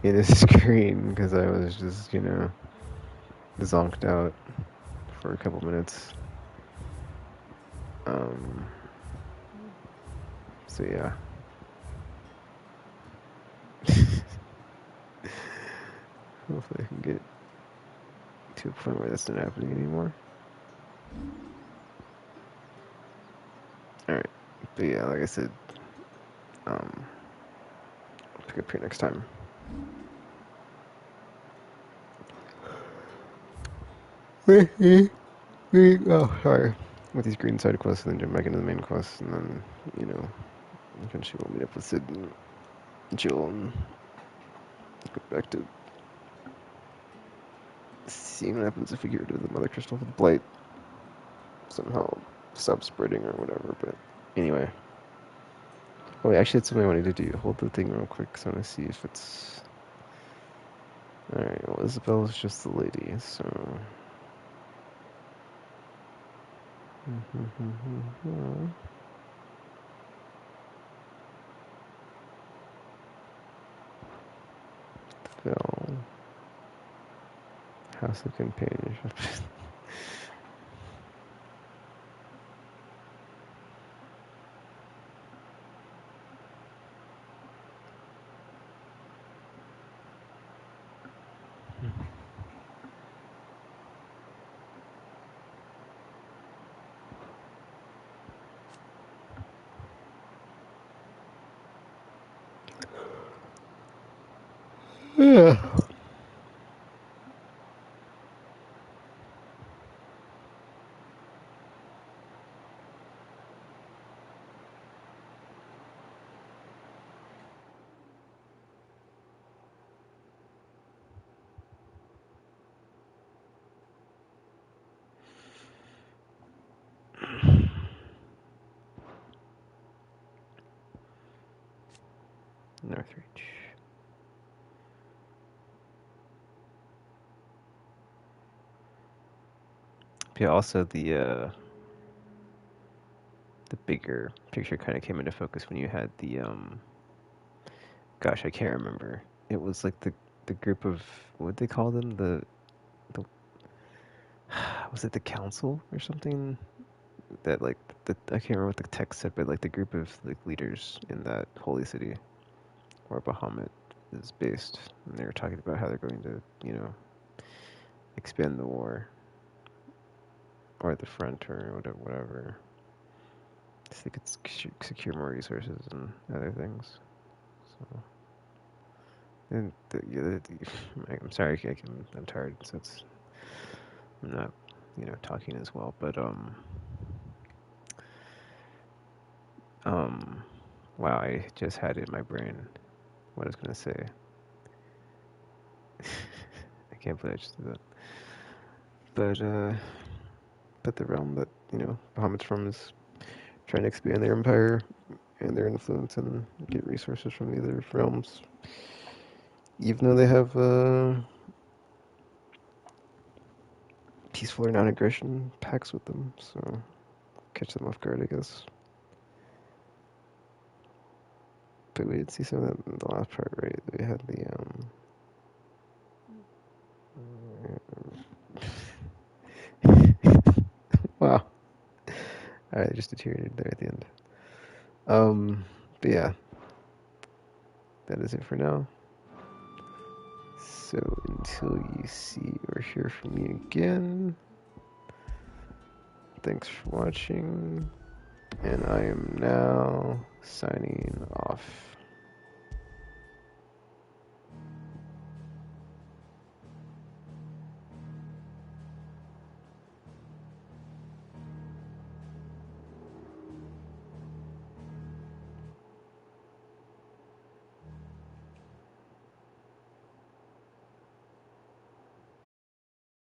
in a screen because I was just, you know, zonked out for a couple minutes. So yeah. Hopefully I can get to a point where that's not happening anymore. Alright, but yeah, like I said, I'll pick up here next time. Oh, sorry. With these green side quests, and then jump back into the main quest, and then, you know, eventually we'll meet up with Sid and Jill and go back to seeing what happens if we get rid of the mother crystal with blight. Somehow stop spreading or whatever, but anyway. Oh, wait, actually, that's something I wanted to do. Hold the thing real quick, because I want to see if it's... Alright, well, Isabel is just the lady, so... House of Companionship. Yeah. Northreach. Yeah, also the bigger picture kind of came into focus when you had the gosh, I can't remember. It was like the group of, what they call them, the was it the council or something, that like I can't remember what the text said, but like the group of like leaders in that holy city where Bahamut is based, and they were talking about how they're going to, you know, expand the war or the front or whatever, so they could secure more resources and other things. So, and I'm sorry, I'm tired, so I'm not, you know, talking as well, but wow, I just had it in my brain what I was gonna say. I can't believe I just did that. But the realm that, you know, Bahamut's from is trying to expand their empire and their influence and get resources from the other realms, even though they have peaceful or non-aggression pacts with them. So catch them off guard, I guess. But we did see some of that in the last part, right? We had the wow. Alright, just deteriorated there at the end. But yeah, that is it for now. So until you see or hear from me again, thanks for watching, and I am now signing off.